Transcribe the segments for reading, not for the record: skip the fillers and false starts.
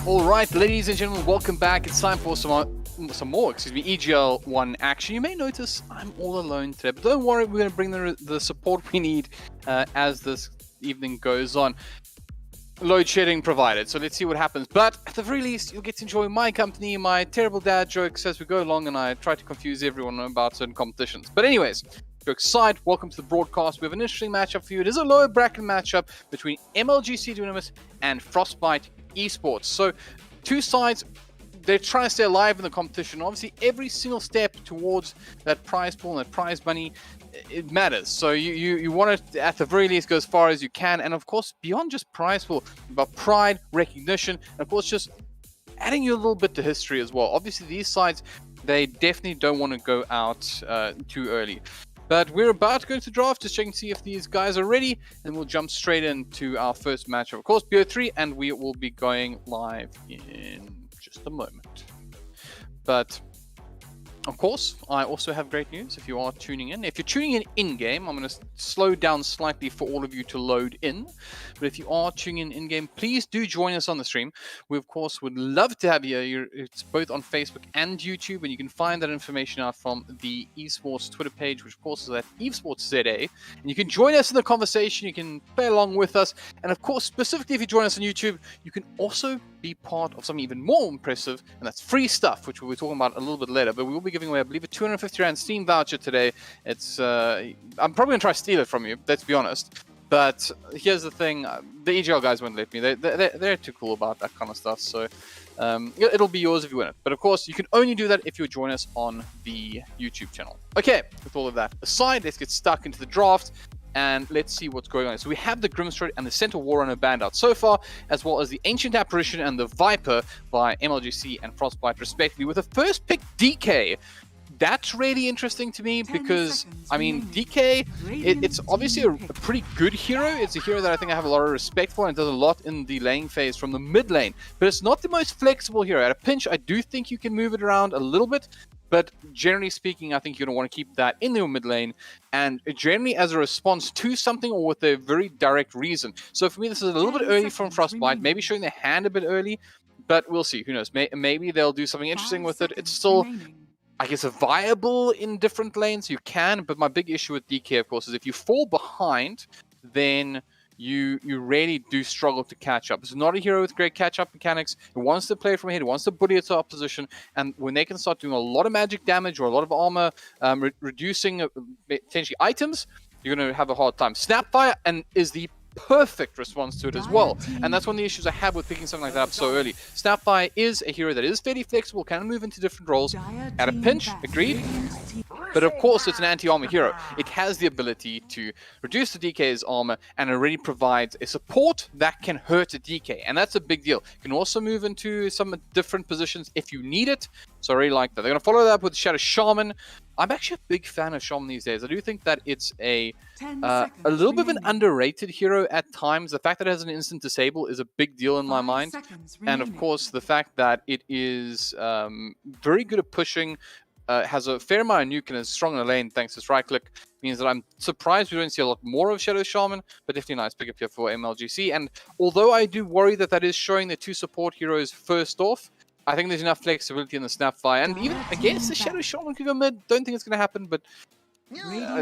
Alright, ladies and gentlemen, welcome back. It's time for some more EGL 1 action. You may notice I'm all alone today, but don't worry, we're going to bring the support we need as this evening goes on. load shedding provided. So let's see what happens. But at the very least, you'll get to enjoy my company, my terrible dad jokes as we go along, and I try to confuse everyone about certain competitions. But anyways, jokes aside, welcome to the broadcast. We have an interesting matchup for you. It is a lower bracket matchup between MLGC Dunamis and Frostbyte Esports. So two sides, they're trying to stay alive in the competition. Obviously, every single step towards that prize pool and that prize money, it matters. So you want to, at the very least, go as far as you can. And of course, beyond just prize pool, about pride, recognition, and of course, just adding you a little bit to history as well. Obviously, these sides, they definitely don't want to go out too early. But we're about to go to draft, just checking to see if these guys are ready, and we'll jump straight into our first matchup. Of course, BO3, and we will be going live in just a moment. But of course, I also have great news if you are tuning in. If you're tuning in in-game, I'm going to slow down slightly for all of you to load in. But if you are tuning in in-game, please do join us on the stream. We, of course, would love to have you. It's both on Facebook and YouTube, and you can find that information out from the Esports Twitter page, which, of course, is at Evesports ZA. And you can join us in the conversation. You can play along with us. And, of course, specifically if you join us on YouTube, you can also be part of something even more impressive, and that's free stuff, which we'll be talking about a little bit later. But we will be giving away, I believe, a 250 Rand Steam voucher today. It's I'm probably going to try to steal it from you, let's be honest. But here's the thing, the EGL guys won't let me. They're too cool about that kind of stuff, so it'll be yours if you win it. But of course, you can only do that if you join us on the YouTube channel. Okay, with all of that aside, let's get stuck into the draft. And let's see what's going on. So we have the Grimstrode and the Centaur Warrunner banned out so far, as well as the Ancient Apparition and the Viper by MLGC and Frostbyte respectively, with the first pick DK. That's really interesting to me because, I mean, DK, it's obviously a pretty good hero. It's a hero that I think I have a lot of respect for and does a lot in the lane phase from the mid lane. But it's not the most flexible hero. At a pinch, I do think you can move it around a little bit. But generally speaking, I think you're going to want to keep that in the mid lane, and generally as a response to something or with a very direct reason. So for me, this is a little bit early from Frostbyte, maybe showing their hand a bit early, but we'll see. Who knows? Maybe they'll do something interesting with it. It's still, I guess, viable in different lanes. You can, but my big issue with DK, of course, is if you fall behind, then you really do struggle to catch up. It's not a hero with great catch-up mechanics. It wants to play from ahead. It wants to bully its opposition. And when they can start doing a lot of magic damage or a lot of armor, reducing potentially items, you're going to have a hard time. Snapfire is the perfect response to it as well. And that's one of the issues I have with picking something like that up so early. Snapfire is a hero that is fairly flexible, can move into different roles. At a pinch, agreed. But of course, it's an anti-armor hero. It has the ability to reduce the DK's armor and already provides a support that can hurt a DK. And that's a big deal. You can also move into some different positions if you need it. So I really like that. They're going to follow that up with Shadow Shaman. I'm actually a big fan of Shaman these days. I do think that it's a little bit of an underrated hero at times. The fact that it has an instant disable is a big deal in my mind. And of course, the fact that it is very good at pushing, has a fair amount of nuke and is strong in the lane thanks to its right click, means that I'm surprised we don't see a lot more of Shadow Shaman, but definitely a nice pickup here for MLGC. And although I do worry that is showing the two support heroes first off, I think there's enough flexibility in the Snapfire, and even against the Shadow Shaman could go mid. Don't think it's going to happen, but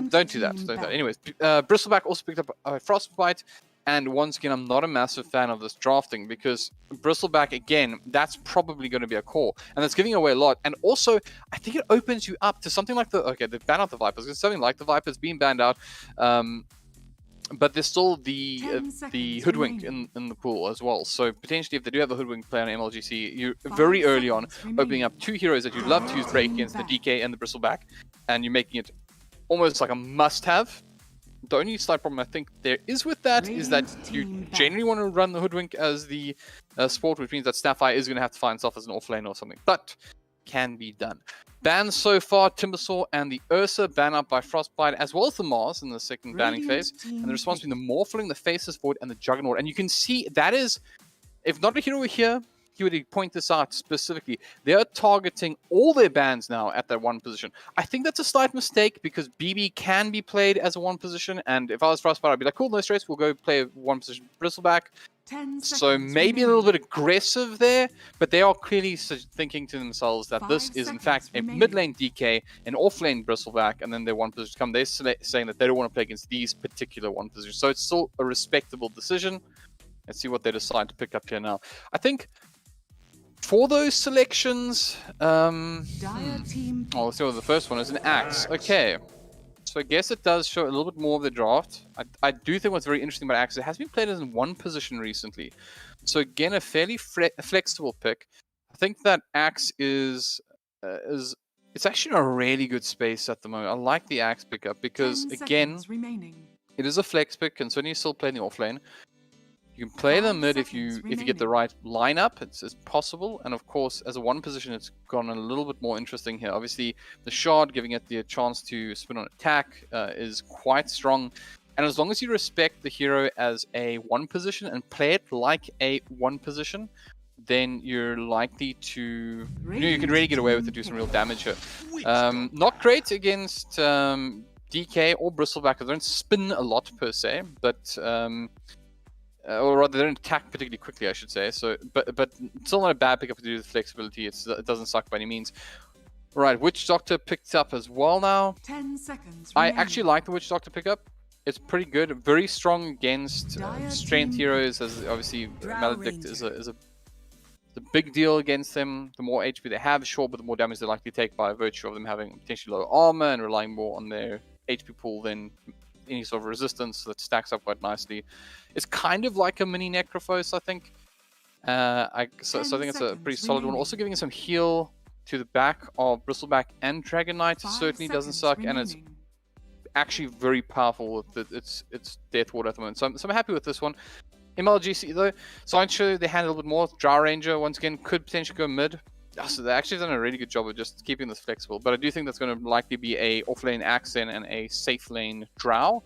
don't do that. Don't do that. Anyways, Bristleback also picked up Frostbyte, and once again, I'm not a massive fan of this drafting because Bristleback, again, that's probably going to be a core, and that's giving away a lot. And also, I think it opens you up to something like they ban out the Vipers. There's something like the Vipers being banned out. But there's still the Hoodwink in the pool as well. So potentially if they do have a Hoodwink player on MLGC, you're very early on opening up two heroes that you'd love to use break against, the DK and the Bristleback, and you're making it almost like a must-have. The only slight problem I think there is with that is that you generally want to run the Hoodwink as the sport, which means that Snapfire is going to have to find itself as an offlane or something, but can be done. Banned so far, Timbersaw and the Ursa, banned up by Frostbyte, as well as the Mars in the second banning phase. And the response between the Morphling, the Faceless Void, and the Juggernaut. And you can see that is, if not a hero here, he would point this out specifically. They are targeting all their bans now at that one position. I think that's a slight mistake because BB can be played as a one position. And if I was Frostbyte, I'd be like, cool, no stress, we'll go play a one position Bristleback. So maybe a little bit aggressive there, but they are clearly thinking to themselves that this is in fact a mid lane DK, an off lane Bristleback, and then their one position come. They're saying that they don't want to play against these particular one positions. So it's still a respectable decision. Let's see what they decide to pick up here now. I think for those selections, let's see what the first one is, an axe. Okay. So I guess it does show a little bit more of the draft. I do think what's very interesting about axe, it has been played in one position recently. So again, a fairly flexible pick. I think that axe is it's actually in a really good space at the moment. I like the axe pickup because again, it is a flex pick and certainly still play in the offlane. You can play the mid if you get the right lineup. It's possible, and of course, as a one position, it's gone a little bit more interesting here. Obviously, the shard giving it the chance to spin on attack is quite strong, and as long as you respect the hero as a one position and play it like a one position, then you're likely to you can really get away with it, do some real damage here. Not great against DK or Bristleback. They don't spin a lot per se, but or rather, they don't attack particularly quickly, I should say. So, but still not a bad pickup to do with flexibility. It doesn't suck by any means. Right, Witch Doctor picked up as well now. 10 seconds. I actually like the Witch Doctor pickup. It's pretty good. Very strong against strength heroes, as obviously Maledict is a big deal against them. The more HP they have, sure, but the more damage they're likely to take by virtue of them having potentially lower armor and relying more on their HP pool than any sort of resistance. That stacks up quite nicely. It's kind of like a mini Necrophos, I think. So I think it's a pretty solid one. Also giving it some heal to the back of Bristleback and Dragon Knight certainly doesn't suck, and it's actually very powerful with its Death Ward at the moment. So I'm happy with this one. MLGC though, Sideshow, they handle a little bit more. Drow Ranger, once again, could potentially go mid. So they actually done a really good job of just keeping this flexible. But I do think that's going to likely be a off-lane Accent and a safe lane Drow.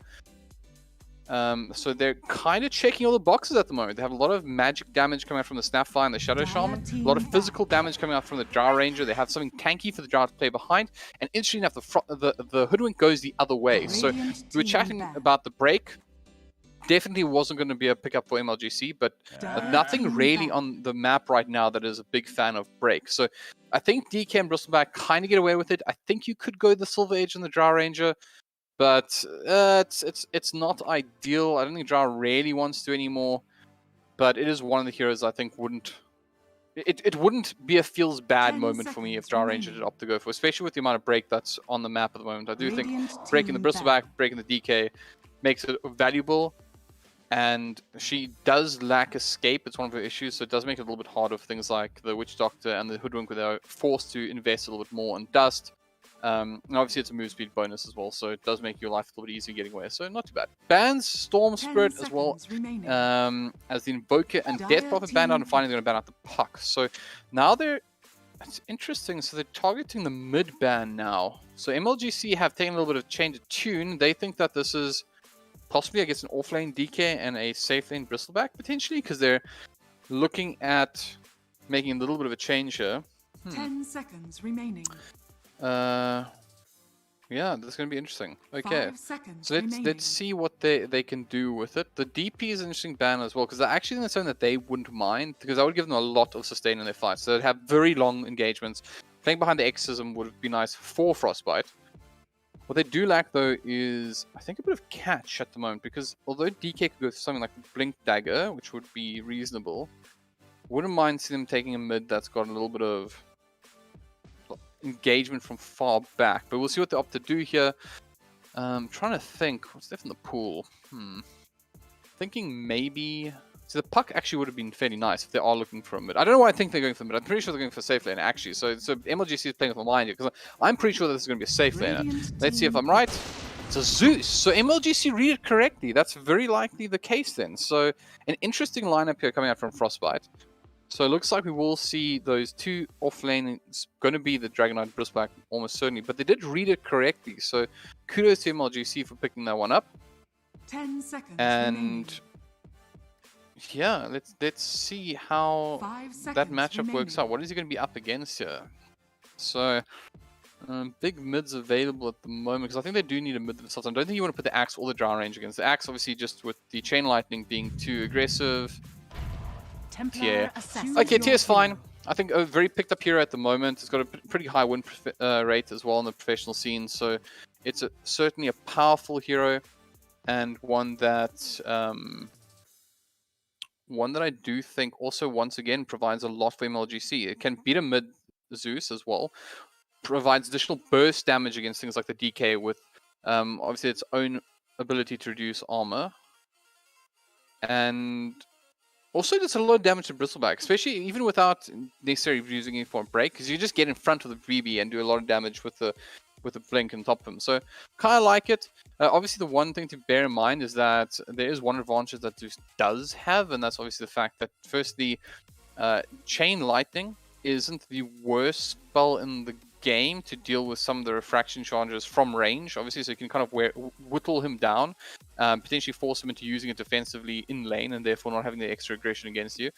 So they're kind of checking all the boxes at the moment. They have a lot of magic damage coming out from the Snapfire and the Shadow Shaman. A lot of physical damage coming out from the Drow Ranger. They have something tanky for the Drow to play behind. And interestingly enough, the Hoodwink goes the other way. So we were chatting about the break. Definitely wasn't going to be a pickup for MLGC, but nothing really on the map right now that is a big fan of break. So I think DK and Bristleback kind of get away with it. I think you could go the Silver Age and the Drow Ranger, but it's not ideal. I don't think Drow really wants to anymore, but it is one of the heroes I think wouldn't be a feels bad moment for me if Drow Ranger did opt to go for, especially with the amount of break that's on the map at the moment. I do think breaking the Bristleback, breaking the DK makes it valuable. And she does lack escape. It's one of her issues, so it does make it a little bit harder for things like the Witch Doctor and the Hoodwink, where they're forced to invest a little bit more in Dust. And obviously it's a move speed bonus as well, so it does make your life a little bit easier getting away, so not too bad. Bans Storm Spirit as well as the Invoker and Death Prophet banned out, and finally they're going to ban out the Puck. So now it's interesting, so they're targeting the mid ban now. So MLGC have taken a little bit of change of tune. They think that this is possibly, I guess, an off-lane DK and a safe-lane Bristleback, potentially, because they're looking at making a little bit of a change here. 10 seconds remaining. Yeah, that's going to be interesting. Okay, so let's see what they can do with it. The DP is an interesting ban as well, because they're actually in the zone that they wouldn't mind, because I would give them a lot of sustain in their fights. So they'd have very long engagements. Playing behind the Exorcism would be nice for Frostbyte. What they do lack, though, is, I think, a bit of catch at the moment, because although DK could go for something like Blink Dagger, which would be reasonable, wouldn't mind seeing them taking a mid that's got a little bit of engagement from far back. But we'll see what they opt to do here. Trying to think, what's left in the pool? Thinking maybe... So the Puck actually would have been fairly nice if they are looking for a mid. I don't know why I think they're going for mid. I'm pretty sure they're going for safe lane, actually. So MLGC is playing with my mind here, because I'm pretty sure that this is going to be a safe laner. Let's see if I'm right. It's a Zeus. So MLGC read it correctly. That's very likely the case then. So an interesting lineup here coming out from Frostbyte. So it looks like we will see those two off lane. It's going to be the Dragon Knight Bristleback almost certainly. But they did read it correctly. So kudos to MLGC for picking that one up. 10 seconds and... yeah, let's see how that matchup works out. What is he going to be up against here? So, big mids available at the moment, because I think they do need a mid themselves. I don't think you want to put the Axe or the Drow Range against the Axe, obviously, just with the Chain Lightning being too aggressive. Tier. Okay, Tier's fine. I think a very picked up hero at the moment. It's got a pretty high win rate as well in the professional scene, so it's certainly a powerful hero, and one that... one that I do think also once again provides a lot for MLGC. It can beat a mid Zeus as well. Provides additional burst damage against things like the DK with obviously its own ability to reduce armor. And also does a lot of damage to Bristleback, especially even without necessarily using it for a break, because you just get in front of the BB and do a lot of damage with the blink and top him. So kind of like it. Obviously the one thing to bear in mind is that there is one advantage that Zeus does have, and that's obviously the fact that firstly, Chain Lightning isn't the worst spell in the game to deal with some of the refraction charges from range, obviously, so you can kind of whittle him down, potentially force him into using it defensively in lane and therefore not having the extra aggression against you.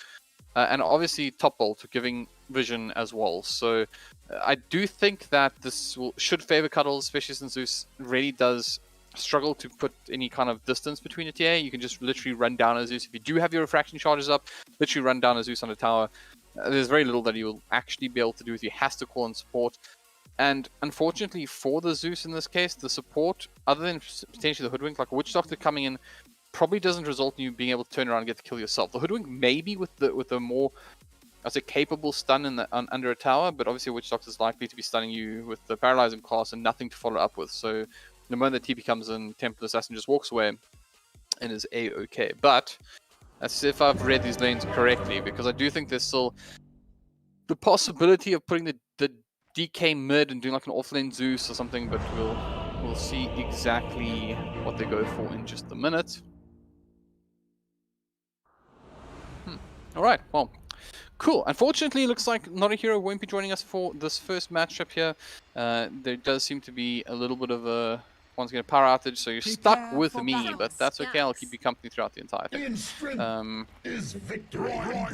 And obviously Top Bolt giving vision as well. So I do think that this should favor Cuddles, especially since Zeus really does struggle to put any kind of distance between a tier. You can just literally run down a Zeus. If you do have your refraction charges up, literally run down a Zeus on the tower. There's very little that he will actually be able to do if he has to call in support. And unfortunately for the Zeus in this case, the support, other than potentially the Hoodwink, like a Witch Doctor coming in, probably doesn't result in you being able to turn around and get the kill yourself. The Hoodwink maybe with a more, I'd say, capable stun under a tower, but obviously a Witch Doctor is likely to be stunning you with the Paralyzing class and nothing to follow up with. So the moment that TP comes in, Temple Assassin just walks away and is A-okay. But that's if I've read these lanes correctly, because I do think there's still the possibility of putting the DK mid and doing like an offlane Zeus or something, but we'll see exactly what they go for in just a minute. Alright, well, cool. Unfortunately, it looks like notAhero won't be joining us for this first matchup here. There does seem to be a little bit of a once again a power outage, so you're stuck with me, but that's okay. I'll keep you company throughout the entire thing. Is victory. I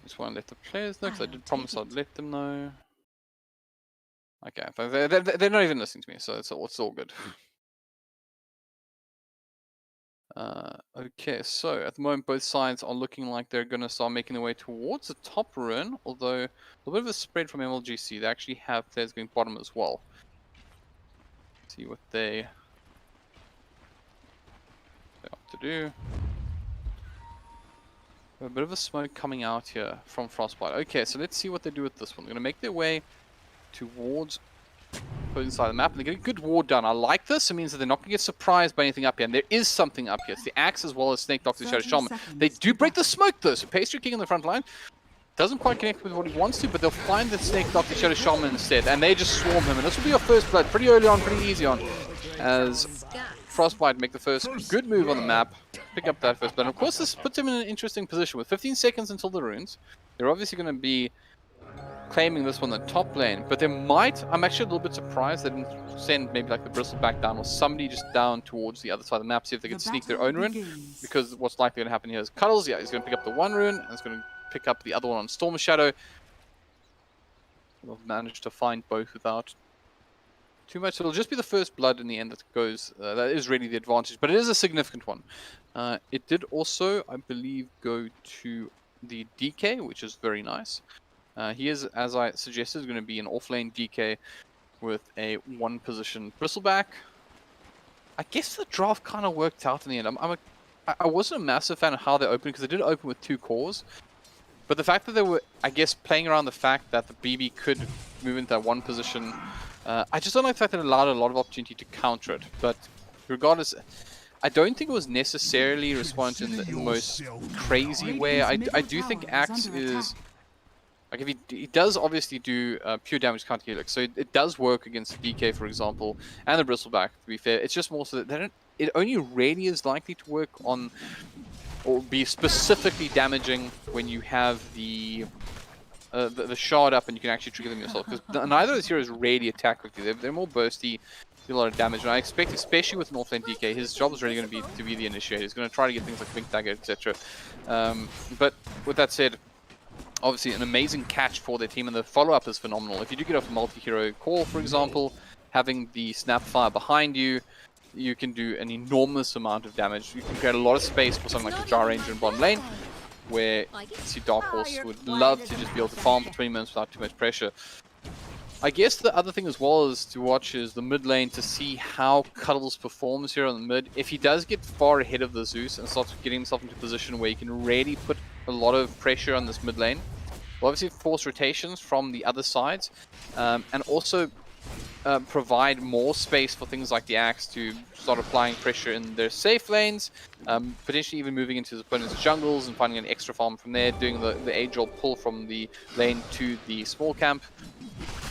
just want to let the players know, because I did promise I'd let them know. Okay, they're not even listening to me, so it's all good. Okay, so at the moment both sides are looking like they're going to start making their way towards the top run, although a little bit of a spread from MLGC. They actually have players going bottom as well. Let's see what they have to do. A bit of a smoke coming out here from Frostbyte. Okay, so let's see what they do with this one. They're going to make their way towards inside the map, and they get a good ward done. I like this. It means that they're not going to get surprised by anything up here, and there is something up here. It's the Axe as well as Snake Doctor Shadow Shaman. They do break the smoke though, so Pastry King in the front line doesn't quite connect with what he wants to, but they'll find the Snake Doctor Shadow Shaman instead, and they just swarm him, and this will be your first blood pretty early on, pretty easy on, as Frostbyte make the first good move on the map, pick up that first blood. And of course this puts him in an interesting position. With 15 seconds until the runes, they're obviously going to be claiming this one the top lane, but they might, I'm actually a little bit surprised they didn't send maybe like the Bristleback down or somebody just down towards the other side of the map, see if they can sneak their own rune, because what's likely going to happen here is Cuddles, yeah, he's going to pick up the one rune, and he's going to pick up the other one on Storm Shadow. We'll manage to find both without too much, so it'll just be the first blood in the end that goes, that is really the advantage, but it is a significant one. It did also, I believe, go to the DK, which is very nice. He is, as I suggested, going to be an offlane DK with a one position Bristleback. I guess the draft kind of worked out in the end. I wasn't a massive fan of how they opened, because they did open with 2 cores. But the fact that they were, I guess, playing around the fact that the BB could move into that one position, I just don't like the fact that it allowed a lot of opportunity to counter it. But regardless, I don't think it was necessarily responding in the most crazy way. I do think Axe is... Like, if he does obviously do pure damage counter helix, so it does work against the DK, for example, and the Bristleback, to be fair. It's just more so that it only really is likely to work on, or be specifically damaging when you have the shard up and you can actually trigger them yourself. Because neither of those heroes really attack quickly. They're more bursty, do a lot of damage, and I expect, especially with an offlane DK, his job is really going to be the initiator. He's going to try to get things like Blink Dagger, etc. But with that said, obviously an amazing catch for their team, and the follow-up is phenomenal. If you do get off a multi-hero call, for example, having the Snapfire behind you, you can do an enormous amount of damage. You can create a lot of space for something like the Jar Ranger in bottom lane, where you see Dark Horse would love to just be able to farm for 20 minutes without too much pressure. I guess the other thing as well is to watch is the mid lane to see how Cuddles performs here on the mid. If he does get far ahead of the Zeus and starts getting himself into a position where he can really put a lot of pressure on this mid lane, we'll obviously force rotations from the other sides, and also provide more space for things like the Axe to start applying pressure in their safe lanes, potentially even moving into his opponent's jungles and finding an extra farm from there, doing the age-old pull from the lane to the small camp.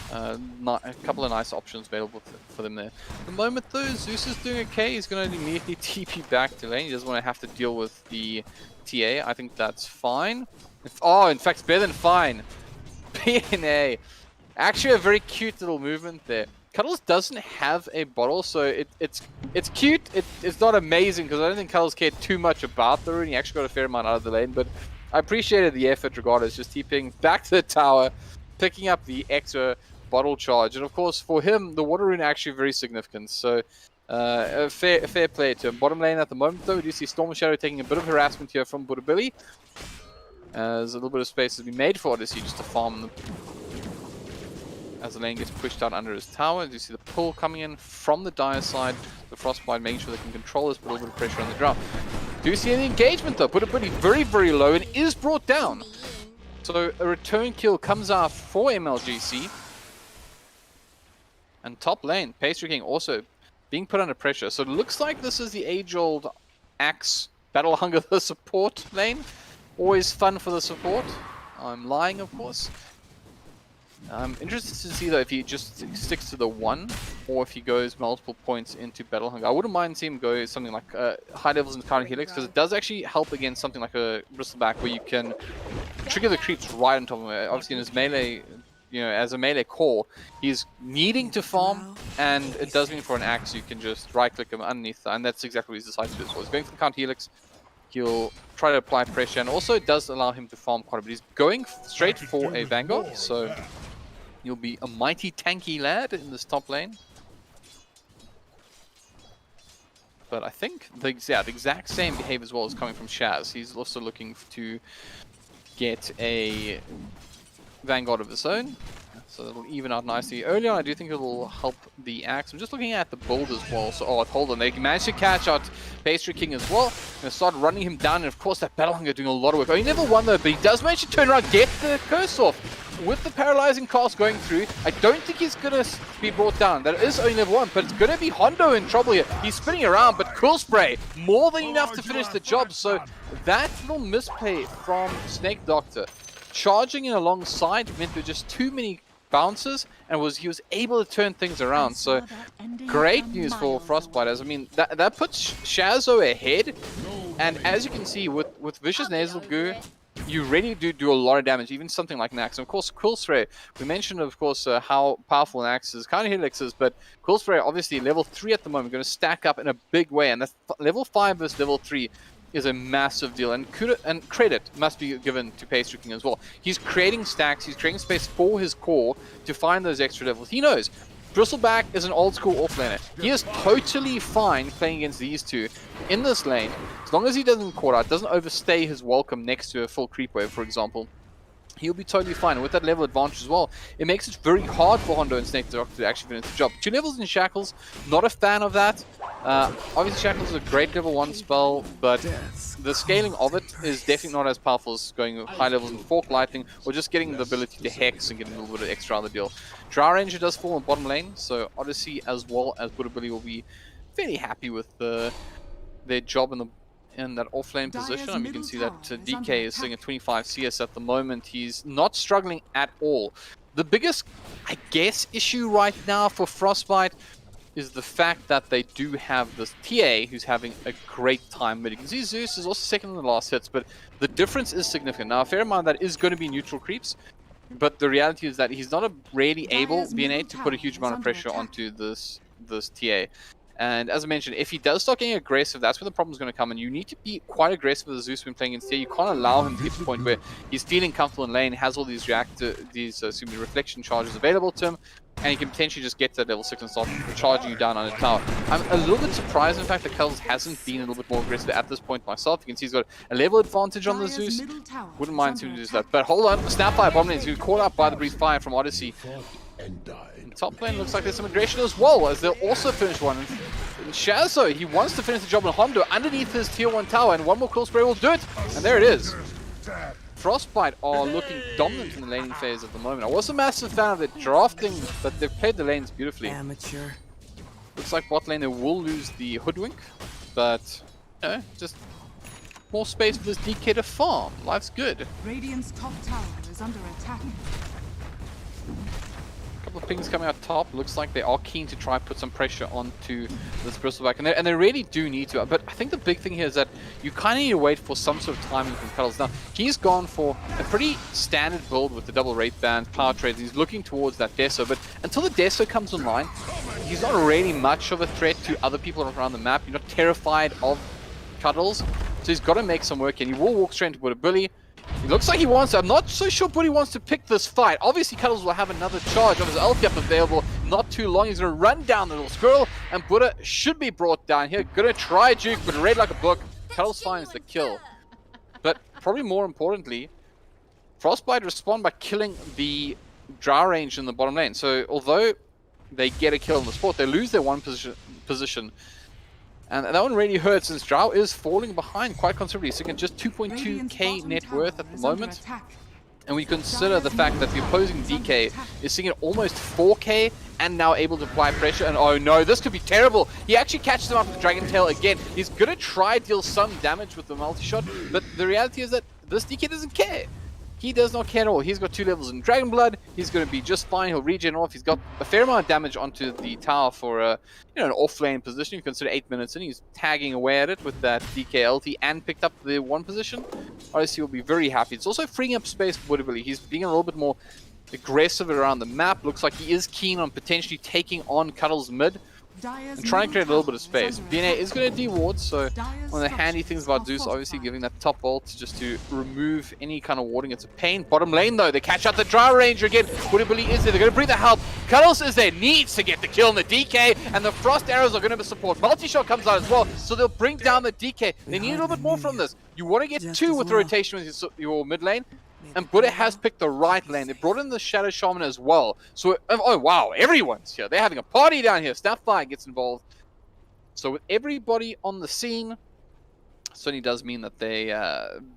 A couple of nice options available for them there. At the moment though, Zeus is doing okay. He's going to immediately TP back to lane. He doesn't want to have to deal with the TA. I think that's fine. Oh, in fact, better than fine. PNA. Actually, a very cute little movement there. Cuddles doesn't have a bottle, so it's cute. It's not amazing because I don't think Cuddles cared too much about the rune. He actually got a fair amount out of the lane, but I appreciated the effort regardless. Just TPing back to the tower, picking up the extra bottle charge, and of course for him the water rune actually very significant. So a fair play to him. Bottom lane at the moment though, we do see Storm Shadow taking a bit of harassment here from Budabilly. There's a little bit of space to be made for Odyssey just to farm as the lane gets pushed out under his tower. You see the pull coming in from the Dire side, the Frostbyte making sure they can control this, put a little bit of pressure on the ground. Do you see any engagement though? Budabilly very, very low and is brought down. So a return kill comes out for MLGC. And top lane, Pastry King also being put under pressure. So it looks like this is the age-old Axe Battle Hunger the support lane. Always fun for the support. I'm lying, of course. I'm interested to see though if he just sticks to the one or if he goes multiple points into Battle Hunger. I wouldn't mind seeing him go something like high levels in counter helix because it does actually help against something like a Bristleback where you can trigger the creeps right on top of him. Obviously in his melee, you know, as a melee core, he's needing to farm, and it does mean for an Axe you can just right click him underneath, and that's exactly what he's decided to do. So he's going for the counter helix. He'll try to apply pressure, and also it does allow him to farm quite a bit. He's going straight for a Vanguard, so he'll be a mighty tanky lad in this top lane. But I think the exact same behavior as well is coming from Shaz. He's also looking to get a Vanguard of his own, so that'll even out nicely. Early on, I do think it'll help the Axe. I'm just looking at the build as well. So, oh, hold on, they managed to catch out Pastry King as well. Gonna start running him down, and of course that Battle Hunger doing a lot of work. Oh, he never won though, but he does manage to turn around, get the curse off. With the paralyzing cast going through, I don't think he's gonna be brought down. That is only level 1, but it's gonna be Hondo in trouble here. He's spinning around, but Cool Spray more than enough to finish the job. So that little misplay from Snake Doctor, charging in alongside, meant there were just too many bounces, and he was able to turn things around. So great news for Frostbyte. As I mean, that puts Shazo ahead, and as you can see with Vicious Nasal Goo, you really do a lot of damage, even something like an Axe. And of course, Quill Spray, we mentioned of course how powerful an Axe is, counter helix is, but Quill Spray obviously level 3 at the moment, going to stack up in a big way, and that's level 5 versus level 3 is a massive deal, and credit must be given to Pastry King as well. He's creating stacks, he's creating space for his core to find those extra levels. He knows Bristleback is an old school offlaner. He is totally fine playing against these two in this lane, as long as he doesn't caught out, doesn't overstay his welcome next to a full creep wave, for example. He'll be totally fine. And with that level advantage as well, it makes it very hard for Hondo and Snake Doctor to actually finish the job. 2 levels in Shackles, not a fan of that. Obviously Shackles is a great level 1 spell, but the scaling of it is definitely not as powerful as going high levels in Fork Lightning, or just getting the ability to Hex and getting a little bit of extra on the deal. Drow Ranger does fall in bottom lane, so Odyssey as well as Budabilly will be fairly happy with their job in that offlane position. I mean, you can see that DK is sitting at 25 CS at the moment. He's not struggling at all. The biggest, I guess, issue right now for Frostbyte is the fact that they do have this TA who's having a great time. But you can see Zeus is also second in the last hits, but the difference is significant. Now, a fair amount of that is going to be neutral creeps, but the reality is that he's not really able, BNA, to put a huge amount of pressure onto this TA. And as I mentioned, if he does start getting aggressive, that's where the problem's going to come. And you need to be quite aggressive with Zeus when playing against TA. You can't allow him to get to the point where he's feeling comfortable in lane, has all these reflection charges available to him, and he can potentially just get to level 6 and start charging you down on a tower. I'm a little bit surprised, in fact, that Cuddles hasn't been a little bit more aggressive at this point myself. You can see he's got a level advantage on the Zeus. Wouldn't mind him to do that. But hold on, Snapfire bottom lane is caught up by the Breeze Fire from Odyssey. and died. Top lane looks like there's some aggression as well, as they'll also finish one. And Shazo, he wants to finish the job on Hondo underneath his tier 1 tower, and one more cool spray will do it. And there it is. Frostbyte are looking dominant in the laning phase at the moment. I was a massive fan of their drafting, but they've played the lanes beautifully. Amateur. Looks like bot lane they will lose the Hoodwink, but you know, just more space for this DK to farm. Life's good. Radiant's top tower is under attack. Couple of pings coming out top. Looks like they are keen to try and put some pressure onto this Bristleback, and they really do need to. But I think the big thing here is that you kind of need to wait for some sort of timing from Cuddles. Now, he's gone for a pretty standard build with the double Wraith Band, power trades. He's looking towards that Deso, but until the Deso comes online, he's not really much of a threat to other people around the map. You're not terrified of Cuddles, so he's got to make some work, and he will walk straight into Buddha Billy. It looks like he wants to. I'm not so sure Buddy wants to pick this fight. Obviously, Cuddles will have another charge of his ulti up available not too long. He's going to run down the little squirrel, and Buddha should be brought down here. Going to try juke, but read like a book. Cuddles finds the kill. But probably more importantly, Frostbyte respond by killing the Drow range in the bottom lane. So although they get a kill in the spot, they lose their one position. And that one really hurts since Drow is falling behind quite considerably, sitting at just 2.2k net worth at the moment. And we consider the fact that the opposing DK is sitting at almost 4k and now able to apply pressure. And oh no, this could be terrible. He actually catches him up with Dragon Tail again. He's going to try deal some damage with the multi-shot, but the reality is that this DK doesn't care. He does not care at all. He's got 2 levels in Dragon Blood. He's going to be just fine. He'll regen off. He's got a fair amount of damage onto the tower for an off-lane position. You consider 8 minutes in. He's tagging away at it with that DK ulti and picked up the 1 position. Obviously, he'll be very happy. It's also freeing up space for Buddha Billy. He's being a little bit more aggressive around the map. Looks like he is keen on potentially taking on Cuddles mid and trying to create a little bit of space. DNA is going to de-ward, so one of the handy things about Zeus obviously giving that top ult just to remove any kind of warding. It's a pain. Bottom lane though, they catch out the Drow Ranger again. Buddha Billy is there. They're going to bring the help. Cuddles is there, needs to get the kill on the DK, and the Frost Arrows are going to support. Multi-shot comes out as well, so they'll bring down the DK. They need a little bit more from this. You want to get 2 with the rotation with your mid lane. And Buddha has picked the right lane. They brought in the Shadow Shaman as well. So, oh wow, everyone's here. They're having a party down here. Snapfire gets involved. So with everybody on the scene, certainly does mean that they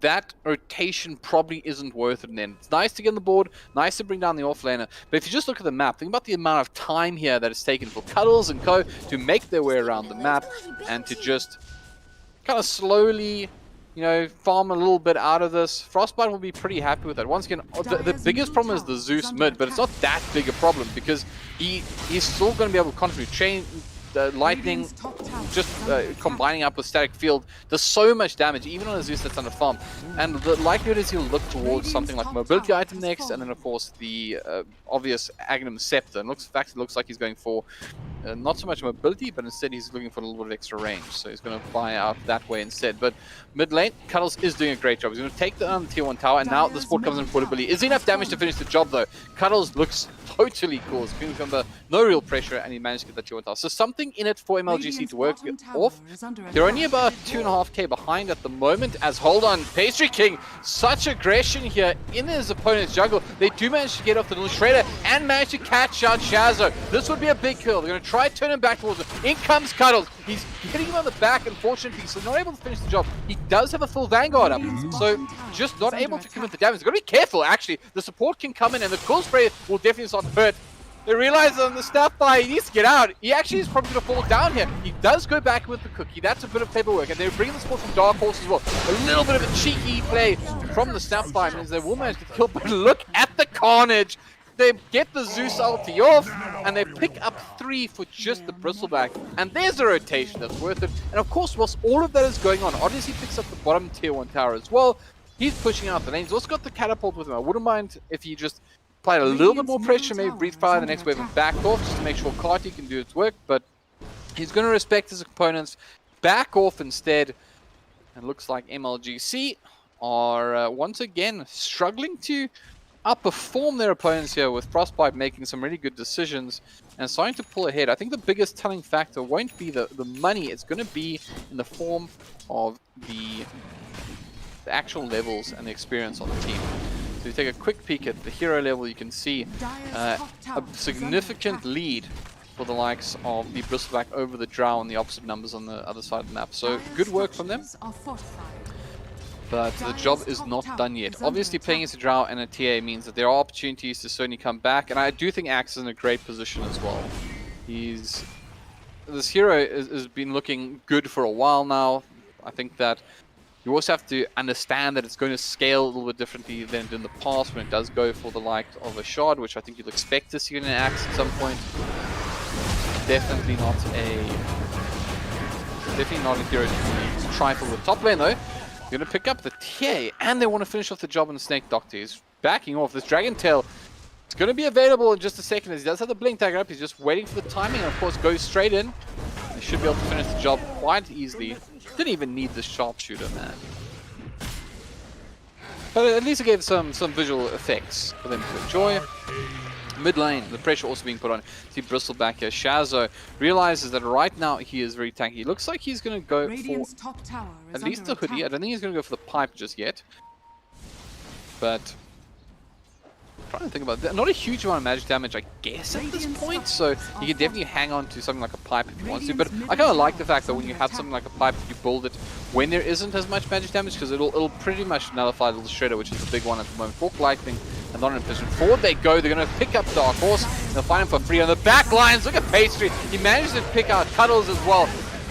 that rotation probably isn't worth it. And then it's nice to get on the board, nice to bring down the offlaner. But if you just look at the map, think about the amount of time here that it's taken for Cuddles and co to make their way around the map and to just kind of slowly, you know, farm a little bit out of this. Frostbyte will be pretty happy with that. Once again, the biggest problem is the Zeus mid, but it's not that big a problem because he's still going to be able to contribute. Chain, the lightning, just combining up with static field does so much damage, even on a Zeus that's under farm. And the likelihood is he'll look towards something like mobility item next, and then of course the obvious Agnum Scepter. And in fact, it looks like he's going for not so much mobility, but instead he's looking for a little bit of extra range. So he's going to buy out that way instead. But mid lane, Cuddles is doing a great job. He's going to take the tier 1 tower, and now the support comes in for Buddha Billy. Is enough damage to finish the job though? Cuddles looks totally cool. He's being under no real pressure, and he managed to get that tier 1 tower. So something in it for MLGC to work off. They're only about 2.5k behind at the moment, as hold on, Pastry King, such aggression here in his opponent's jungle. They do manage to get off the little Shredder and manage to catch out Shazo. This would be a big kill. They're going to try to turn him back towards him. In comes Cuddles. He's hitting him on the back, unfortunately, so not able to finish the job. He does have a full Vanguard up, so just not able to commit the damage. They've got to be careful, actually. The support can come in, and the cool spray will definitely start to hurt. They realize on the Snapfire, he needs to get out. He actually is probably going to fall down here. He does go back with the cookie. That's a bit of paperwork. And they're bringing the support from Dark Horse as well. A little bit of a cheeky play from the Snapfire means they will manage to kill. But look at the carnage. They get the Zeus ulti off, and they pick up 3 for just the Bristleback. And there's a rotation that's worth it. And of course, whilst all of that is going on, Odyssey picks up the bottom tier 1 tower as well. He's pushing out the lane. He's also got the catapult with him. I wouldn't mind if he just applied a little bit more pressure, maybe breathe fire the next wave and backed off just to make sure Carty can do its work. But he's going to respect his opponents, back off instead. And looks like MLGC are once again struggling to outperform their opponents here, with Frostbyte making some really good decisions and starting to pull ahead. I think the biggest telling factor won't be the money. It's going to be in the form of the actual levels and the experience on the team. So you take a quick peek at the hero level, you can see a significant lead for the likes of the Bristleback over the Drow and the opposite numbers on the other side of the map. So good work from them. But the job is not done yet. Obviously, playing as a Drow and a TA means that there are opportunities to certainly come back, and I do think Axe is in a great position as well. This hero has been looking good for a while now. I think that you also have to understand that it's going to scale a little bit differently than in the past when it does go for the like of a shard, which I think you'll expect to see in an Axe at some point. Definitely not a hero to trifle with. Top lane though. Going to pick up the TA, and they want to finish off the job on the Snake Doctor. He's backing off. This Dragon Tail is going to be available in just a second, as he does have the Blink Dagger up. He's just waiting for the timing, and of course goes straight in. They should be able to finish the job quite easily. Didn't even need the Sharpshooter, man. But at least it gave some visual effects for them to enjoy. Mid lane, the pressure also being put on. See Bristleback here. Shazo realizes that right now he is very tanky. Looks like he's going to go for top tower at least the hoodie. I don't think he's going to go for the pipe just yet. But I'm trying to think about that. Not a huge amount of magic damage, I guess, at this point. So he can definitely hang on to something like a pipe if he wants to. But I kind of like the fact that when you have something like a pipe, you build it when there isn't as much magic damage, because it'll pretty much nullify the little shredder, which is the big one at the moment. Fork Lightning. And not in a position. Forward they go. They're going to pick up Dark Horse. They'll find him for free on the back lines. Look at Pastry. He managed to pick out Cuddles as well.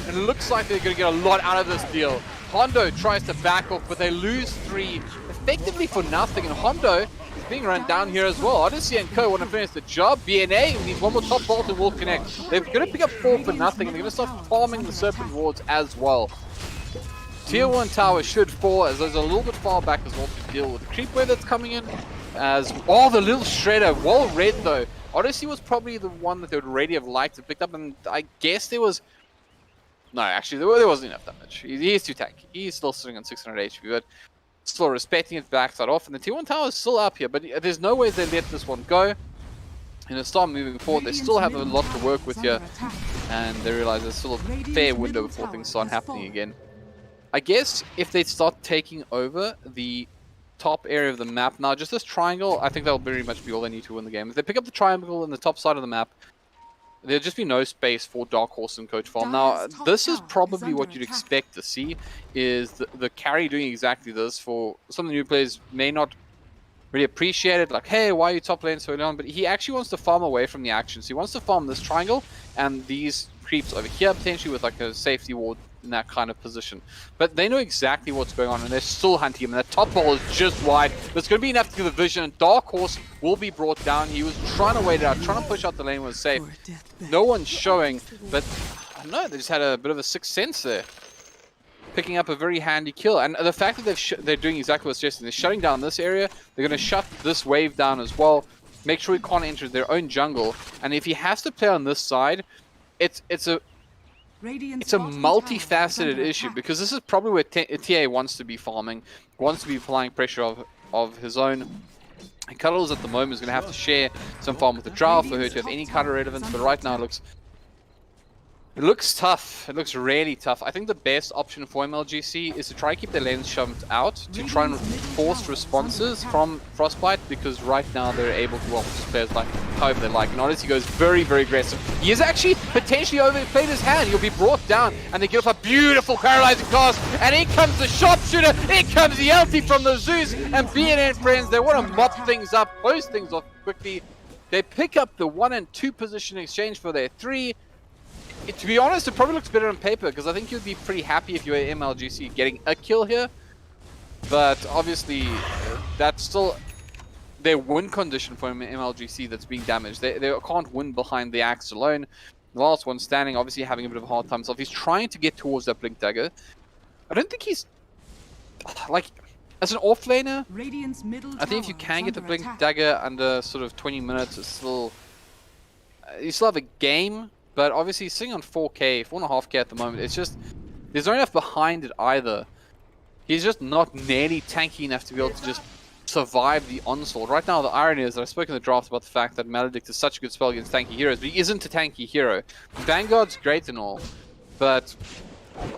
And it looks like they're going to get a lot out of this deal. Hondo tries to back off, but they lose 3 effectively for nothing. And Hondo is being run down here as well. Odyssey and Co want to finish the job. BNA needs one more top vault and will connect. They're going to pick up 4 for nothing, and they're going to start farming the Serpent Wards as well. Tier 1 tower should fall, as there's a little bit far back as well to deal with the creep wave that's coming in. As the little shredder, well read though. Odyssey was probably the one that they would already have liked to pick up, and I guess there was no, actually there wasn't enough damage. He is too tanky. He's still sitting on 600 HP, but still respecting it backside off, and the T1 tower is still up here, but there's no way they let this one go. And they start moving forward. They still have a lot to work with here, and they realize there's still a fair window before things start happening again. I guess if they start taking over the top area of the map now, just this triangle, I think that'll very much be all they need to win the game. If they pick up the triangle in the top side of the map, there'll just be no space for Dark Horse and Coach Farm. Now, this is probably what you'd expect to see, is the carry doing exactly this. For some of the new players may not really appreciate it, like, hey, why are you top lane so long? But he actually wants to farm away from the action. So he wants to farm this triangle and these creeps over here, potentially with like a safety ward in that kind of position. But they know exactly what's going on, and they're still hunting him, and that top ball is just wide. There's going to be enough to give the vision, and Dark Horse will be brought down. He was trying to wait it out, trying to push out the lane was safe. No one's showing, but I don't know, they just had a bit of a sixth sense there. Picking up a very handy kill, and the fact that they're doing exactly what's suggested. They're shutting down this area, they're going to shut this wave down as well, make sure he can't enter their own jungle, and if he has to play on this side, it's a multifaceted issue, because this is probably where TA wants to be farming, wants to be applying pressure of his own. And Cuddles at the moment is going to have to share some farm with the Drow for her to have any color relevance, but right now it looks tough. It looks really tough. I think the best option for MLGC is to try and keep their lanes shoved out, to try and force responses from Frostbyte, because right now they're able to just play as like however they like. And Odyssey goes very, very aggressive. He is actually potentially overplayed his hand. He'll be brought down, and they get off a beautiful paralyzing cast. And in comes the sharpshooter. In comes the LT from the Zeus. And BNN friends, they want to mop things up, close things off quickly. They pick up the 1 and 2 position in exchange for their 3. To be honest, it probably looks better on paper, because I think you'd be pretty happy if you were MLGC getting a kill here. But obviously, that's still their win condition for MLGC that's being damaged. They can't win behind the Axe alone. The last one standing, obviously having a bit of a hard time himself. He's trying to get towards that Blink Dagger. I don't think he's, like, as an offlaner, I think if you can get the Blink Dagger under sort of 20 minutes, it's still, you still have a game. But obviously, he's sitting on 4K, 4.5K at the moment. It's just, there's not enough behind it either. He's just not nearly tanky enough to be able to just survive the onslaught. Right now, the irony is that I spoke in the draft about the fact that Maledict is such a good spell against tanky heroes, but he isn't a tanky hero. Vanguard's great and all, but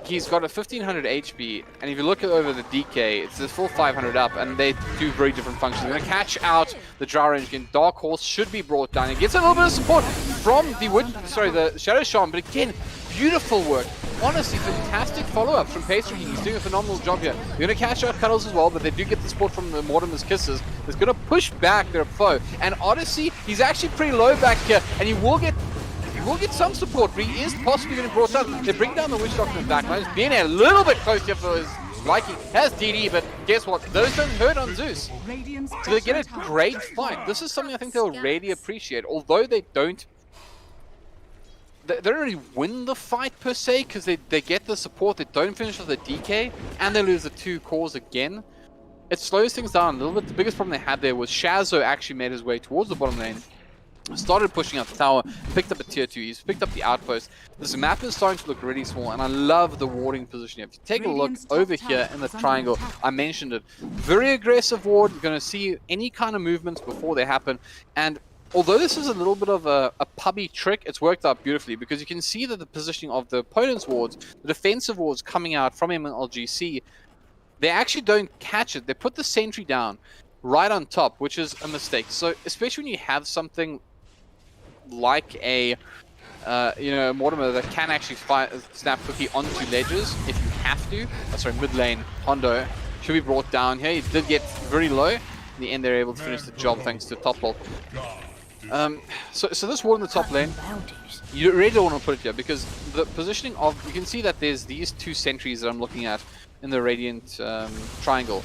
he's got a 1500 HP, and if you look over the DK, it's a full 500 up, and they do very different functions. They're going to catch out the Drow range again. Dark Horse should be brought down. It gets a little bit of support from the Shadow Shaman, but again, beautiful work. Honestly, fantastic follow-ups from Pastry King. He's doing a phenomenal job here. They're going to catch out Cuddles as well, but they do get the support from the Mortimer's Kisses. That's going to push back their foe. And Odyssey, he's actually pretty low back here, and he will get some support, but he is possibly going to be brought down. They bring down the Witch Doctor in the back line. He's being a little bit close here for his liking. Has DD, but guess what? Those don't hurt on Zeus. So they get a great fight. This is something I think they'll really appreciate, although they don't really win the fight per se, because they get the support, they don't finish with the DK, and they lose the 2 cores again. It slows things down a little bit. The biggest problem they had there was Shazo actually made his way towards the bottom lane, started pushing up the tower, picked up a tier 2, he's picked up the outpost. This map is starting to look really small, and I love the warding position here. If you take a look over here in the triangle, I mentioned it. Very aggressive ward, you're going to see any kind of movements before they happen, and although this is a little bit of a pubby trick, it's worked out beautifully, because you can see that the positioning of the opponent's wards, the defensive wards coming out from MLGC, they actually don't catch it. They put the sentry down right on top, which is a mistake. So especially when you have something like a Mortimer that can actually snap quickly onto ledges if you have to. Sorry, mid lane, Hondo should be brought down here. He did get very low. In the end, they're able to finish the job thanks to top ult. So this ward in the top lane, you really don't want to put it here, because the positioning of, you can see that there's these 2 sentries that I'm looking at in the Radiant triangle.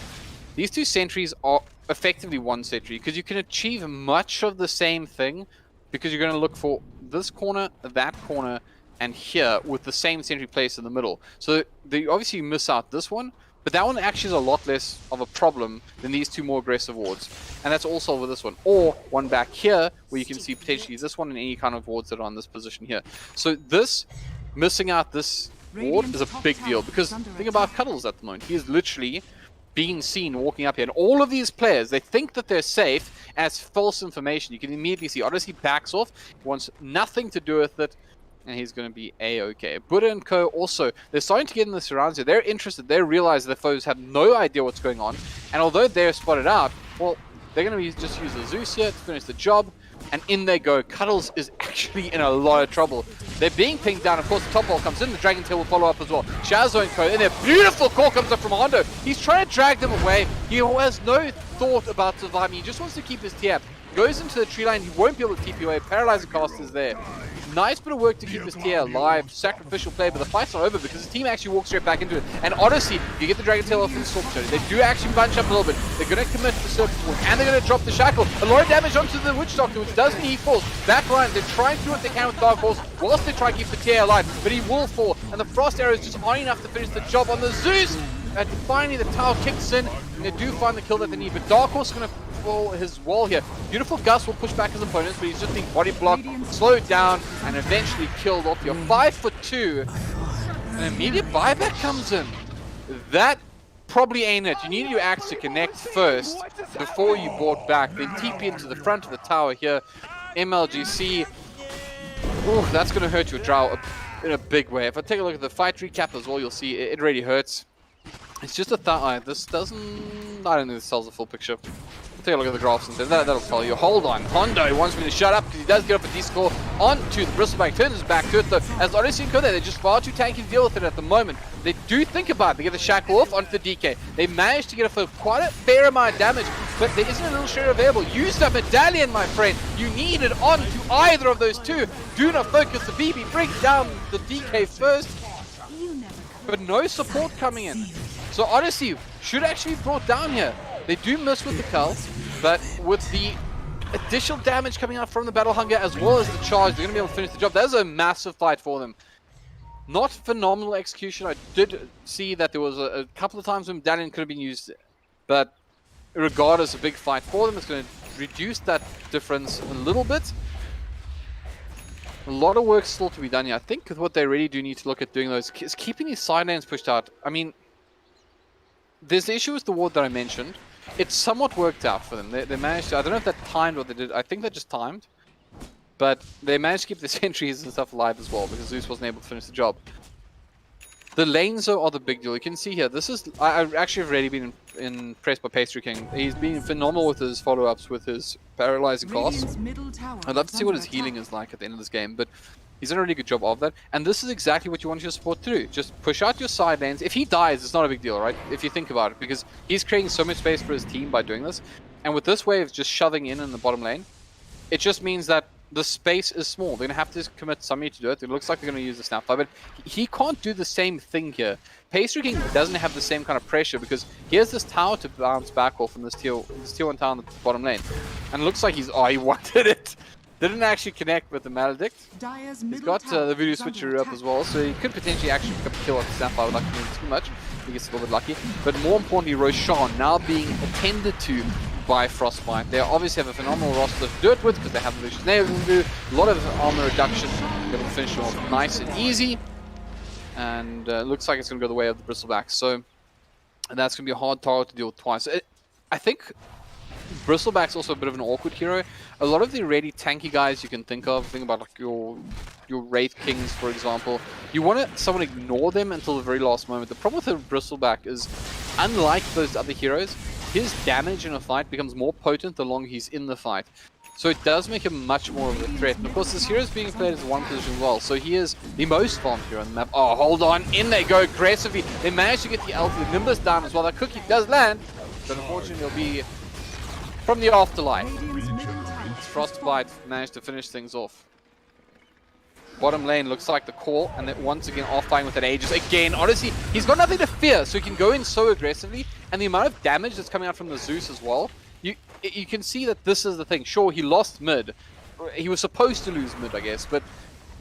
These 2 sentries are effectively 1 sentry, because you can achieve much of the same thing, because you're going to look for this corner, that corner, and here with the same sentry placed in the middle. So they obviously miss out this one, but that one actually is a lot less of a problem than these 2 more aggressive wards. And that's also with this one. Or one back here, where you can see potentially this one and any kind of wards that are on this position here. So this, missing out this ward is a big deal, because think about Cuddles at the moment. He is literally being seen walking up here. And all of these players, they think that they're safe as false information. You can immediately see Odyssey backs off, wants nothing to do with it, and he's going to be A-okay. Buddha and co also, they're starting to get in the surrounds here. They're interested. They realize their foes have no idea what's going on. And although they're spotted out, well, they're going to just use the Zeus here to finish the job. And in they go. Cuddles is actually in a lot of trouble. They're being pinged down. Of course, the top wall comes in. The Dragon Tail will follow up as well. Shazo and co. And their beautiful call comes up from Hondo. He's trying to drag them away. He has no thought about surviving. He just wants to keep his TF. Goes into the tree line. He won't be able to TP away. Paralyzer cast is there. Nice bit of work to keep his tier alive. Sacrificial play, but the fight's not over because the team actually walks straight back into it. And Odyssey, you get the Dragon Tail off in the Storm Shadow. They do actually bunch up a little bit. They're going to commit the Serpent Ward, and they're going to drop the Shackle. A lot of damage onto the Witch Doctor, which does mean he falls. Back line, they're trying to do what they can with Dark Horse whilst they try to keep the tier alive, but he will fall. And the Frost Arrows just aren't enough to finish the job on the Zeus. And finally, the tower kicks in, and they do find the kill that they need. But Dark Horse is going to fall his wall here. Beautiful Gus will push back his opponents, but he's just being body blocked, slowed down, and eventually killed off. You're 5 for 2. An immediate buyback comes in. That probably ain't it. You need your axe to connect first before you board back. Then TP into the front of the tower here. MLGC. Ooh, that's going to hurt your Drow in a big way. If I take a look at the fight recap as well, you'll see it really hurts. It's just a this doesn't... I don't think this tells the full picture. Take a look at the graphs and that'll tell you. Hold on, Hondo wants me to shut up because he does get up a D-score onto the Bristleback. Turns his back to it though. As Odyssey and Co, they're just far too tanky to deal with it at the moment. They do think about it. They get the Shackle off onto the DK. They managed to get quite a fair amount of damage, but there isn't a little share available. Use that medallion, my friend. You need it onto either of those two. Do not focus the BB. Bring down the DK first, but no support coming in. So Odyssey should actually be brought down here. They do miss with the Cull, but with the additional damage coming out from the Battle Hunger as well as the charge, they're going to be able to finish the job. That was a massive fight for them. Not phenomenal execution. I did see that there was a couple of times when Medallion could have been used, but regardless, a big fight for them. It's going to reduce that difference a little bit. A lot of work still to be done here. I think what they really do need to look at doing though is keeping these side lanes pushed out. I mean, there's the issue with the ward that I mentioned. It's somewhat worked out for them. They managed to, I don't know if that timed what they did. I think they just timed. But they managed to keep the sentries and stuff alive as well because Zeus wasn't able to finish the job. The lanes though are the big deal. You can see here, this is, I've actually already been impressed by Pastry King. He's been phenomenal with his follow-ups with his paralyzing cast. I'd love to see what his healing is like at the end of this game, but he's done a really good job of that. And this is exactly what you want your support to do. Just push out your side lanes. If he dies, it's not a big deal, right? If you think about it, because he's creating so much space for his team by doing this. And with this wave just shoving in the bottom lane, it just means that the space is small. They're going to have to commit somebody to do it. It looks like they're going to use the Snapfire, but he can't do the same thing here. Pastry King doesn't have the same kind of pressure because he has this tower to bounce back off from this tier 1 tower in the bottom lane. And it looks like he's, he wanted it. Didn't actually connect with the Maledict. He's got the Voodoo Switcheroo up as well, so he could potentially actually pick up a kill off the Snapfire without doing too much. He gets a little bit lucky. But more importantly, Roshan now being attended to by Frostbyte. They obviously have a phenomenal roster to do it with because they have the Lucius Nail to do a lot of armor reduction. Going to finish off nice and easy. And looks like it's going to go the way of the Bristleback. So that's going to be a hard target to deal with twice. I think Bristleback's also a bit of an awkward hero. A lot of the really tanky guys you can think about like your Wraith Kings, for example. You want to someone ignore them until the very last moment. The problem with a Bristleback is, unlike those other heroes, his damage in a fight becomes more potent the longer he's in the fight. So it does make him much more of a threat. And of course, this hero is being played as one position as well. So he is the most farmed hero on the map. Oh, hold on. In they go aggressively. They manage to get the ult, the Nimbus down as well. That cookie does land. But unfortunately, it'll be from the afterlife. Frostbyte managed to finish things off. Bottom lane looks like the call, and then once again off-fighting with that Aegis. Again, honestly, he's got nothing to fear, so he can go in so aggressively, and the amount of damage that's coming out from the Zeus as well, you can see that this is the thing. Sure, he lost mid. He was supposed to lose mid, I guess, but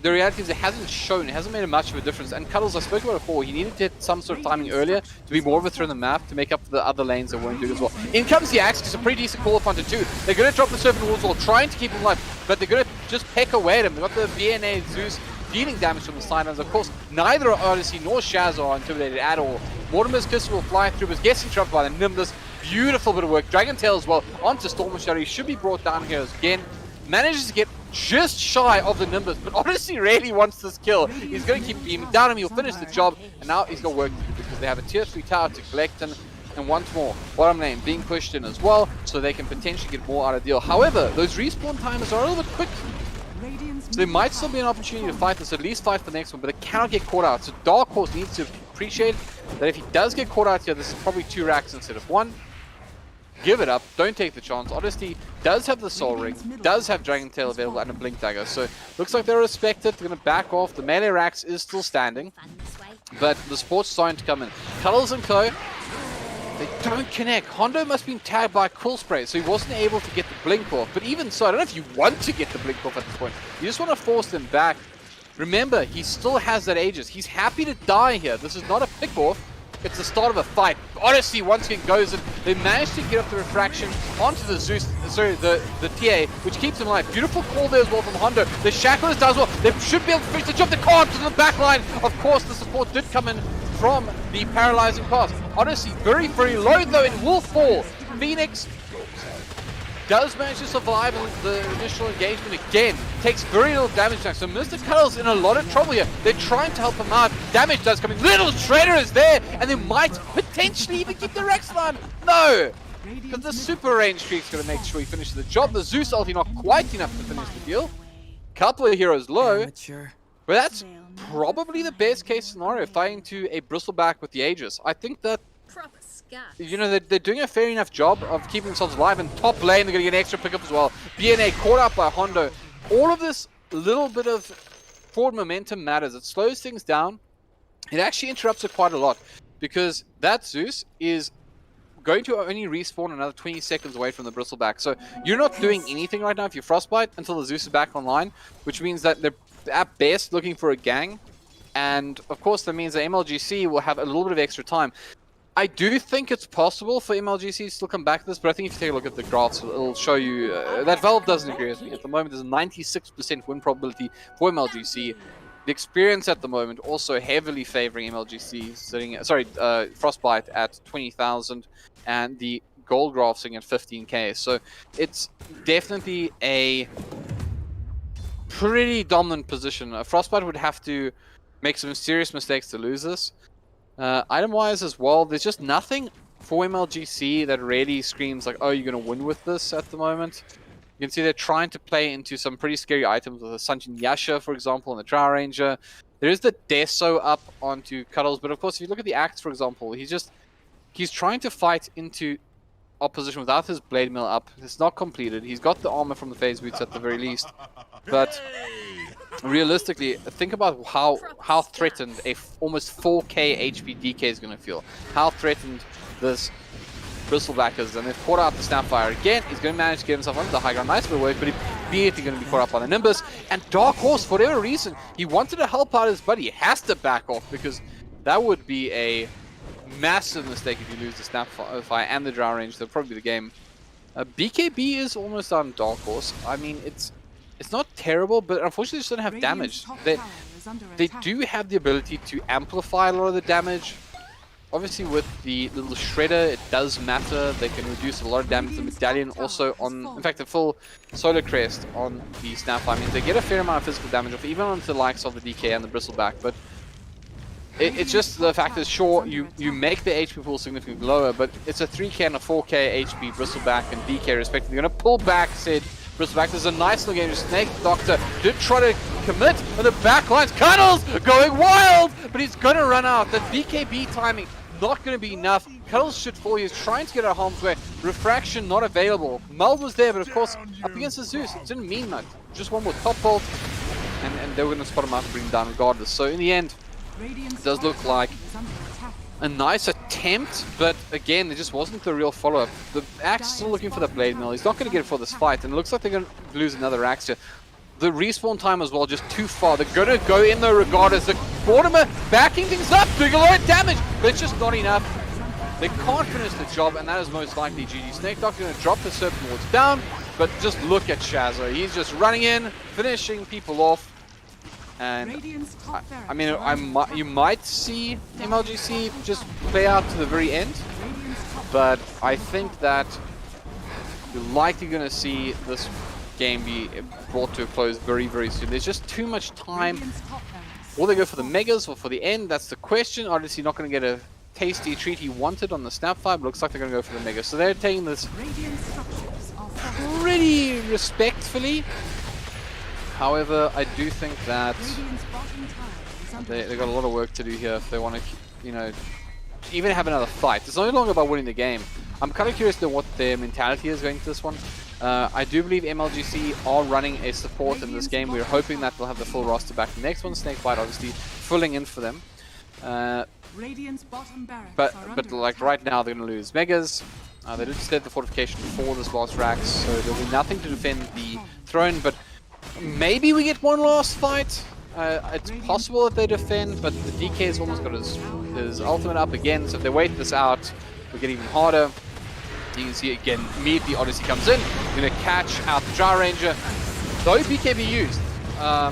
the reality is it hasn't made much of a difference. And Cuddles, I spoke about it before, he needed to hit some sort of timing earlier to be more of a threat on the map to make up for the other lanes that weren't doing as well. In comes the Axe, it's a pretty decent call up onto 2. They're going to drop the Serpent Walls Wall, trying to keep him alive, but they're going to just peck away at him. They've got the VNA Zeus dealing damage from the sidelines. Of course, neither Odyssey nor Shaz are intimidated at all. Mortimer's Kiss will fly through, but gets interrupted by the Nimbus. Beautiful bit of work. Dragon Tail as well onto Storm Shadow. He should be brought down here again. Manages to get just shy of the Nimbus, but Odyssey really wants this kill. He's going to keep beaming down him. He'll finish the job, and now he's got work to do because they have a tier 3 tower to collect. And once more, bottom lane being pushed in as well, so they can potentially get more out of the deal. However, those respawn timers are a little bit quick. So there might still be an opportunity to fight this, at least fight for the next one, but they cannot get caught out. So Dark Horse needs to appreciate that if he does get caught out here, this is probably 2 racks instead of 1. Give it up, don't take the chance. Odyssey does have the Soul Ring, does have Dragon Tail available and a Blink Dagger. So looks like they're respected, they're going to back off. The melee racks is still standing, but the support's starting to come in. Cuddles and Co. They don't connect. Hondo must have been tagged by Cool Spray, so he wasn't able to get the blink off. But even so, I don't know if you want to get the blink off at this point. You just want to force them back. Remember, he still has that Aegis. He's happy to die here. This is not a pick-off. It's the start of a fight. Odyssey once again goes in. They manage to get up the refraction onto the Zeus, sorry, the TA, which keeps him alive. Beautiful call there as well from Hondo. The Shackle is down as well. They should be able to finish the job. They can't to the back line. Of course, the support did come in from the paralyzing pass. Odyssey very, very low though and will fall. Phoenix does manage to survive the initial engagement again. Takes very little damage now. So Mr. Cuddle's in a lot of trouble here. They're trying to help him out. Damage does come in. Little Trader is there, and they might potentially even keep the Rex line. No! Because the super range streak's going to make sure he finishes the job. The Zeus ulti not quite enough to finish the deal. Couple of heroes low. Amateur. But that's probably the best case scenario, fighting to a Bristleback with the Aegis. I think that, you know, they're doing a fair enough job of keeping themselves alive. In top lane, they're going to get an extra pickup as well. BNA caught up by Hondo. All of this little bit of forward momentum matters. It slows things down. It actually interrupts it quite a lot because that Zeus is going to only respawn another 20 seconds away from the Bristleback. So you're not doing anything right now if you're Frostbyte until the Zeus is back online, which means that they're at best looking for a gang. And of course that means that MLGC will have a little bit of extra time. I do think it's possible for MLGC to still come back to this, but I think if you take a look at the graphs, it'll show you that Valve doesn't agree with me. At the moment, there's a 96% win probability for MLGC. The experience at the moment also heavily favoring MLGC, sitting, Frostbyte at 20,000, and the gold graph sitting at 15k. So it's definitely a pretty dominant position. Frostbyte would have to make some serious mistakes to lose this. Item-wise as well, there's just nothing for MLGC that really screams like, oh, you're going to win with this at the moment. You can see they're trying to play into some pretty scary items with the Sunjin Yasha, for example, and the Drow Ranger. There is the Deso up onto Cuddles, but of course, if you look at the Axe, for example, he's trying to fight into opposition without his Blade Mill up. It's not completed. He's got the armor from the Phase Boots at the very least, but realistically, think about how threatened a almost 4k HP DK is going to feel. How threatened this Bristleback is, and they've caught out the Snapfire again. He's going to manage to get himself onto the high ground. Nice bit of work, but he's immediately going to be caught up on the Nimbus. And Dark Horse, for whatever reason, he wanted to help out his buddy. He has to back off because that would be a massive mistake if you lose the Snapfire and the Drow Range. That'll probably be the game. BKB is almost on Dark Horse. I mean, it's not terrible, but unfortunately, they just don't have damage. They do have the ability to amplify a lot of the damage. Obviously, with the little shredder, it does matter. They can reduce a lot of damage. The medallion also on, in fact, the full solar crest on the Snapfire means they get a fair amount of physical damage off, even onto the likes of the DK and the Bristleback. But it's just the fact that, sure, you make the HP pool significantly lower, but it's a 3k and a 4k HP Bristleback and DK respectively. They're going to pull back, said Bristleback. There's a nice little game. Snake Doctor did try to commit, and the back lines. Cuddles going wild, but he's going to run out. The BKB timing not going to be enough. Cuddles should fall. He's trying to get out of harm's way. Refraction not available. Meld was there, but of course, up against the Zeus, it didn't mean much. Just one more top bolt, and they were going to spot him out and bring him down regardless. So in the end, it does look like a nice attempt, but again, there just wasn't the real follow-up. The Axe is still looking for the Blade Mill. He's not going to get it for this fight, and it looks like they're going to lose another Axe here. The respawn time as well, just too far. They're going to go in though regardless. The Mortimer backing things up, doing a lot of damage, but it's just not enough. They can't finish the job, and that is most likely GG. Snake Doctor going to drop the Serpent Wards down, but just look at Shazza. He's just running in, finishing people off. And I mean, you might see MLGC just play out to the very end, but I think that you're likely going to see this game be brought to a close very, very soon. There's just too much time. Will they go for the Megas or for the end? That's the question. Obviously not going to get a tasty treat he wanted on the Snapfire, but looks like they're going to go for the Megas. So they're taking this pretty respectfully. However, I do think that they've got a lot of work to do here if they want to, you know, even have another fight. It's no longer about winning the game. I'm kind of curious to what their mentality is going to this one. I do believe MLGC are running a support in this game. We're hoping that they'll have the full roster back. The next one, Snakebite, obviously filling in for them. But like right now, they're going to lose Megas. They did set the fortification for this last Rax, so there'll be nothing to defend the throne. But maybe we get one last fight. It's possible that they defend, but the DK has almost got his ultimate up again. So if they wait this out, it'll get even harder. You can see again, immediately Odyssey comes in. Going to catch out the Drow Ranger. Though BKB used. A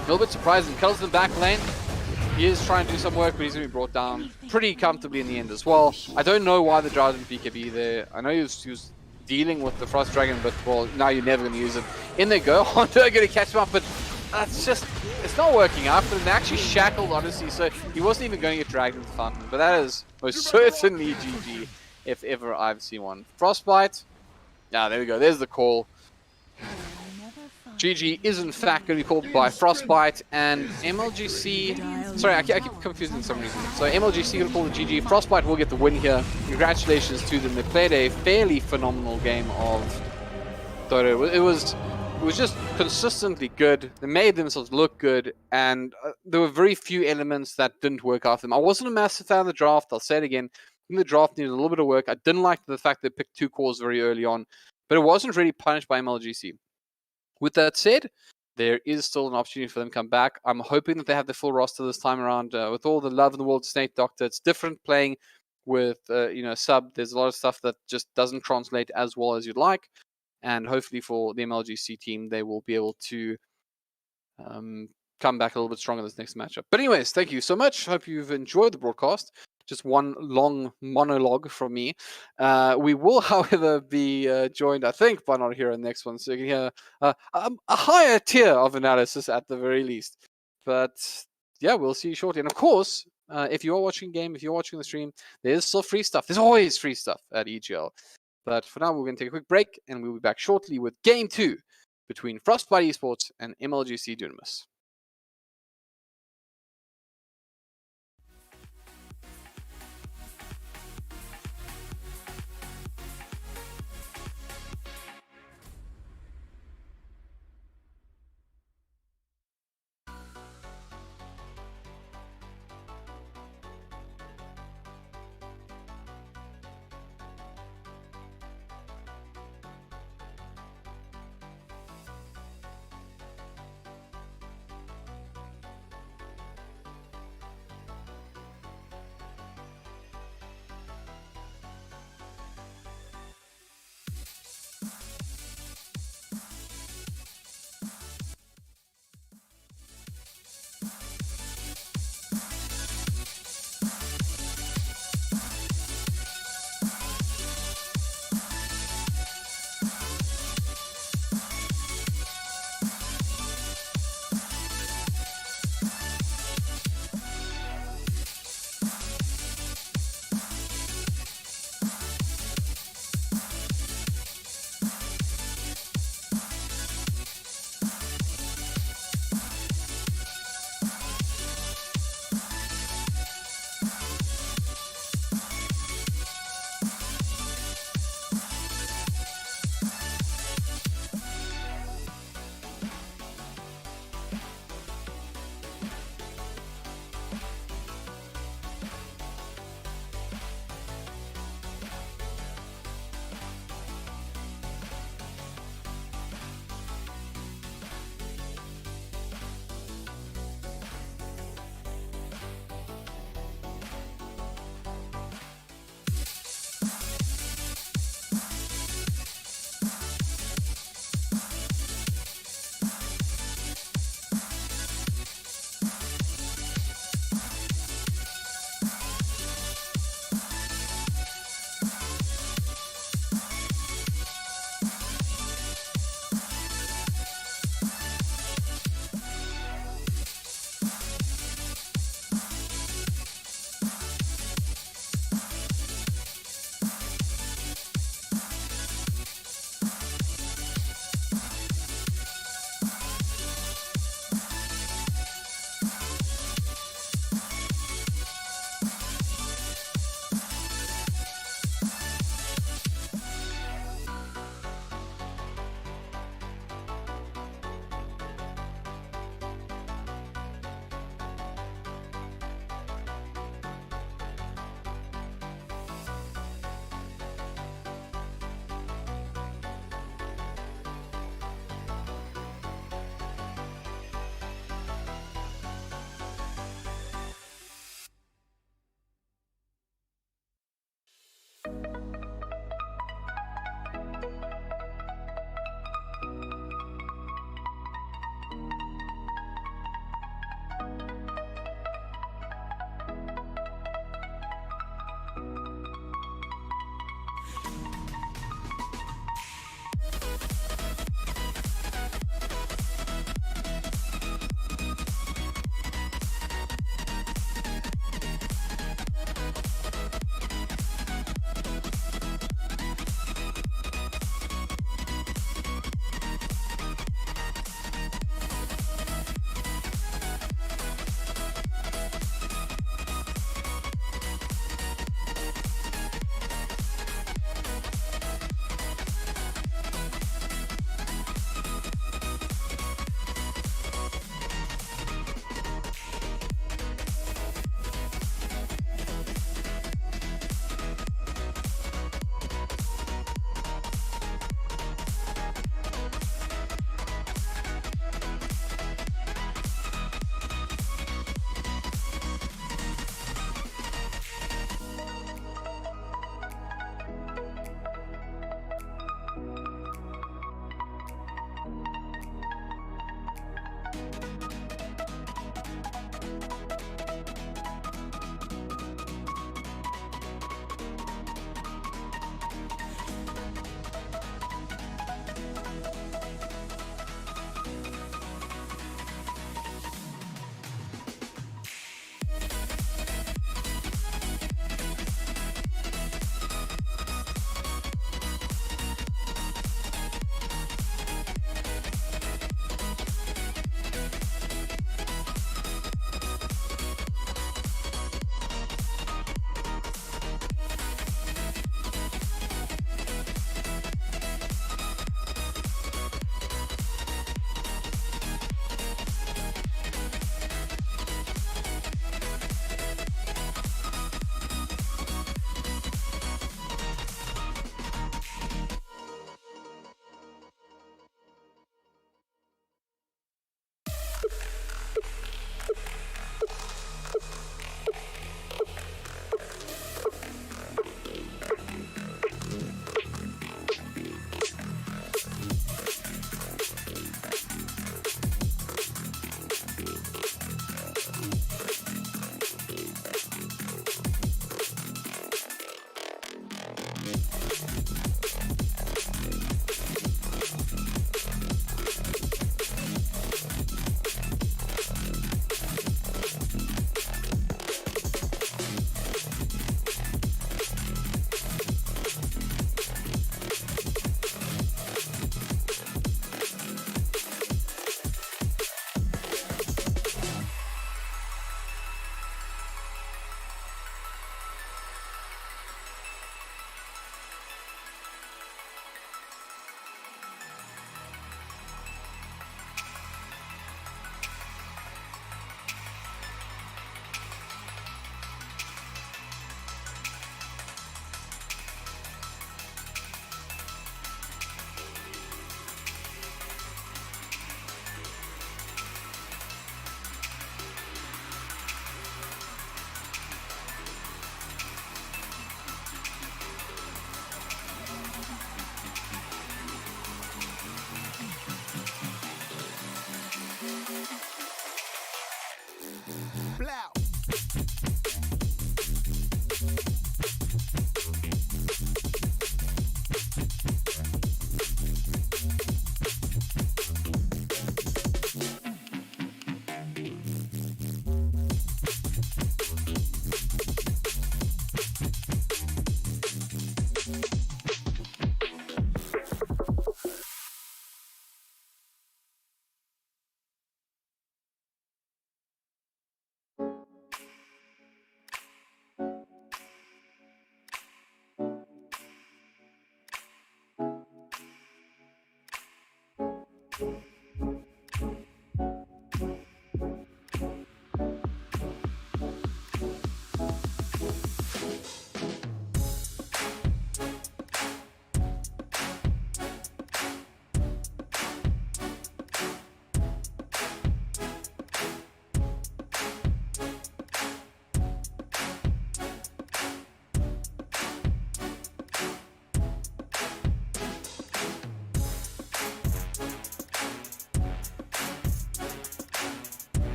little bit surprising. Cuddles in the back lane. He is trying to do some work, but he's going to be brought down pretty comfortably in the end as well. I don't know why the Drow didn't BKB there. I know he was dealing with the Frost Dragon, but well, now you're never going to use it. In they go. Honda going to catch him up, but that's just, it's not working out for them. They actually shackled Odyssey, so he wasn't even going to get dragged into the fountain. But that is most certainly GG, if ever I've seen one. Frostbyte. Yeah, there we go. There's the call. GG is in fact going to be called by Frostbyte, and MLGC... Sorry, I keep confusing for some reason. So MLGC going to call the GG. Frostbyte will get the win here. Congratulations to them. They played a fairly phenomenal game of Dota. It was just consistently good. They made themselves look good, and there were very few elements that didn't work out for them. I wasn't a massive fan of the draft. I'll say it again. I think the draft needed a little bit of work. I didn't like the fact they picked 2 cores very early on, but it wasn't really punished by MLGC. With that said, there is still an opportunity for them to come back. I'm hoping that they have the full roster this time around. With all the love in the world to Snake Doctor, it's different playing with sub. There's a lot of stuff that just doesn't translate as well as you'd like. And hopefully for the MLGC team, they will be able to come back a little bit stronger this next matchup. But anyways, thank you so much. Hope you've enjoyed the broadcast. Just one long monologue from me. We will, however, be joined, I think, by notAhero in the next one. So you can hear a higher tier of analysis at the very least. But yeah, we'll see you shortly. And of course, if you're watching game, if you're watching the stream, there's still free stuff. There's always free stuff at EGL. But for now, we're going to take a quick break, and we'll be back shortly with Game 2 between Frostbyte Esports and MLGC Dunamis.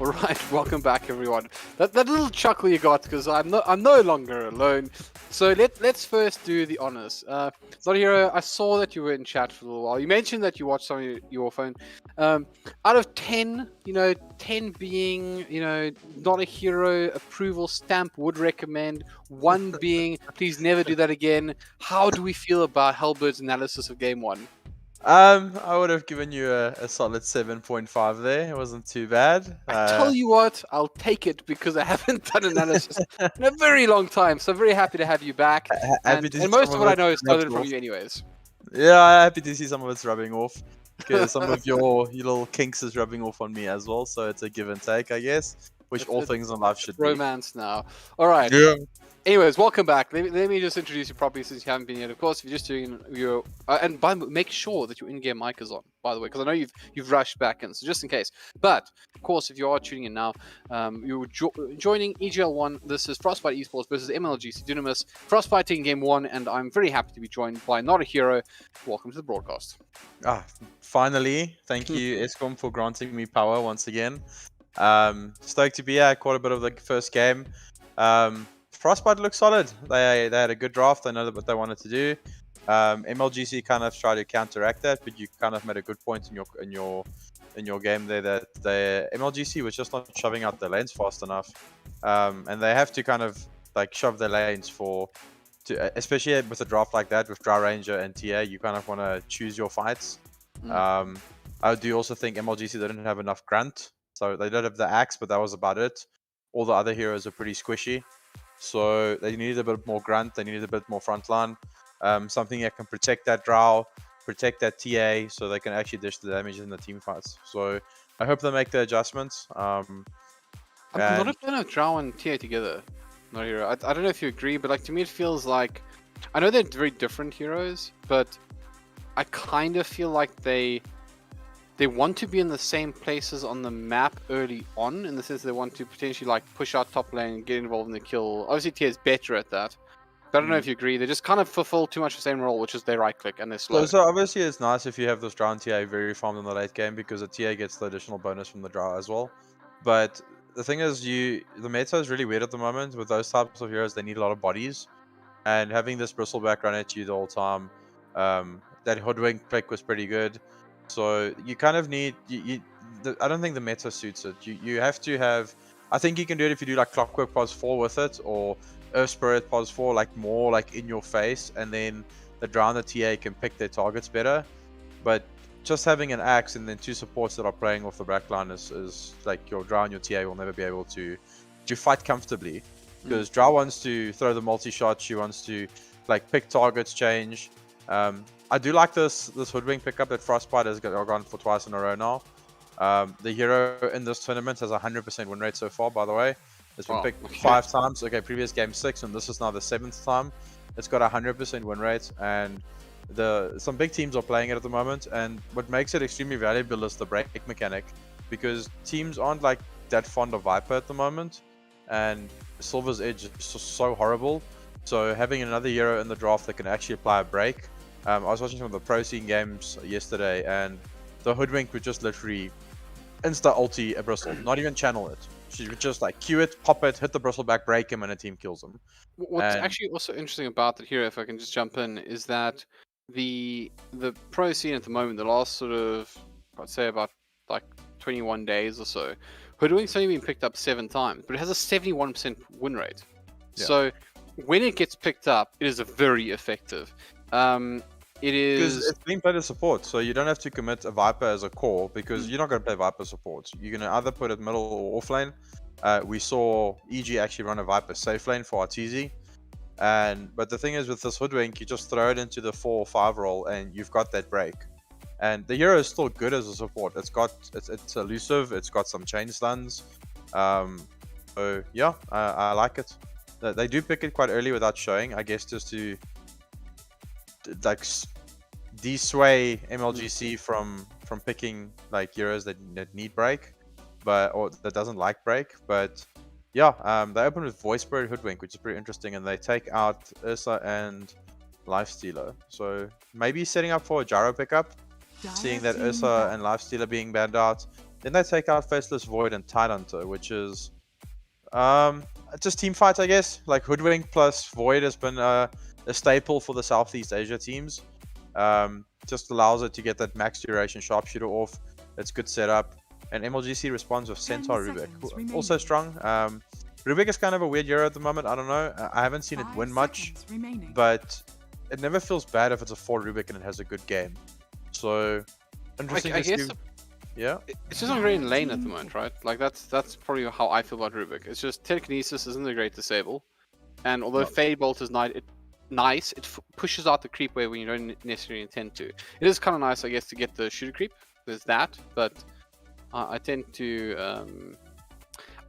Alright, welcome back everyone. That little chuckle you got because I'm no longer alone. So let's first do the honors. notAhero, I saw that you were in chat for a little while. You mentioned that you watched some of your phone. Out of 10, 10 being, notAhero approval stamp, would recommend. 1 being, please never do that again. How do we feel about HellbirDza's analysis of game 1? I would have given you a solid 7.5 there. It wasn't too bad. I tell you what, I'll take it because I haven't done analysis in a very long time. So I'm very happy to have you back. And most of what I know is started from you anyways. Yeah, I'm happy to see some of it's rubbing off. Because some of your little kinks is rubbing off on me as well. So it's a give and take, I guess. Which all things in life should be. Romance now. All right. Yeah. Anyways, welcome back. Let me just introduce you properly since you haven't been here. Of course, if you're just doing your and make sure that your in-game mic is on, by the way, because I know you've rushed back in, so just in case. But of course, if you are tuning in now, you're joining EGL 1. This is Frostbyte Esports versus MLGC Dunamis. Frostbyte taking game 1, and I'm very happy to be joined by notAhero. Welcome to the broadcast. Finally, thank you, Escom, for granting me power once again. Stoked to be here. Quite a bit of the first game. Frostbyte looks solid. They had a good draft. I know what they wanted to do. MLGC kind of tried to counteract that, but you kind of made a good point in your game there that the MLGC was just not shoving out their lanes fast enough, and they have to kind of like shove their lanes especially with a draft like that with Dry Ranger and TA. You kind of want to choose your fights. I do also think MLGC didn't have enough grunt, so they did have the axe, but that was about it. All the other heroes are pretty squishy. So they needed a bit more grunt, they needed a bit more frontline. Something that can protect that drow, protect that TA, so they can actually dish the damage in the team fights. So I hope they make the adjustments. I'm not a fan of drow and TA together. notAhero. I don't know if you agree, but like to me it feels like, I know they're very different heroes, but I kind of feel like they want to be in the same places on the map early on, in the sense they want to potentially like push out top lane and get involved in the kill. Obviously TA is better at that, but I don't know if you agree. They just kind of fulfill too much the same role, which is they right click and they're slow. So obviously it's nice if you have this drow and TA very farmed in the late game, because the TA gets the additional bonus from the drow as well. But the thing is, the meta is really weird at the moment with those types of heroes. They need a lot of bodies, and having this bristleback run at you the whole time, that hoodwink pick was pretty good. So you kind of need, I don't think the meta suits it. You have to have, I think you can do it if you do like Clockwork Pos 4 with it, or Earth Spirit Pos 4, like more like in your face, and then the drow and the TA can pick their targets better. But just having an axe and then 2 supports that are playing off the backline is like your drow and your TA will never be able to fight comfortably, because drow wants to throw the multi-shot, she wants to like pick targets, change. I do like this hoodwink pickup that Frostbyte has gone for twice in a row now. The hero in this tournament has a 100% win rate so far, by the way. It's been picked 5 times. Okay, previous game 6, and this is now the 7th time. It's got a 100% win rate, and some big teams are playing it at the moment. And what makes it extremely valuable is the break mechanic, because teams aren't like that fond of Viper at the moment, and Silver's Edge is just so horrible. So having another hero in the draft that can actually apply a break. I was watching some of the pro scene games yesterday, and the hoodwink would just literally insta ulti a bristle, not even channel it. She would just like Q it, pop it, hit the bristle back, break him, and a team kills him. What's actually also interesting about it here, if I can just jump in, is that the pro scene at the moment, the last sort of, I'd say about like 21 days or so, hoodwink's only been picked up 7 times, but it has a 71% win rate. Yeah. So when it gets picked up, it is very effective. It is because it's being played as support, so you don't have to commit a Viper as a core, because you're not going to play Viper support. You're going to either put it middle or off lane. We saw EG actually run a Viper safe lane for Arteezy, But the thing is, with this Hoodwink, you just throw it into the 4 or 5 role, and you've got that break. And the hero is still good as a support. It's elusive. It's got some chain stuns. So yeah, I like it. They do pick it quite early without showing, I guess, just to like dissuade MLGC from picking like heroes that need break, or that doesn't like break. But yeah, they open with Voice Spirit Hoodwink, which is pretty interesting, and they take out Ursa and Lifestealer. So maybe setting up for a gyro pickup, seeing that Ursa and Lifestealer being banned out. Then they take out Faceless Void and Tidehunter, which is just team fight, I guess. Like Hoodwink plus Void has been a staple for the Southeast Asia teams. Just allows it to get that max duration sharpshooter off. It's good setup. And MLGC responds with Centaur Rubik, also strong. Rubik is kind of a weird hero at the moment. I don't know. I haven't seen it win much, but it never feels bad if it's a 4 Rubik and it has a good game. So interesting to see. Yeah, it's just not very in lane at the moment, right? Like that's probably how I feel about Rubik. It's just telekinesis isn't a great disable, and although Fade Bolt is nice, it pushes out the creep wave when you don't necessarily intend to. It is kind of nice, I guess, to get the shooter creep. There's that, but I tend to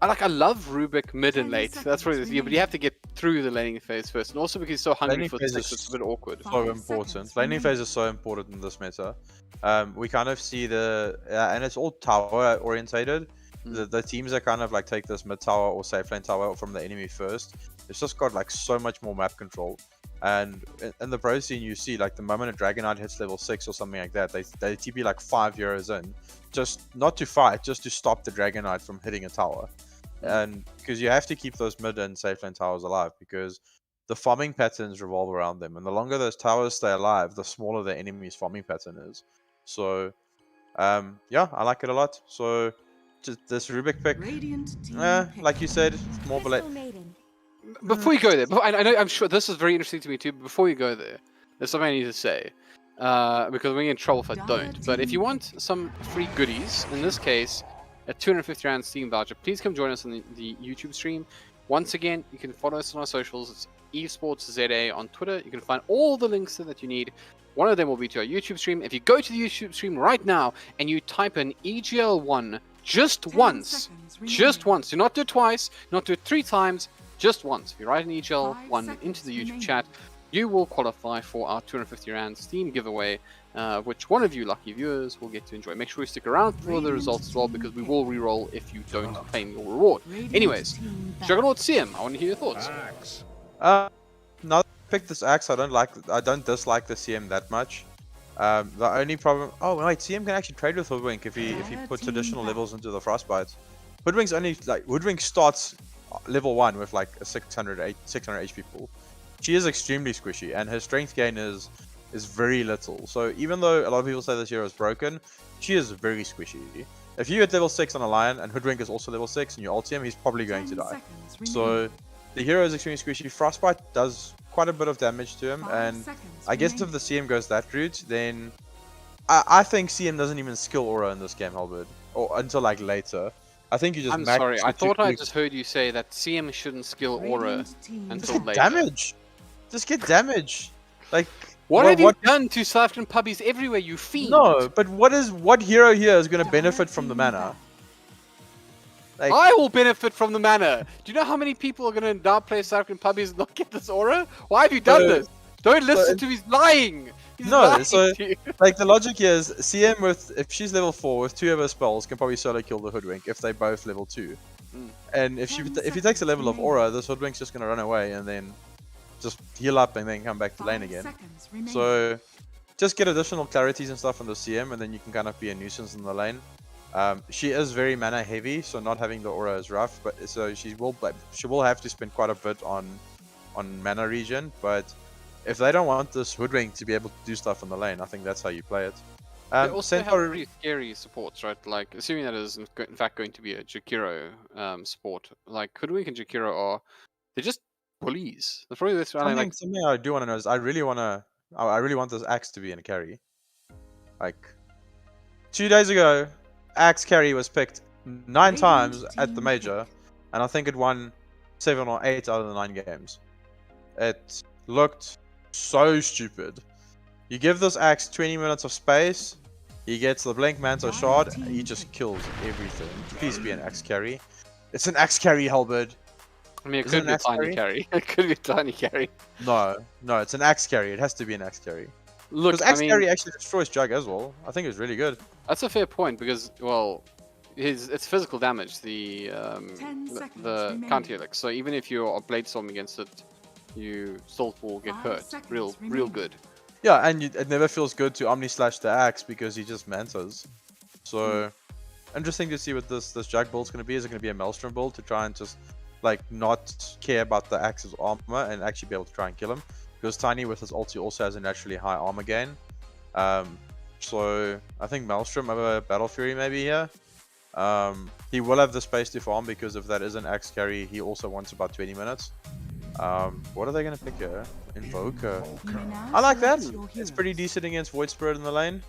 I love Rubik mid and late. That's probably the but you have to get through the laning phase first, and also because he's so hungry for 6, it's a bit awkward. So important. Laning phase is so important in this meta. We kind of see and it's all tower orientated. The teams that kind of like take this mid tower or safe lane tower from the enemy first, it's just got like so much more map control. And in the pro scene, you see like the moment a Dragon Knight hits level 6 or something like that, they TP like 5 heroes in, just not to fight, just to stop the Dragon Knight from hitting a tower. And because you have to keep those mid and safe lane towers alive, because the farming patterns revolve around them, and the longer those towers stay alive, the smaller the enemy's farming pattern is. So yeah, I like it a lot. So just this Rubik pick, like you said, more Before you go there, I'm sure this is very interesting to me too. But before you go there, there's something I need to say, because we get in trouble if I don't. But if you want some free goodies, in this case, a 250 rand Steam voucher, please come join us on the YouTube stream. Once again, you can follow us on our socials. It's Evesports ZA on Twitter. You can find all the links that you need. One of them will be to our YouTube stream. If you go to the YouTube stream right now and you type in EGL1 just once, do not do it twice, not do it 3 times, just once. If you write an EGL1 into the YouTube chat, you will qualify for our 250 rand Steam giveaway, which one of you lucky viewers will get to enjoy. Make sure you stick around for the results as well, because we will re-roll if you don't claim your reward. Anyways, Juggernaut CM, I want to hear your thoughts. Now that I picked this axe, I don't dislike the CM that much. The only problem, wait, CM can actually trade with Hoodwink if he puts additional levels into the Frostbyte. Hoodwink's only like Hoodwink starts level 1 with like a 600 HP pool. She is extremely squishy, and her strength gain is very little. So even though a lot of people say this hero is broken, she is very squishy. If you hit level 6 on a Lion and Hoodwink is also level 6 and you ult him, he's probably going to die. So the hero is extremely squishy. Frostbyte does quite a bit of damage to him, and I guess if the CM goes that route, then I think CM doesn't even skill Aura in this game, HellbirD, or until like later. I think you just. I'm sorry, I thought I just heard you say that CM shouldn't skill Aura until later. Damage. Just get damage. Like what have you done to South puppies everywhere, you fiend? No, but what hero here is going to benefit from the mana? Like, I will benefit from the mana. Do you know how many people are going to now play South puppies and not get this aura? Why have you done this? Don't listen to him. He's lying. He's lying so like the logic here is CM if she's level 4 with 2 of her spells can probably solo kill the Hoodwink if they both level 2. And if he takes a level of aura, this Hoodwink's just going to run away and then just heal up and then come back to lane again. So just get additional clarities and stuff on the CM, and then you can kind of be a nuisance in the lane. She is very mana heavy, so not having the aura is rough. But so she will have to spend quite a bit on mana regen. But if they don't want this Hoodwink to be able to do stuff in the lane, I think that's how you play it. They also have pretty scary supports, right? Like, assuming that is in fact going to be a Jakiro support. Like, Hoodwink and Jakiro they're just bullies. The probably this something I do want to know is I really want this axe to be in a carry. Like 2 days ago, axe carry was picked 9 times at the major, and I think it won 7 or 8 out of the 9 games. it looked so stupid. You give this axe 20 minutes of space, he gets the Blink Manta shard, he just kills everything. Please be an axe carry. It's an axe carry, Hellbird. I mean, it Is it could an be a axe tiny carry. It could be a tiny carry. No, it's an axe carry. It has to be an axe carry. Look, Because I axe mean, carry actually destroys Jug as well. I think it's really good. that's a fair point because, well, it's physical damage, the 10 seconds counter remaining. helix. So even if you're blade storm against it, you still will get 5 hurt. seconds Real remaining. good. Yeah, and it never feels good to Omni Slash the axe because he just mantas. So, interesting to see what this Jug build's going to be. Is it going to be a Maelstrom build to try and just, like, not care about the axe's armor and actually be able to try and kill him? Because Tiny with his ulti also has a naturally high armor gain. So, I think Maelstrom over Battle Fury maybe here. He will have the space to farm because if that is an axe carry, he also wants about 20 minutes. What are they going to pick here? Invoker. I like that. It's pretty decent against Void Spirit in the lane.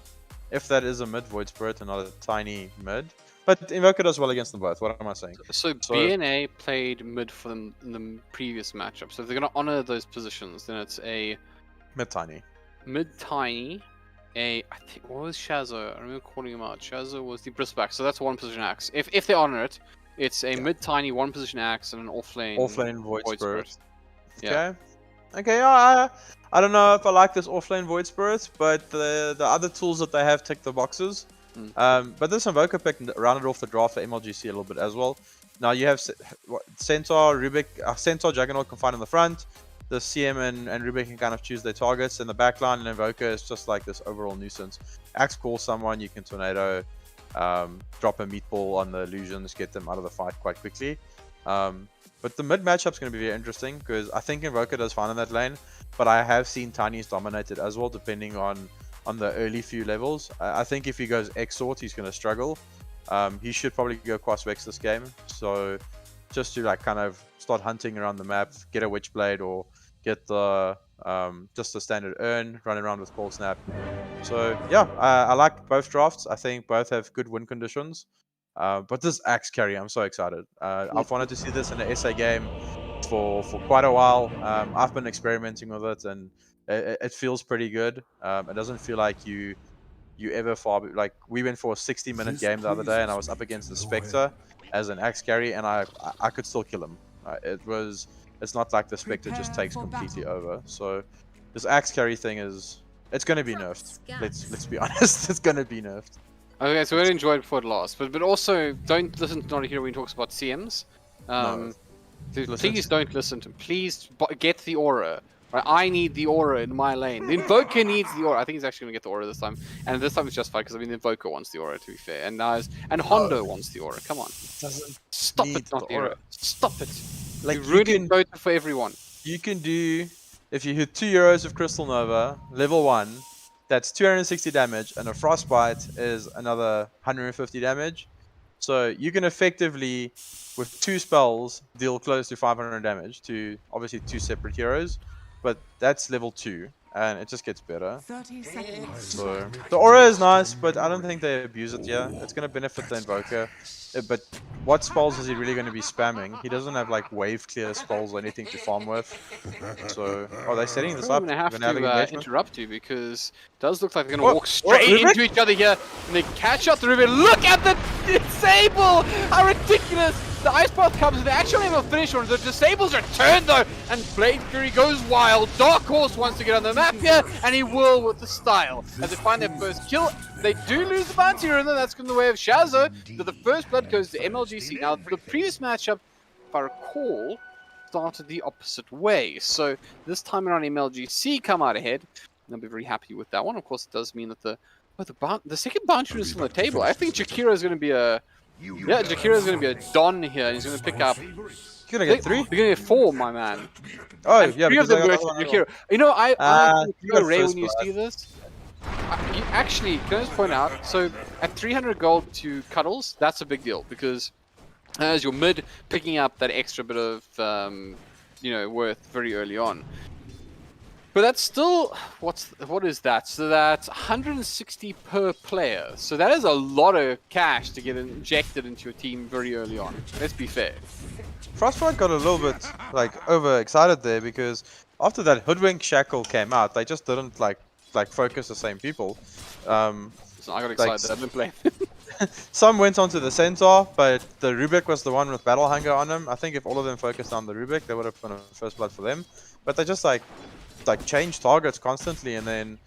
If that is a mid Void Spirit and not a tiny mid. But Invoker does well against them both. What am I saying? So BNA played mid for them in the previous matchup. So if they're going to honor those positions, then it's a Mid tiny. mid tiny, I think, what was Shazo? I remember calling him out. Shazo was the Bristback, so that's one position axe. If they honor it, it's a mid tiny, one position axe and an offlane. Offlane Void Spirit. Yeah. Okay, I don't know if I like this offlane Void Spirit, but the other tools that they have tick the boxes. But this Invoker pick rounded off the draft for MLGC a little bit as well. Now you have Centaur, Rubik, Centaur, Juggernaut can find in the front. The CM and Rubik can kind of choose their targets in the backline, and Invoker is just like this overall nuisance. Axe call someone, you can tornado, drop a meatball on the illusions, get them out of the fight quite quickly. But the mid matchup's going to be very interesting because I think Invoker does fine in that lane, but I have seen Tiny's dominated as well, depending on the early few levels. I think if he goes Exort, he's going to struggle. He should probably go cross Vex this game, so just to like kind of start hunting around the map, get a Witchblade or get the just a standard urn, running around with Cold Snap. So yeah, I like both drafts. I think both have good win conditions. But this axe carry, I'm so excited. I've wanted to see this in an SA game for quite a while. I've been experimenting with it, and it feels pretty good. It doesn't feel like you ever far. Like we went for a 60-minute game the other day, and I was up against the Spectre as an axe carry, and I could still kill him. It's not like the Spectre just takes completely over. So this axe carry thing it's going to be nerfed. Let's be honest, it's going to be nerfed. Okay, so we enjoyed before it lost, but also don't listen to notAhero when he talks about CMs. Please don't listen to him. Please get the aura. Right? I need the aura in my lane. The Invoker needs the aura. I think he's actually going to get the aura this time, and this time it's justified because I mean the Invoker wants the aura, to be fair, and Hondo wants the aura. Come on, stop it, notAhero. Stop it. Like you're ruining Dota for everyone. You can do, if you hit 2 euros of Crystal Nova, level 1, that's 260 damage, and a Frostbyte is another 150 damage. So you can effectively, with 2 spells, deal close to 500 damage to obviously 2 separate heroes. But that's level 2, and it just gets better. 30 seconds. So the aura is nice, but I don't think they abuse it yet. It's going to benefit the Invoker. But what spells is he really going to be spamming? He doesn't have like wave clear spells or anything to farm with. So, are they setting this up? I'm going to have Gonna to interrupt you because it does look like they're going to walk straight into each other here. And they catch up the Ruben. Look at the disable! How ridiculous! The Ice Path comes and they actually have a finish on it. The disables are turned though, and Blade Fury goes wild. Dark Horse wants to get on the map here, and he will with the style. As they find their first kill, they do lose the bounty and then that's in the way of Shazo. So the first blood goes to MLGC. Now, the previous matchup, if I recall, started the opposite way. So this time around, MLGC come out ahead. And I'll be very happy with that one. Of course, it does mean that the second bounty is on the table. I think Jakiro is going to be a... Yeah, Jakiro is going to be a Don here. He's going to pick up... You're going to get 3? You're going to get 4, my man. Oh, and yeah. 3 of them go to Jakiro. You know, I you Ray, when you see this... Actually, can I just point out, so at 300 gold to Cuddles, that's a big deal, because as your mid, picking up that extra bit of, worth very early on. But that's still, what is that? So that's 160 per player. So that is a lot of cash to get injected into your team very early on. Let's be fair. Frostbyte got a little bit like overexcited there because after that Hoodwink Shackle came out, they just didn't like focus the same people. So I got excited that I've been playing. Some went onto the Centaur, but the Rubik was the one with Battle Hunger on him. I think if all of them focused on the Rubik, they would have been a first blood for them. But they just like change targets constantly, and then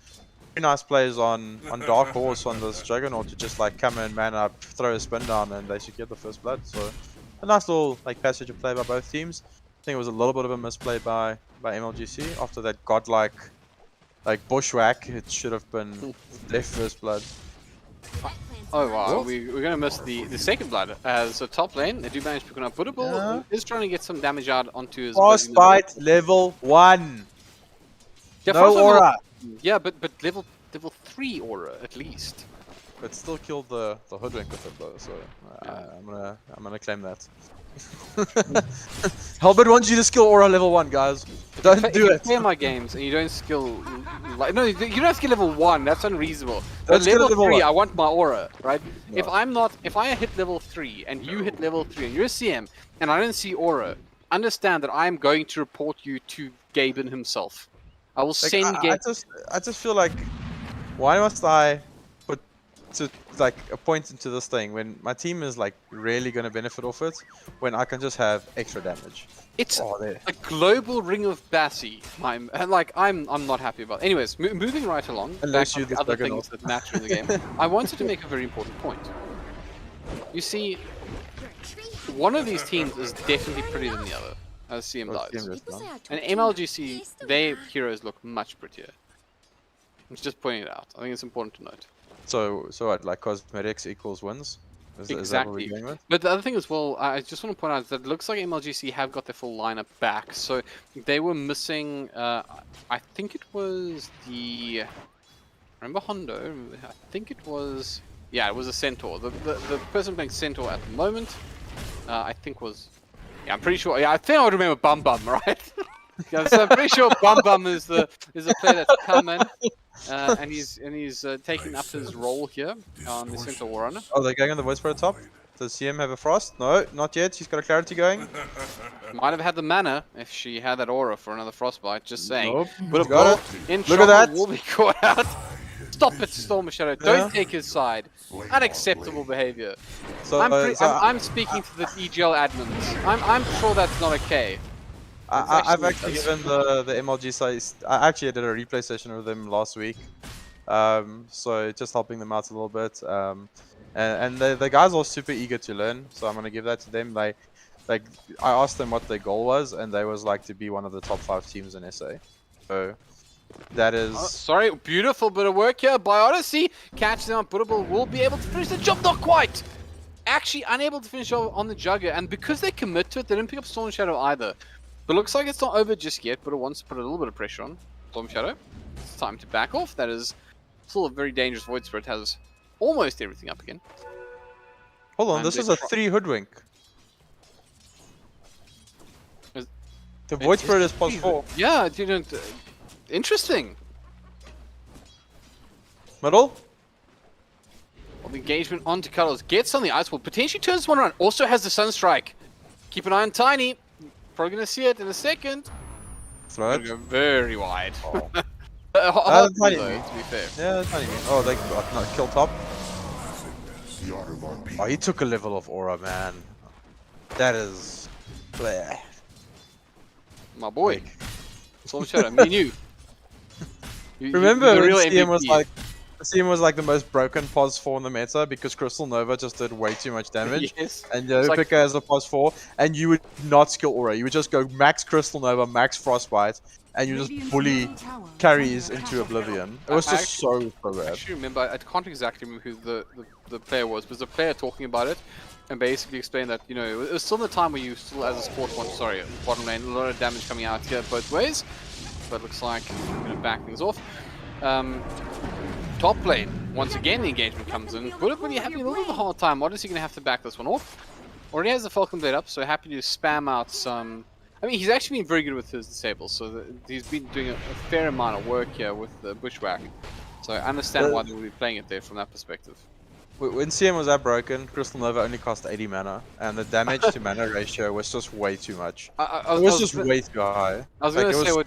very nice plays on Dark Horse on this Juggernaut to just like come in, man up, throw a spin down, and they secure the first blood. So a nice little like passage of play by both teams. I think it was a little bit of a misplay by MLGC after that godlike like bushwhack. It should have been their first blood. Oh wow, we're gonna miss the second blood as a top lane. They do manage to pick up Buddable. Is trying to get some damage out onto his Frostbyte level 1. Yeah, No aura. Yeah, but level 3 aura at least. But still killed the Hoodwink with it though, so I'm gonna claim that. Helbert wants you to skill aura level 1, guys. Don't do if you it. play my games and you don't skill like no, you don't have to skill level 1. That's unreasonable. Don't But skill level 3, 1. I want my aura, right? No. If I hit level 3 and you hit level 3 and you're a CM and I don't see aura, understand that I'm going to report you to Gaben himself. I will Like, send Gaben. I just feel like, why must I put like a point into this thing when my team is like really gonna benefit off it, when I can just have extra damage? It's there. a global ring of Bassi. I'm not happy about. Anyways, moving right along. Unless back you on the this other Juggernaut. things that matter in the game. I wanted to make a very important point. You see, one of these teams is definitely prettier than the other, as CM dies. And MLGC, their heroes look much prettier. I'm just pointing it out. I think it's important to note. So what? Like cosmetics equals wins? Is that what we're Exactly. going with? But the other thing as well, I just want to point out that it looks like MLGC have got their full lineup back. So they were missing, I think it was the... Remember Hondo? I think it was... Yeah, it was a Centaur. The person playing Centaur at the moment, I think was... Yeah, I'm pretty sure... Yeah, I think I would remember Bum Bum, right? Yeah, so I'm pretty sure Bum Bum is the player that's come in. And he's taking up his role here on the Centaur Warrunner. Oh, they're going on the voice for the top? Does CM have a frost? No, not yet. She's got a clarity going. Might have had the mana if she had that aura for another Frostbyte, just saying. Nope. But a Got ball it. in Look at that. will be caught out. Stop it, Storm Shadow. Don't Yeah. take his side. Unacceptable behavior. So, I'm speaking to the EGL admins. I'm sure that's not okay. I've actually given the MLG size. I actually did a replay session with them last week. So just helping them out a little bit. And the guys are super eager to learn, so I'm gonna give that to them. I asked them what their goal was, and they was like to be one of the top 5 teams in SA. So that is. Oh, sorry, beautiful bit of work here by Odyssey. Catch them on Buttable, will be able to finish the job, not quite. Actually unable to finish on the Jugger, and because they commit to it, they didn't pick up Storm Shadow either. But looks like it's not over just yet, but it wants to put a little bit of pressure on Storm Shadow. It's time to back off. That is still a very dangerous Void Spirit. Has almost everything up again. Hold on, And this they is a try- 3 Hoodwink. Is- The Void It- Spirit is it's plus 4. Yeah, it didn't. Interesting. Middle? Well, the engagement onto Cuddles. Gets on the Ice Wall. Potentially turns one around. Also has the Sunstrike. Keep an eye on Tiny. Probably going to see it in a second. Throw Gonna it. go very wide. Oh. Hard Tiny though, me. to be fair. Yeah, that's not even. Oh, they got not kill top. The art of RP. Oh, he took a level of aura, man. That is. Bleh. My boy. Storm Shadow, me and you. Remember the when real CM was MVP. like, CM was like the most broken pos 4 in the meta because Crystal Nova just did way too much damage. Yes. And It's like- Picker has a pos 4, and you would not skill aura. You would just go max Crystal Nova, max Frostbyte, and you just bully carries into oblivion. It was I just so I bad. actually remember, I can't exactly remember who the player was, but there's a player talking about it and basically explained that, you know, it was still the time where you still, as a sport watch, sorry, bottom lane, a lot of damage coming out here both ways, but looks like we're going to back things off. Top lane, once again the engagement comes in, but when you're having a little bit of a hard time, Odyssey going to have to back this one off. Already has the Falcon Blade up, so happy to spam out some... I mean, he's actually been very good with his disables, so he's been doing a fair amount of work here with the Bushwhack. So I understand why they would be playing it there from that perspective. When CM was that broken, Crystal Nova only cost 80 mana, and the damage to mana ratio was just way too much. I It was just way too high. I was Like, going to it say was-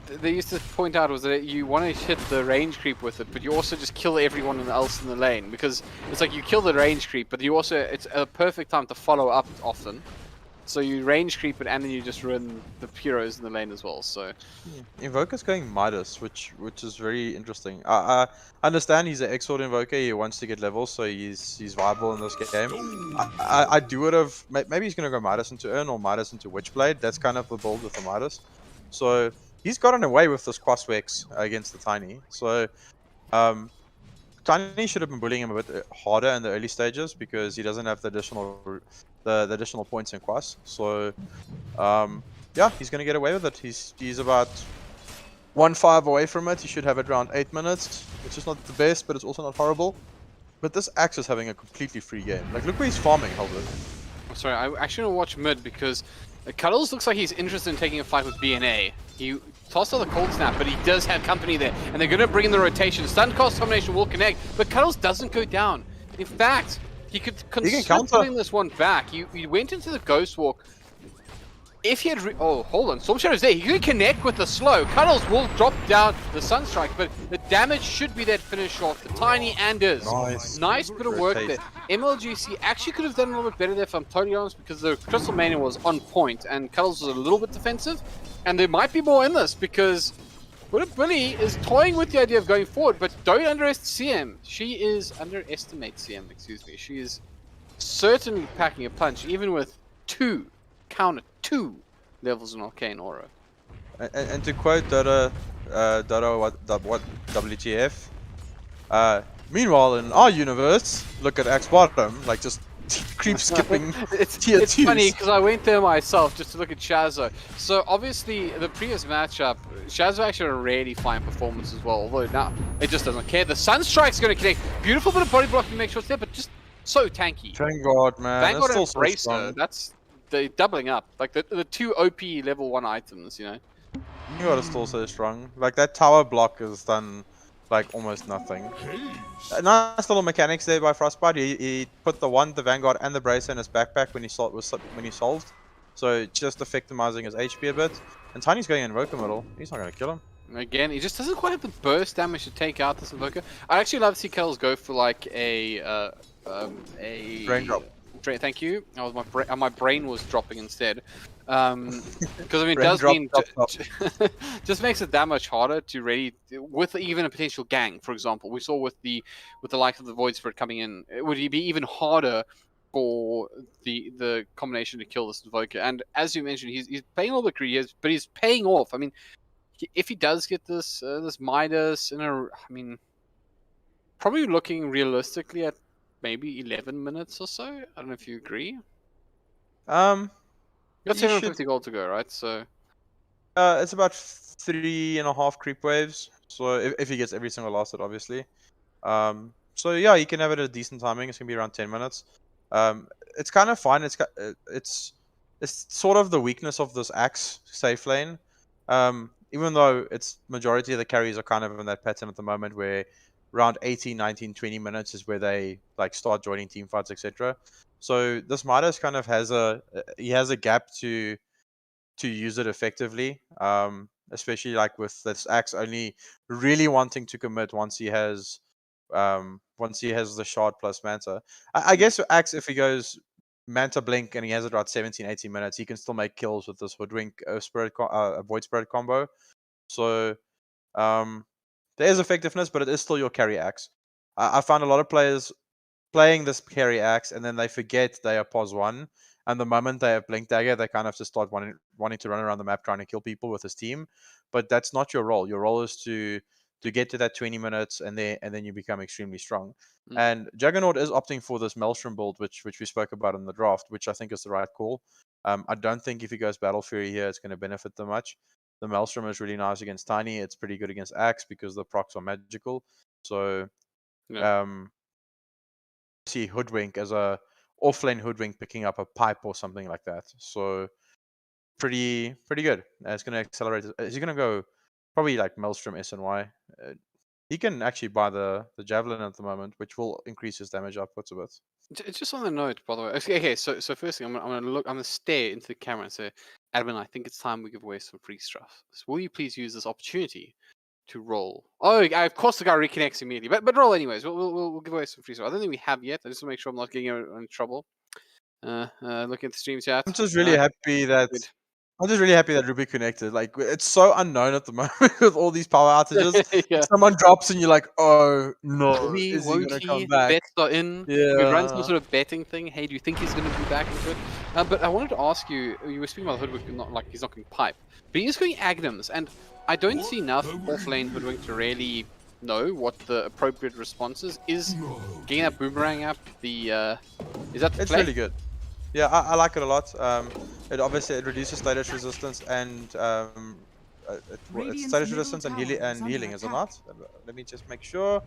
they used to point out was that you want to hit the range creep with it, but you also just kill everyone else in the lane, because it's like you kill the range creep, but you also, it's a perfect time to follow up often. So you range creep it, and then you just ruin the heroes in the lane as well. So Invoker's going Midas, which is very interesting. I understand he's an Exort Invoker. He wants to get levels, so he's viable in this game. I do would have maybe he's gonna go Midas into Urn or Midas into Witchblade. That's kind of the build with the Midas. So he's gotten away with this Quaswex against the Tiny. So Tiny should have been bullying him a bit harder in the early stages because he doesn't have the additional points in Quas. So yeah, he's gonna get away with it. He's about 1-5 away from it. He should have it around 8 minutes, which is not the best, but it's also not horrible. But this Axe is having a completely free game. Like, look where he's farming, Helbert. I'm sorry, I actually want to watch mid because Cuddles looks like he's interested in taking a fight with BNA. He tossed out the cold snap, but he does have company there, and they're going to bring in the rotation. Stun cost combination will connect, but Cuddles doesn't go down. In fact, he could consider putting this one back. He went into the Ghost Walk. If he had oh, hold on, Storm Shadow's there. He could connect with the slow. Cuddles will drop down the Sunstrike, but the damage should be that finish off the Tiny Anders. Nice bit of work there. MLGC actually could have done a little bit better there, if I'm totally honest, because the Crystal Mania was on point and Cuddles was a little bit defensive. And there might be more in this because Billy is toying with the idea of going forward, but don't underestimate CM. She is excuse me. She is certainly packing a punch, even with two levels in Arcane Aura. And to quote Dota, what WTF? Meanwhile, in our universe, look at Axe bottom, like just creep skipping tier 2s. It's funny because I went there myself just to look at Shazza. So obviously the previous matchup, Shazza actually had a really fine performance as well. Although now it just doesn't care. The Sunstrike's going to connect. Beautiful bit of body blocking to make sure it's there, but just so tanky. Vanguard, man. Vanguard and so Bracer, that's they're doubling up. Like the two OP level 1 items, you know. Vanguard is still so strong. Like that tower block has done like almost nothing. Nice little mechanics there by Frostbyte. He put the Vanguard and the Bracer in his backpack when he solved. So just effectimizing his HP a bit. And Tiny's going Invoker middle. He's not going to kill him. Again, he just doesn't quite have the burst damage to take out this Invoker. I'd actually love to see Kettles go for like a Brain drop. Thank you. My brain was dropping instead. Because I mean, it does mean just makes it that much harder to really, with even a potential gang, for example. We saw with the likes of the Void Spirit coming in, it would be even harder for the combination to kill this Invoker. And as you mentioned, he's paying all the greedy, but he's paying off. I mean, if he does get this this Midas I mean, probably looking realistically at maybe 11 minutes or so. I don't know if you agree. You got 750 gold to go, right? So it's about 3.5 creep waves. So if he gets every single last hit, obviously. So yeah, you can have it at a decent timing. It's gonna be around 10 minutes. It's kind of fine. It's sort of the weakness of this Axe safe lane. Even though it's majority of the carries are kind of in that pattern at the moment where around 18, 19, 20 minutes is where they like start joining team fights, etc. So this Midas kind of has a gap to use it effectively. Especially like with this Axe only really wanting to commit once he has the shard plus Manta. I guess Axe, if he goes Manta Blink and he has it about 17, 18 minutes, he can still make kills with this Hoodwink Void Spirit combo. So there is effectiveness, but it is still your carry Axe. I found a lot of players playing this carry Axe and then they forget they are pos 1. And the moment they have Blink Dagger, they kind of just start wanting to run around the map trying to kill people with his team. But that's not your role. Your role is to get to that 20 minutes and then you become extremely strong. And Juggernaut is opting for this Maelstrom build, which we spoke about in the draft, which I think is the right call. I don't think if he goes Battle Fury here, it's going to benefit them much. The Maelstrom is really nice against Tiny. It's pretty good against Axe because the procs are magical. So see Hoodwink as a offlane Hoodwink picking up a pipe or something like that. So pretty good. It's going to accelerate. Is he going to go probably like Maelstrom SNY? He can actually buy the Javelin at the moment, which will increase his damage outputs a bit. Just on the note, by the way. Okay, so firstly, I'm gonna stare into the camera and say, Admin, I think it's time we give away some free stuff. So will you please use this opportunity to roll? Oh, of course the guy reconnects immediately, but roll anyways. We'll give away some free stuff. I don't think we have yet. I just want to make sure I'm not getting in trouble. Looking at the stream chat. I'm just really happy that good. I'm just really happy that Ruby connected. Like, it's so unknown at the moment with all these power outages. Yeah. Someone drops and you're like, oh no, He, is he won't gonna he? come The back? bets are in. Yeah. We run some sort of betting thing. Hey, do you think he's going to be back into it? But I wanted to ask you. You were speaking about Hoodwink, not like he's not going pipe, but he's going Agnems, and I don't see enough off-lane Hoodwink to really know what the appropriate response is. Is getting that boomerang up the is that the It's play? really good. Yeah, I like it a lot. It obviously reduces status resistance and it's status resistance and healing, is it not? Let me just make sure.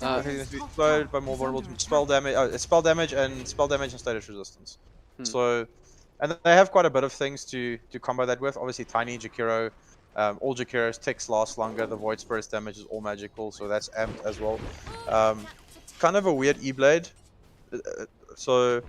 I think it's slowed by more vulnerable to spell damage. Oh, it's spell damage and status resistance. So, and they have quite a bit of things to combo that with. Obviously, Tiny Jakiro, all Jakiro's ticks last longer. The Void Spirit's damage is all magical, so that's amped as well. Kind of a weird E-Blade. So,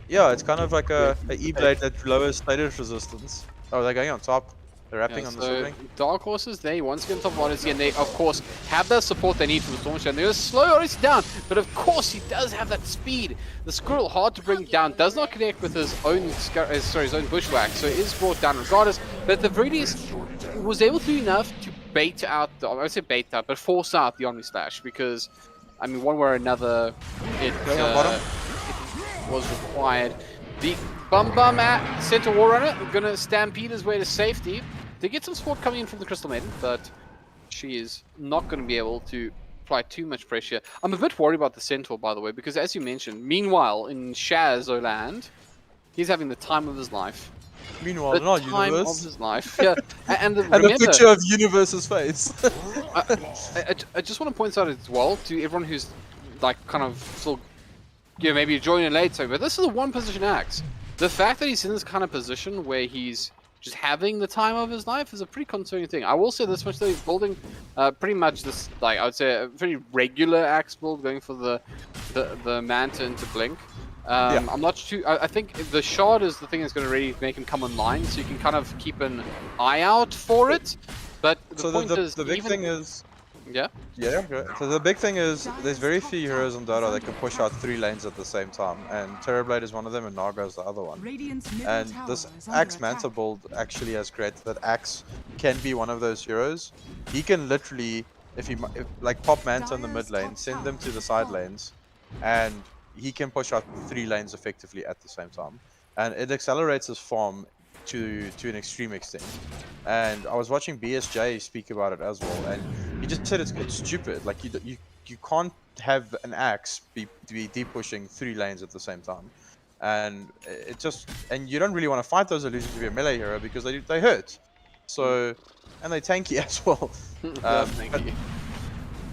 yeah, it's kind of like a E-Blade that lowers status resistance. Oh, they're going on top. They're wrapping on the sibling. Dark Horses, they once again top of Odyssey, and they of course have the support they need from the Storm. They're going to slow Odyssey down, but of course he does have that speed. The Squirrel, hard to bring down, does not connect with his own his own Bushwhack, so it is brought down regardless. But at the very least, was able to do enough to bait out the, I would say bait out, but force out the Omni Slash, because I mean one way or another it was required. The Bum at Center Warrunner, gonna stampede his way to safety. They get some support coming in from the Crystal Maiden, but she is not going to be able to apply too much pressure. I'm a bit worried about the Centaur, by the way, because as you mentioned, meanwhile, in Shazzoland, he's having the time of his life. Meanwhile, not time Universe. of his life. Yeah, and And a picture of Universe's face. I just want to point out as well to everyone who's like kind of still, you know, maybe joining late, so but this is a one position axe. The fact that he's in this kind of position where he's just having the time of his life is a pretty concerning thing. I will say this much though, he's building pretty much this, like I would say, a very regular axe build, going for the Manta into Blink. Yeah. I'm not too. I think the shard is the thing that's going to really make him come online, so you can kind of keep an eye out for it. But the point is, the big thing is. Yeah. Yeah, okay. So the big thing is, there's very few heroes in Dota that can push out 3 lanes at the same time, and Terrorblade is one of them, and Naga is the other one. And this Axe Manta build actually has created that Axe can be one of those heroes. He can literally, if like pop Manta in the mid lane, send them to the side lanes, and he can push out 3 lanes effectively at the same time. And it accelerates his farm to an extreme extent. And I was watching BSJ speak about it as well, and he just said it's stupid. Like you can't have an axe be deep pushing 3 lanes at the same time, and it just, and you don't really want to fight those illusions if you're a melee hero because they hurt. So, and they tanky as well.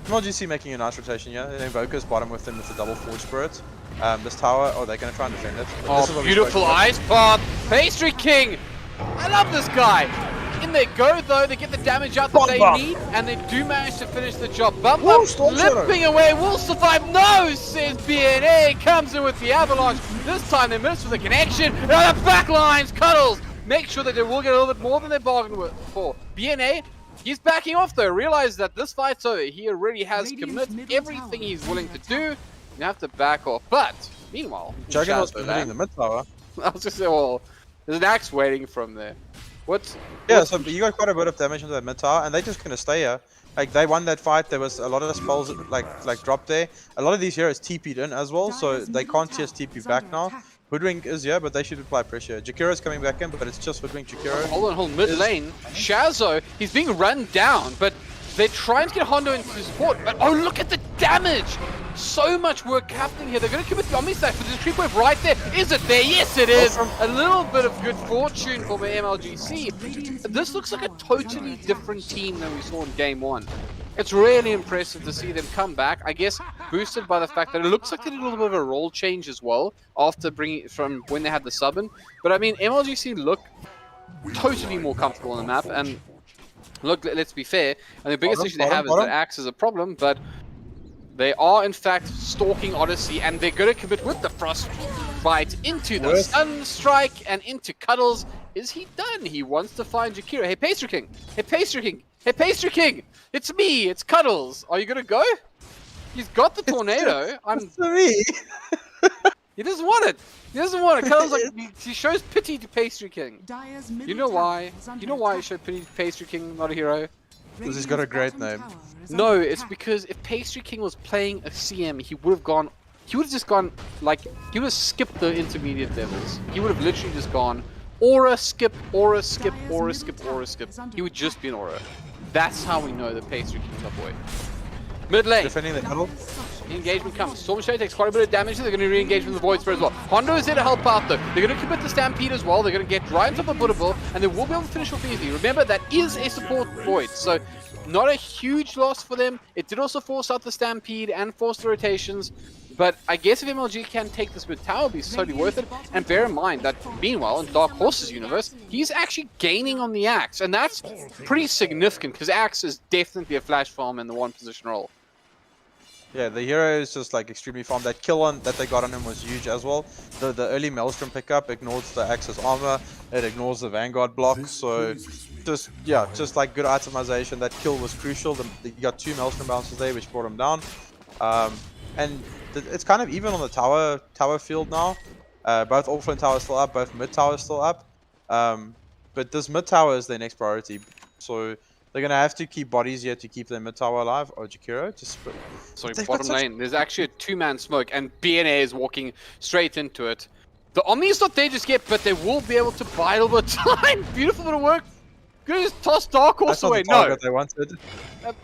MLGC making a nice rotation here. Yeah? Invoker's bottom with them with the double Forge Spirit. This tower, they're going to try and defend it. Oh, beautiful ice path! Pastry King! I love this guy! In they go though, they get the damage out that they need, and they do manage to finish the job. Bum limping away, will survive! No, says BNA, comes in with the avalanche. This time they miss with the connection. Now the backlines, Cuddles! Make sure that they will get a little bit more than they bargained for. BNA, he's backing off though, realize that this fight's over. He already has committed everything he's willing to do. You have to back off, but meanwhile, Juggernaut's committing the mid tower. I was just saying, well, there's an axe waiting from there. So you got quite a bit of damage into that mid tower, and they're just gonna stay here. Like they won that fight. There was a lot of the spells like dropped there. A lot of these heroes TP'd in as well, so they can't just TP back now. Hoodwink is here, but they should apply pressure. Jakiro's coming back in, but it's just Hoodwink Jakiro. Hold on, mid lane. Shazzo, he's being run down, but they're trying to get Hondo into support. But oh, look at the damage! So much work happening here. They're going to commit the Omni Slash, but there's a creep wave right there. Is it there? Yes, it is. A little bit of good fortune for the MLGC. This looks like a totally different team than we saw in Game 1. It's really impressive to see them come back. I guess boosted by the fact that it looks like they did a little bit of a role change as well after bringing it from when they had the sub-in. But I mean, MLGC look totally more comfortable on the map. And look, let's be fair. And the biggest issue they have is that Axe is a problem, but they are in fact stalking Odyssey, and they're going to commit with the Frost. Frostbyte into the Sunstrike and into Cuddles. Is he done? He wants to find Jakiro. Hey, Pastry King! Hey, Pastry King! Hey, Pastry King! It's me! It's Cuddles! Are you gonna go? He's got the tornado. It's me. He doesn't want it. He doesn't want it. Cuddles he shows pity to Pastry King. Dyer's You middle know tower why? is under You know why he attack. showed pity to Pastry King, not a hero? Because he's got a great Radiant's name. bottom tower is No, under it's attack. because if Pastry King was playing a CM, he would have gone. He would have just gone like he would have skipped the intermediate levels. He would have literally just gone aura skip, aura skip, aura skip, aura skip. He would just be an aura. That's how we know that Pastry King's our boy. Mid lane. Defending the tunnel. Engagement comes. Storm Shadow takes quite a bit of damage. They're going to re-engage with the Void Spirit as well. Hondo is there to help out though. They're going to commit the Stampede as well. They're going to get right on top of Buddhable, and they will be able to finish off easily. Remember, that is a support Void, so not a huge loss for them. It did also force out the Stampede and force the rotations, but I guess if MLG can take this mid tower, it'll be totally worth it. And bear in mind that meanwhile, in Dark Horse's universe, he's actually gaining on the Axe, and that's pretty significant because Axe is definitely a flash farm in the one position role. Yeah, the hero is just like extremely farmed. That kill on that they got on him was huge as well. The early Maelstrom pickup ignores the Axe's armor, it ignores the Vanguard block, so just like good itemization. That kill was crucial. You got 2 Maelstrom bounces there, which brought him down. And it's kind of even on the tower field now. Both offlane towers still up, both mid towers still up. But this mid tower is their next priority. So they're gonna have to keep bodies here to keep their mid tower alive, or Jakiro to split. Sorry, They've bottom got such- lane. There's actually a 2-man smoke, and BNA is walking straight into it. The Omni's not there just yet, but they will be able to buy a little bit of time. Beautiful bit of work. Good, just toss Dark Horse That's not away. the No, target they wanted.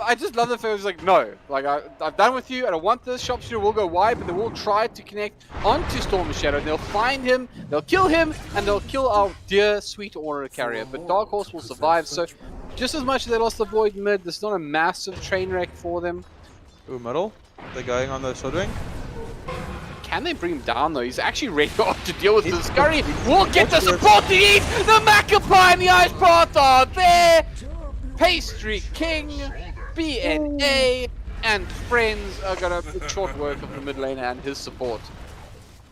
I just love the fact it's like, no. Like, I'm done with you. I don't want this. Sharpshooter will go wide, but they will try to connect onto Storm Shadow. They'll find him, they'll kill him, and they'll kill our dear, sweet Aura carrier. But Dark Horse will survive, so just as much as they lost the Void mid, this is not a massive train wreck for them. Ooh, middle. They're going on the Shudwing. Can they bring him down though? He's actually ready to deal with the Scurry. We'll get the support he needs! The Macapie and the Ice Path are there! Pastry King, BNA, and friends are gonna put short work of the mid laner and his support.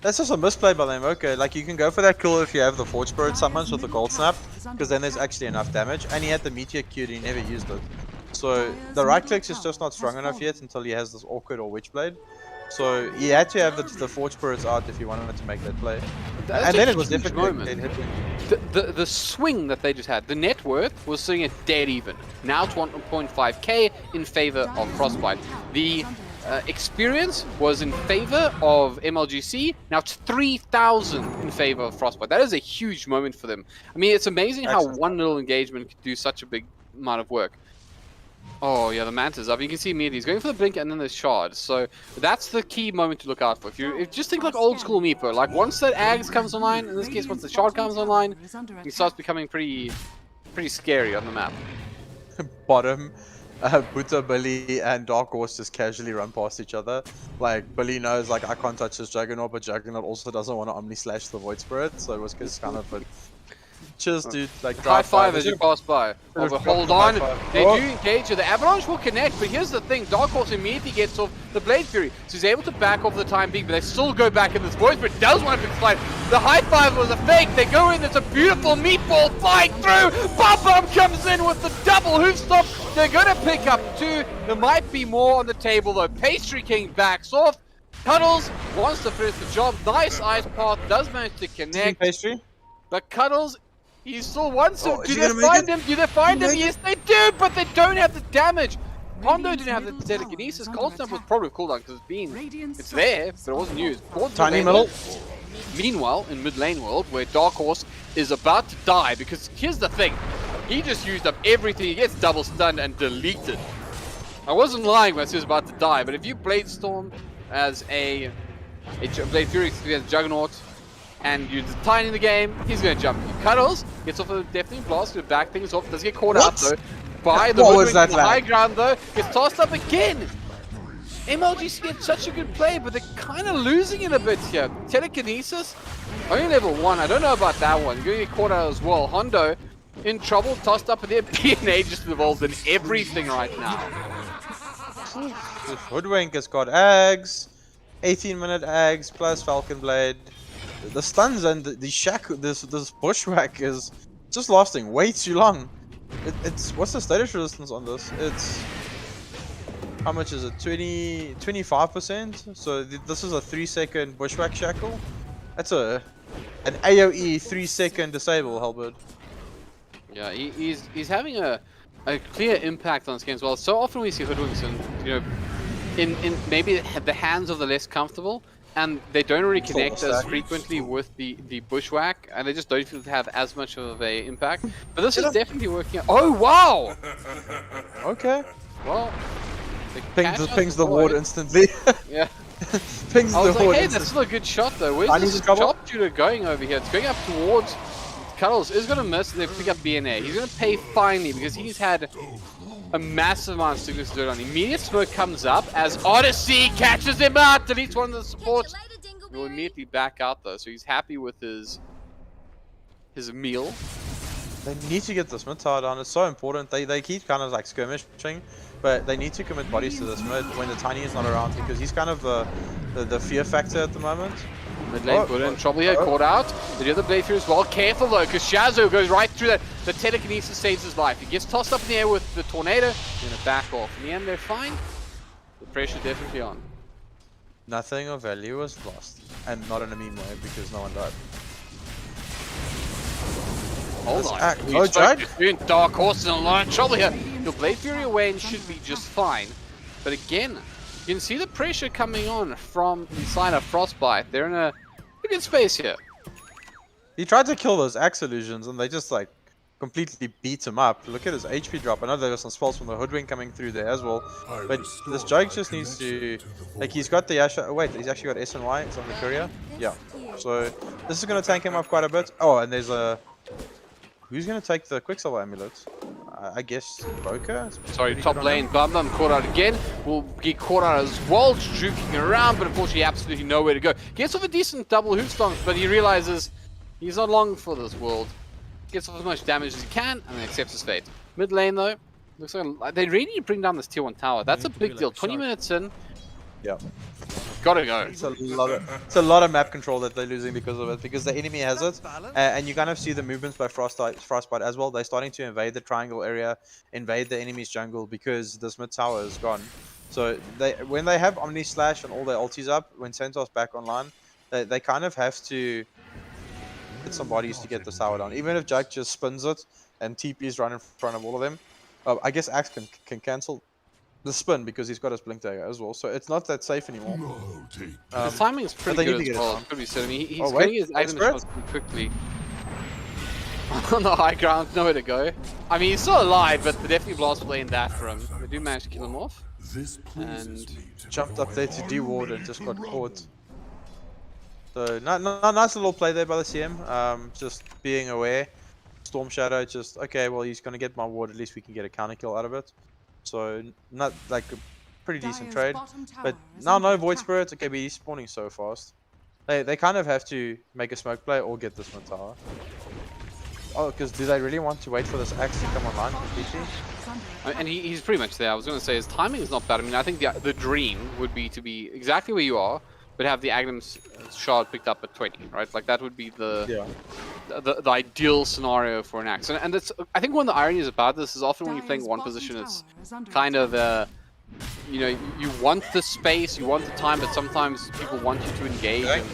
That's just a misplay by them. Okay, like you can go for that kill if you have the Forge Spirit summons with the Gold Snap, because then there's actually enough damage. And he had the Meteor Q, and he never used it. So the right clicks is just not strong enough yet until he has this Awkward or Witchblade. So he had to have the Forge Spirits out if he wanted to make that play. That's And a then it was huge difficult. moment. The swing that they just had, the net worth was sitting at dead even. Now to 1.5k in favor of Frostbyte. The experience was in favor of MLGC. Now it's 3,000 in favor of Frostbyte. That is a huge moment for them. I mean, it's amazing how Excellent. one little engagement can do such a big amount of work. Oh yeah, the Manta's up. You can see immediately he's going for the blink and then the shard. So that's the key moment to look out for. If you just think like old school Meepo, like once that Ags comes online, in this case once the shard comes online, he starts becoming pretty scary on the map. Bottom, Buta, Billy, and Dark Horse just casually run past each other. Like Billy knows like I can't touch this Juggernaut, but Juggernaut also doesn't want to Omni Slash the Void Spirit, so it was just kind of a cheers, dude. Like High drive five as you pass by. Oh, but hold on. High five. They Oh. do engage. The Avalanche will connect, but here's the thing. Dark Horse immediately gets off the Blade Fury. So he's able to back off for the time being, but they still go back in this voice, but does want to slide. The high five was a fake. They go in. It's a beautiful meatball flying through. Bomb comes in with the double hoof stop. They're going to pick up 2. There might be more on the table, though. Pastry King backs off. Cuddles wants to finish the job. Nice Ice Path. Does manage to connect. Pastry. But Cuddles, he still wants him. Oh, is Do he they gonna make find it? him? Do they find him? Make Yes, they do, but they don't have the damage. Hondo didn't have the telekinesis. Cold Snap was probably cooldown because it's there, but it wasn't used. Tiny middle. Meanwhile, in mid lane world, where Dark Horse is about to die, because here's the thing, he just used up everything. He gets double stunned and deleted. I wasn't lying when I said he was about to die, but if you Blade Storm as a Blade Fury as a Juggernaut, and you're tiny in the game, he's going to jump you. Cuddles gets off a Deafening Blast to back things off, does get caught out though. By the What was Woodwing that, from the high lad? ground though, gets tossed up again. MLGC gets such a good play, but they're kind of losing it a bit here. Telekinesis, only level 1. I don't know about that one. You're going to get caught out as well. Hondo in trouble, tossed up in there. BNA just involved in everything right now. Hoodwink has got Ags, 18-minute Ags plus Falcon Blade. the stuns and the shack, this bushwhack is just lasting way too long. It's what's the status resistance on this? It's how much is it? 25%. So this is a 3-second bushwhack shackle. That's an AOE 3-second disable, Hellbird. Yeah, he's having a clear impact on this game as well. So often we see hoodwinks and in maybe the hands of the less comfortable, and they don't really connect as frequently with the bushwhack, and they just don't feel to have as much of a impact. But this is definitely working out. Oh wow! Okay. Well, Pings the ward instantly. Yeah. Pings I was the like, ward hey, that's still a good shot though. Where's this chop shooter going over here? It's going up towards Cuddles. Is going to miss. They pick up BNA. He's going to pay finally because he's had a massive amount of sickness dirt on. Immediate smoke comes up as Odyssey catches him out, deletes one of the supports. He'll immediately back out though, so he's happy with his meal. They need to get this mid tower down. It's so important. They keep kind of like skirmishing, but they need to commit bodies to this mid when the Tiny is not around because he's kind of the fear factor at the moment. Mid lane put in trouble here, caught out. The other blade through as well. Careful though, because Shazo goes right through that. The telekinesis saves his life. He gets tossed up in the air with the tornado. He's gonna back off. In the end, they're fine. The pressure definitely on. Nothing of value was lost, and not in a meme way because no one died. Hold on. Oh, Jug? Dark Horse in a lot of trouble here. Your Blade Fury away and should be just fine. But again, you can see the pressure coming on from inside of Frostbyte. They're in a good space here. He tried to kill those Axe illusions and they just like completely beat him up. Look at his HP drop. I know there was some spells from the Hoodwink coming through there as well. But this Jug just needs to... Like, he's got the Yasha... Oh, wait, he's actually got SNY. It's on the courier. Yeah. So, this is going to tank him up quite a bit. Oh, and there's a... Who's going to take the Quicksilver Amulet? I guess Boca? Sorry, top lane. Bum caught out again. Will get caught out as well, juking around, but unfortunately absolutely nowhere to go. Gets off a decent double hoof stomp, but he realizes he's not long for this world. Gets off as much damage as he can, and then accepts his fate. Mid lane though, looks like they really need to bring down this tier 1 tower. That's a big deal. 20 minutes in. Yeah. Gotta go. It's a lot of map control that they're losing because of it, because the enemy has it, and you kind of see the movements by Frostbyte as well. They're starting to invade the triangle area, invade the enemy's jungle because this mid tower is gone. So when they have Omni Slash and all their ultis up, when Centaur's back online, they kind of have to get some bodies to get the tower down. Even if Jack just spins it and TP's right in front of all of them, I guess Axe can cancel the spin because he's got his blink dagger as well, so it's not that safe anymore. The timing is pretty good as well. Could be said. I mean, he's getting his item shots pretty quickly. On the high ground, nowhere to go. I mean, he's still alive, but they definitely blast playing that for him. They do manage to kill him off. And jumped up there to deward and just got caught. So nice little play there by the CM. Just being aware. Storm Shadow just okay. Well, he's gonna get my ward. At least we can get a counter kill out of it. So not like a pretty decent trade. But now no Void Spirits. Okay, but he's spawning so fast. They kind of have to make a smoke play or get this one tower. Oh, because do they really want to wait for this Axe to come online completely? And he's pretty much there. I was going to say his timing is not bad. I mean, I think the dream would be to be exactly where you are, but have the Aghanim's shard picked up at 20, right? Like that would be the ideal scenario for an Axe. And that's, I think one of the ironies about this is often when you're playing one position, it's kind of you know, you want the space, you want the time, but sometimes people want you to engage. And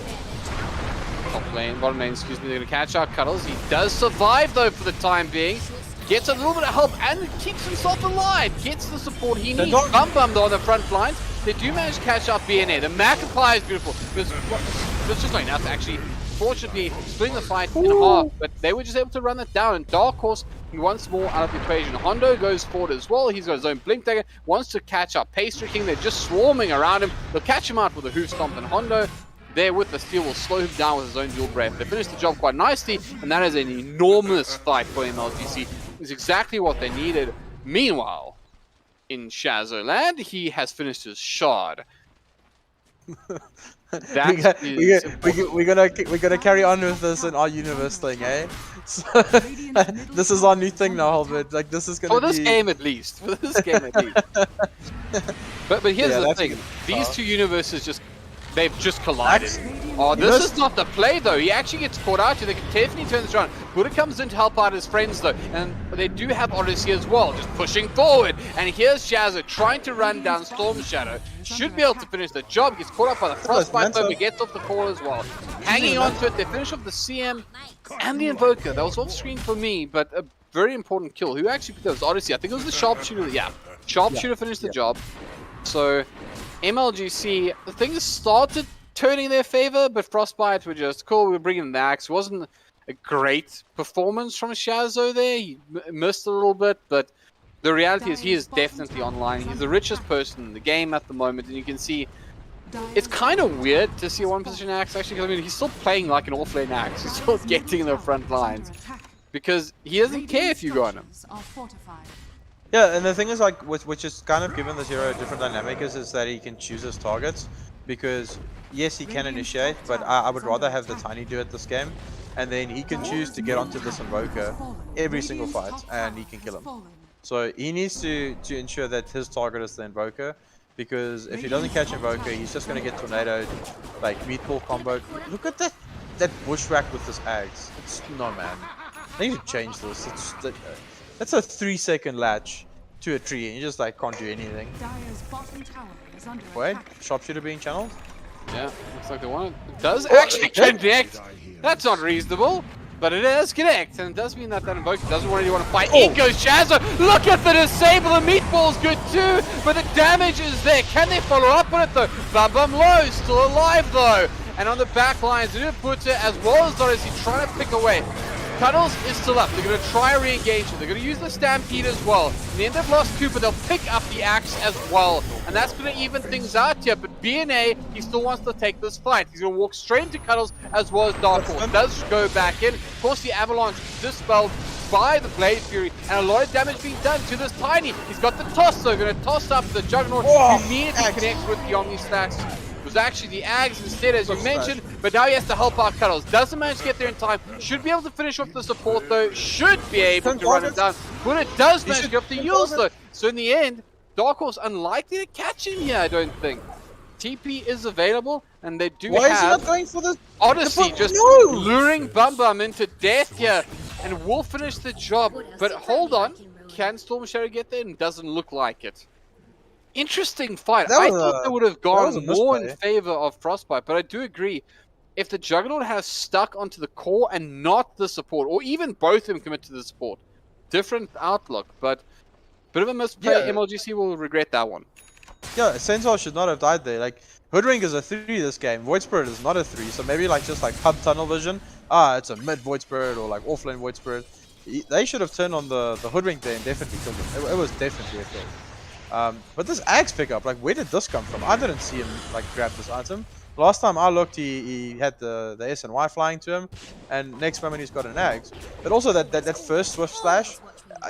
top lane, bottom lane, excuse me, they're going to catch out Cuddles. He does survive though for the time being. Gets a little bit of help and keeps himself alive. Gets the support he needs. Bum though on the front lines. They do manage to catch out BNA. The Magpie is beautiful. There's just not enough actually. Fortunately, splitting the fight in half, but they were just able to run it down. And Dark Horse once more out of the equation. Hondo goes forward as well. He's got his own Blink Dagger. Wants to catch up Pastry King. They're just swarming around him. They'll catch him out with a Hoof Stomp, and Hondo there with the steal will slow him down with his own dual breath. They finish the job quite nicely, and that is an enormous fight for MLGC. It's exactly what they needed. Meanwhile, in Shazo land, he has finished his shard. We're gonna carry on with this in our universe thing, eh? So, this is our new thing now, Albert. Like this is gonna for this game at least. For this game at least. But here's the thing: these two universes just They've just collided. Oh, this is not the play though. He actually gets caught out here. They can definitely turn this around. Buddha comes in to help out his friends though. And they do have Odyssey as well, just pushing forward. And here's Shazza trying to run down Storm Shadow. Should be able to finish the job. Gets caught up by the Frostbyte though, but gets off the call as well. Hanging on to it. They finish off the CM and the Invoker. That was off screen for me, but a very important kill. Who actually picked up? It was Odyssey. I think it was the Sharpshooter. Yeah, Sharpshooter finished the job. So MLGC, the things started turning in their favor, but Frostbyte were just cool. We were bringing the axe. Wasn't a great performance from Shazzo there. He missed a little bit, but the reality is he is definitely online. He's the richest person in the game at the moment, and you can see it's kind of weird to see a one-position axe actually. Because I mean, he's still playing like an off-lane axe. He's still getting in the front lines because he doesn't care if you go on him. Yeah, and the thing is, like, which is kind of given this hero a different dynamic is that he can choose his targets. Because, yes, he can initiate, but I would rather have the Tiny do it this game. And then he can choose to get onto this Invoker every single fight, and he can kill him. So he needs to ensure that his target is the Invoker. Because if he doesn't catch Invoker, he's just going to get tornadoed, like, meatball combo. Look at that bushwhack with his axe. It's, no, man. I need to change this. That's a 3-second latch to a tree, and you just like can't do anything. Wait, Sharpshooter being channeled? Yeah, looks like the one does actually connect. That's not reasonable, but it does connect, and it does mean that Invoker doesn't really want to fight. In goes Shazza. Look at the disable. The meatball's good too, but the damage is there. Can they follow up on it though? Bum Low still alive though, and on the back lines, Buddha as well as Odyssey trying to pick away. Cuddles is still up. They're going to try re-engage it. They're going to use the Stampede as well. In the end, they've lost Cooper. They'll pick up the Axe as well. And that's going to even things out here. But BNA, he still wants to take this fight. He's going to walk straight into Cuddles as well as Dark Horse. Does go back in. Of course, the Avalanche dispelled by the Blade Fury. And a lot of damage being done to this Tiny. He's got the toss, though. Going to toss up the Juggernaut. Immediately connects with the Omni Stacks. Was actually the Ags instead, as you mentioned, but now he has to help out Cuddles. Doesn't manage to get there in time. Should be able to finish off the support though. Should be able to run it down. But it does manage to get off the Yules though. So in the end, Dark Horse unlikely to catch him here, I don't think. TP is available, and they do Why have is he not going for this? Odyssey just luring Bum into death here, and will finish the job. But hold on, can Storm Shadow get there? And doesn't look like it. Interesting fight. I thought they would have gone more in favor of Frostbyte, but I do agree. If the Juggernaut has stuck onto the core and not the support, or even both of them commit to the support, different outlook, but bit of a misplay. Yeah. MLGC will regret that one. Yeah, Centaur should not have died there. Like, Hoodwink is a 3 this game. Void Spirit is not a 3, so maybe like just like hub tunnel vision. It's a mid Void Spirit or like offlane Void Spirit. They should have turned on the Hoodwink there and definitely killed him. It was definitely a kill. But this axe pickup, like, where did this come from? I didn't see him like grab this item. Last time I looked, he had the S and Y flying to him, and next moment he's got an axe. But also that first swift slash,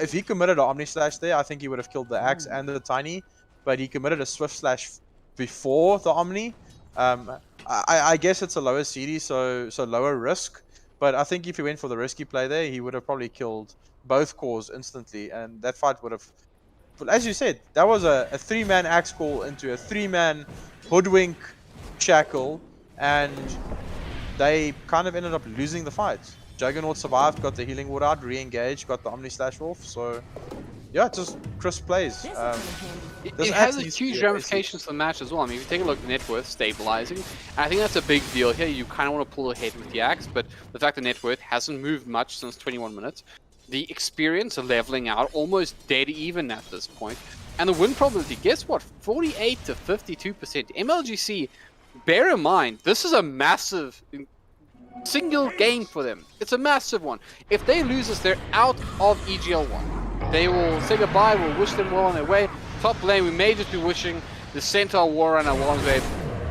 if he committed an Omni slash there, I think he would have killed the axe and the Tiny. But he committed a swift slash before the Omni. I guess it's a lower CD, so lower risk. But I think if he went for the risky play there, he would have probably killed both cores instantly, and that fight would have. But as you said, that was a 3-man axe call into a 3-man Hoodwink shackle, and they kind of ended up losing the fight. Juggernaut survived, got the healing ward out, re-engaged, got the Omni Slash off, so yeah, just crisp plays. It has a huge ramifications for the match as well. I mean, if you take a look at net worth stabilizing, and I think that's a big deal here. You kind of want to pull ahead with the axe, but the fact that net worth hasn't moved much since 21 minutes. The experience of leveling out, almost dead even at this point. And the win probability, guess what? 48 to 52%. MLGC, bear in mind, this is a massive single game for them. It's a massive one. If they lose this, they're out of EGL 1. They will say goodbye, we'll wish them well on their way. Top lane, we may just be wishing the Centaur Warrunner well on his way.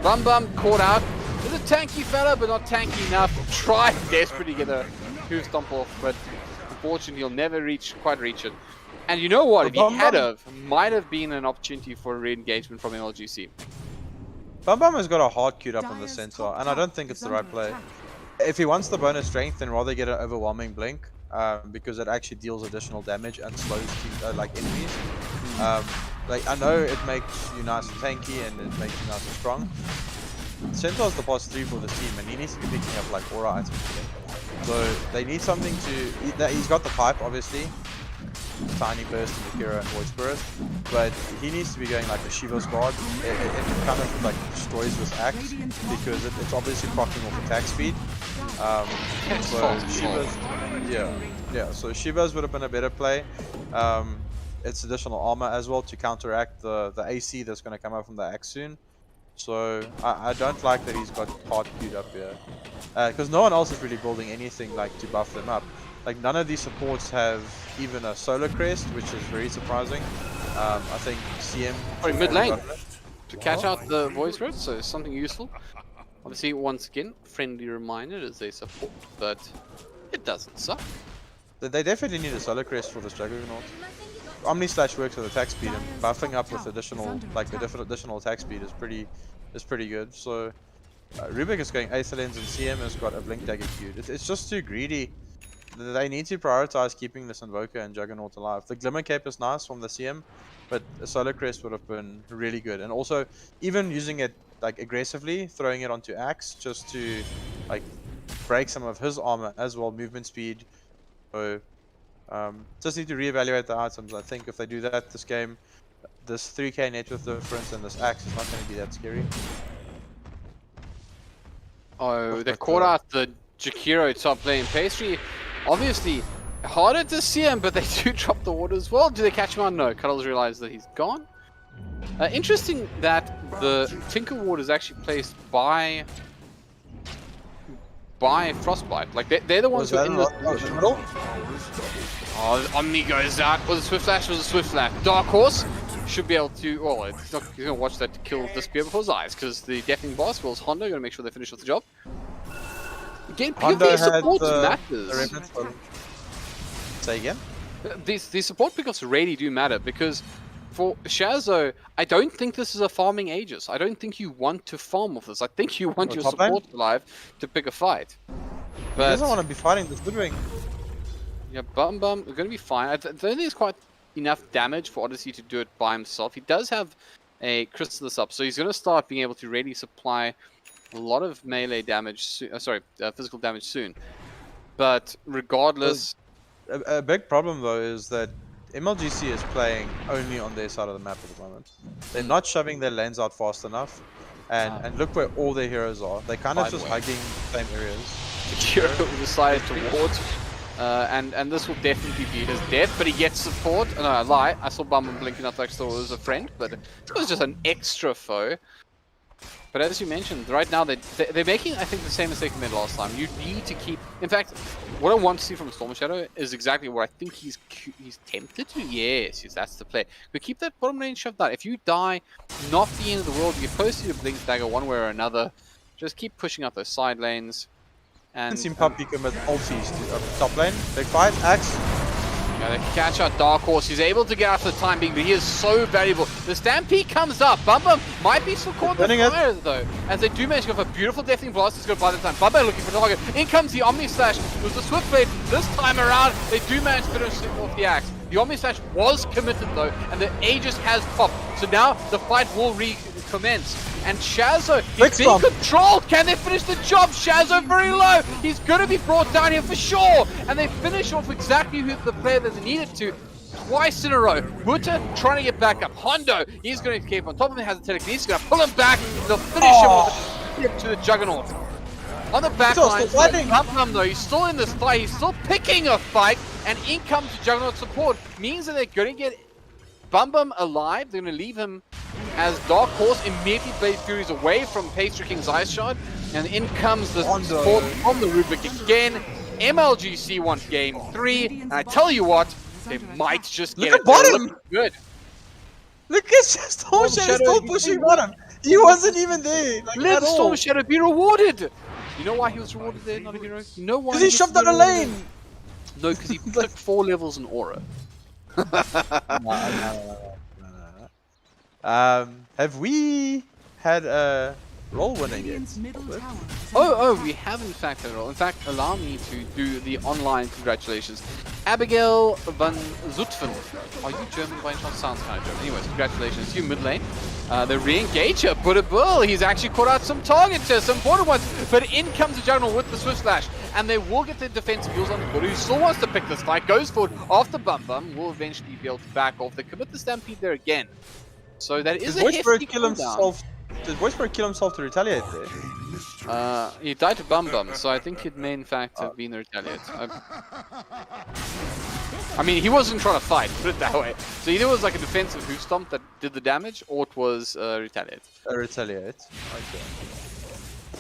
Bum caught out. He's a tanky fella, but not tanky enough. Tried desperately to get a hoof stomp off, but unfortunately, he'll never quite reach it. And you know what? If he had might have been an opportunity for a re-engagement from MLGC. Bum has got a hard queued up on the Centaur, and I don't think it's the right play. If he wants the bonus strength, then rather get an overwhelming blink, because it actually deals additional damage and slows like enemies. Like, I know it makes you nice and tanky and it makes you nice and strong, Centaur's the boss 3 for this team, and he needs to be picking up like aura items. So they need something to. He's got the pipe, obviously. Tiny burst in the Kira and Void Spirit, but he needs to be going like a Shiva's Guard. It kind of like destroys this axe because it's obviously proccing off attack speed. So Shiva's, so Shiva's would have been a better play. It's additional armor as well to counteract the AC that's going to come out from the axe soon. So I don't like that he's got hard queued up here, because no one else is really building anything like to buff them up. Like none of these supports have even a solar crest, which is very surprising. I think CM Sorry, mid lane to catch out the voice road, so something useful. Obviously, once again, friendly reminder as they support, but it doesn't suck. They definitely need a solar crest for this Juggernaut. Omni Slash works with attack speed, and buffing up with additional additional attack speed is pretty good. So Rubik is going Aether Lens, and CM has got a Blink Dagger queued. It's just too greedy. They need to prioritize keeping this Invoker and Juggernaut alive. The Glimmer Cape is nice from the CM, but a Solar Crest would have been really good. And also, even using it like aggressively, throwing it onto Axe just to like break some of his armor as well, movement speed. So just need to reevaluate the items. I think if they do that this game, this 3k net worth difference and this Axe is not going to be that scary. Oh, they've caught out the Jakiro top lane. Pastry, obviously, harder to see him, but they do drop the water as well. Do they catch him on? No. Cuddles realize that he's gone. Interesting that the Tinker Ward is actually placed by Frostbyte. Like, they're the ones who are in the middle. Oh, Omni goes out. Was a Swift Flash? Was a Swift Flash. Dark Horse should be able to. Well, he's not going to watch that to kill the spear before his eyes, because the deafening boss was Hondo going to make sure they finish off the job. Again, PvP support matters. Say again? These support pickups really do matter, because for Shazo, I don't think this is a farming Aegis. I don't think you want to farm with this. I think you want your support alive to pick a fight. But he doesn't want to be fighting this Woodwing. Yeah, Bum Bum, we're going to be fine. I don't think there's quite enough damage for Odyssey to do it by himself. He does have a Chrysalis up, so he's going to start being able to really supply a lot of melee damage, physical damage soon. But regardless... A big problem though is that MLGC is playing only on their side of the map at the moment. They're not shoving their lanes out fast enough. And look where all their heroes are. They're kind of just hugging the same areas. Jakiro decided to ward. And this will definitely be his death, but he gets support. No, I lie. I saw Bum blinking up like I thought it was a friend, but it was just an extra foe. But as you mentioned, right now they're making, I think, the same mistake they made last time. You need to keep... In fact, what I want to see from Storm Shadow is exactly what I think he's tempted to. Yes, that's the play. But keep that bottom lane shoved out. If you die, not the end of the world. You get posted your Blink Dagger one way or another. Just keep pushing out those side lanes. I haven't seen Puppy commit ultis to top lane. Big fight, Axe. Yeah, they can catch out Dark Horse. He's able to get out for the time being, but he is so valuable. The Stampede comes up. Bumba might be still caught in the fire, though, as they do manage to go for a beautiful Deafening Blast. It's good by the time. Bumba looking for the target. In comes the Omni Slash. It was the Swift Blade. This time around, they do manage to finish off the Axe. The Omni Slash was committed, though, and the Aegis has popped. So now the fight will recommence. And Shazo, he's being controlled. Can they finish the job? Shazo very low. He's going to be brought down here for sure. And they finish off exactly who the player that they needed to. Twice in a row. Mutta trying to get back up. Hondo, he's going to keep on top of him. Has a telekinesis. He's going to pull him back. They'll finish him with to the Juggernaut. On the back line, though, he's still in this fight. He's still picking a fight. And in comes the Juggernaut support. Means that they're going to get Bum alive. They're going to leave him as Dark Horse immediately plays Furies away from Pastry King's Ice Shard, and in comes the support from the Rubik again. MLGC wants game 3, and I tell you what, they might just get it. Bottom! Good. Look at Storm Shadow still pushing bottom. He wasn't even there. Like, let Storm Shadow be rewarded. You know why he was rewarded there, not a hero? You know why? Because he shoved out a lane. No, because he took 4 levels in aura. No. Have we had a roll winning yet. Radiant's middle Albert? tower is Oh, we have in fact had a roll. In fact, allow me to do the online congratulations. Abigail van Zutphen. Are you German by any chance? Sounds kind of German. Anyways, congratulations to you, mid lane. The re-engager, put a bull. He's actually caught out some targets here, some important ones. But in comes the Juggernaut with the Swift Slash. And they will get their defensive heals on the Bull, who still wants to pick this fight. Goes forward after Bum Bum. Will eventually be able to back off. They commit the Stampede there again. So that is Did a Voiceberg hefty kill cooldown. himself? Did Voiceberg kill himself to retaliate there? He died to Bum Bum, so I think it may in fact have been a retaliate. I mean, he wasn't trying to fight, put it that way. So either it was like a defensive hoof stomp that did the damage, or it was retaliate. Retaliate. Okay.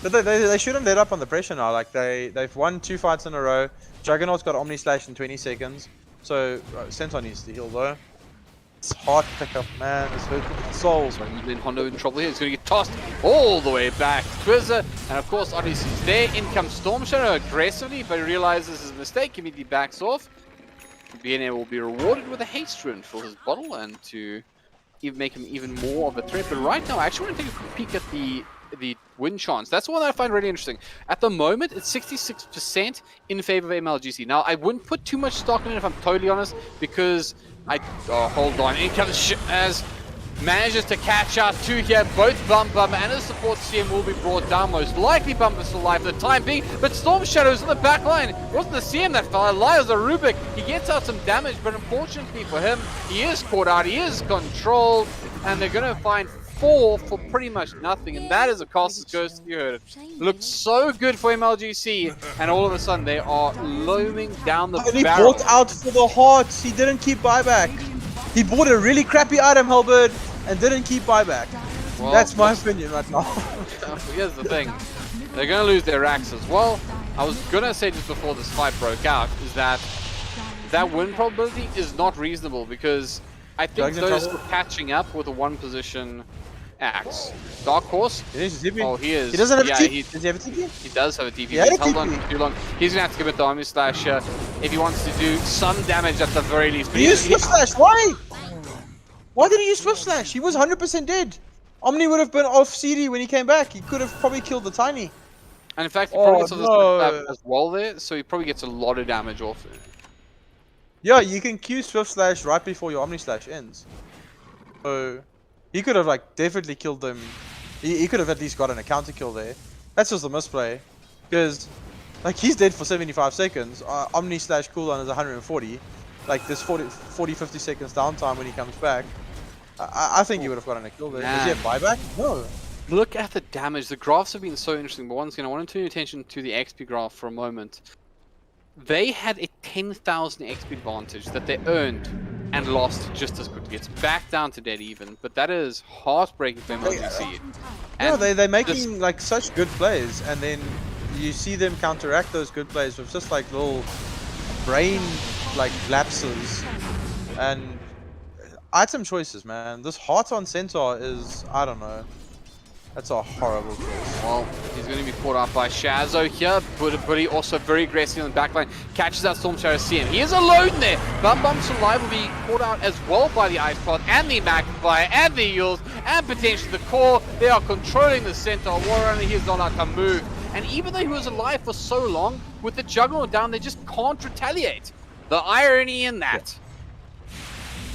But they shouldn't let up on the pressure now. Like they've won 2 fights in a row. Juggernaut's got Omni Slash in 20 seconds. So Centaur needs to heal though. It's hard pickup, man. It's hurting the souls. So then Hondo in trouble here. He's going to get tossed all the way back. Twizzer, and of course, obviously, he's there. In comes Storm Shadow aggressively, but he realizes his mistake. Immediately backs off. BNA will be rewarded with a haste rune for his bottle and to make him even more of a threat. But right now, I actually want to take a quick peek at the win chance. That's the one that I find really interesting. At the moment, it's 66% in favor of MLGC. Now, I wouldn't put too much stock in it if I'm totally honest, because hold on. In comes as manages to catch out 2 here. Both Bum Bum and his support CM will be brought down. Most likely Bum Bum's still alive for the time being, but Storm Shadow's in the back line. It wasn't the CM that fell. Elias a Rubik. He gets out some damage, but unfortunately for him, he is caught out. He is controlled, and they're going to find 4 for pretty much nothing, and that is a cost that goes to you heard it. Looked so good for MLGC, and all of a sudden they are looming down the And he barrel. bought out for the hearts. He didn't keep buyback. He bought a really crappy item, Helbird, and didn't keep buyback. Well, That's my opinion right now. here's the thing. They're going to lose their racks as well. I was going to say just before this fight broke out is that win probability is not reasonable, because I think Drugs in those trouble? are catching up with a 1-position axe. Dark Horse. He is zipping. Oh, he is. He doesn't have yeah, a TP. he- Does he have a TP? He does have a TP. He had He's a held on TP. for too long. He's gonna have to give it the Army Slash if he wants to do some damage at the very least. But He used he- Swift Slash. Why? Why did he use Swift Slash? He was 100% dead. Omni would have been off CD when he came back. He could have probably killed the Tiny. and in fact, he probably Oh, gets on the no. as well there, so he probably gets a lot of damage off it. Yeah, you can Q Swift Slash right before your Omni Slash ends. So he could have like definitely killed them. He could have at least gotten a counter kill there. That's just a misplay, because like he's dead for 75 seconds. Omni Slash cooldown is 140. Like there's 40-50 seconds downtime when he comes back. I think he would have gotten a kill there. Does he have buyback? No. Look at the damage. The graphs have been so interesting, but once again, I want to turn your attention to the XP graph for a moment. They had a 10,000 XP advantage that they earned and lost just as quickly. It's back down to dead even, but that is heartbreaking for MLGC. No, they're making this- like such good plays, and then you see them counteract those good plays with just like little brain like lapses and item choices, man. This heart on Centaur is, I don't know. That's a horrible choice. Well, he's going to be caught out by Shazo here, but he also very aggressive on the backline. Catches out Storm Shadow CM. He is alone there. Bum Bum's alive will be caught out as well by the Ice Pod and the Magnifier and the Eels and potentially the Core. They are controlling the Centaur. Warrior, he is not allowed to move. And even though he was alive for so long, with the Juggernaut down, they just can't retaliate. The irony in that.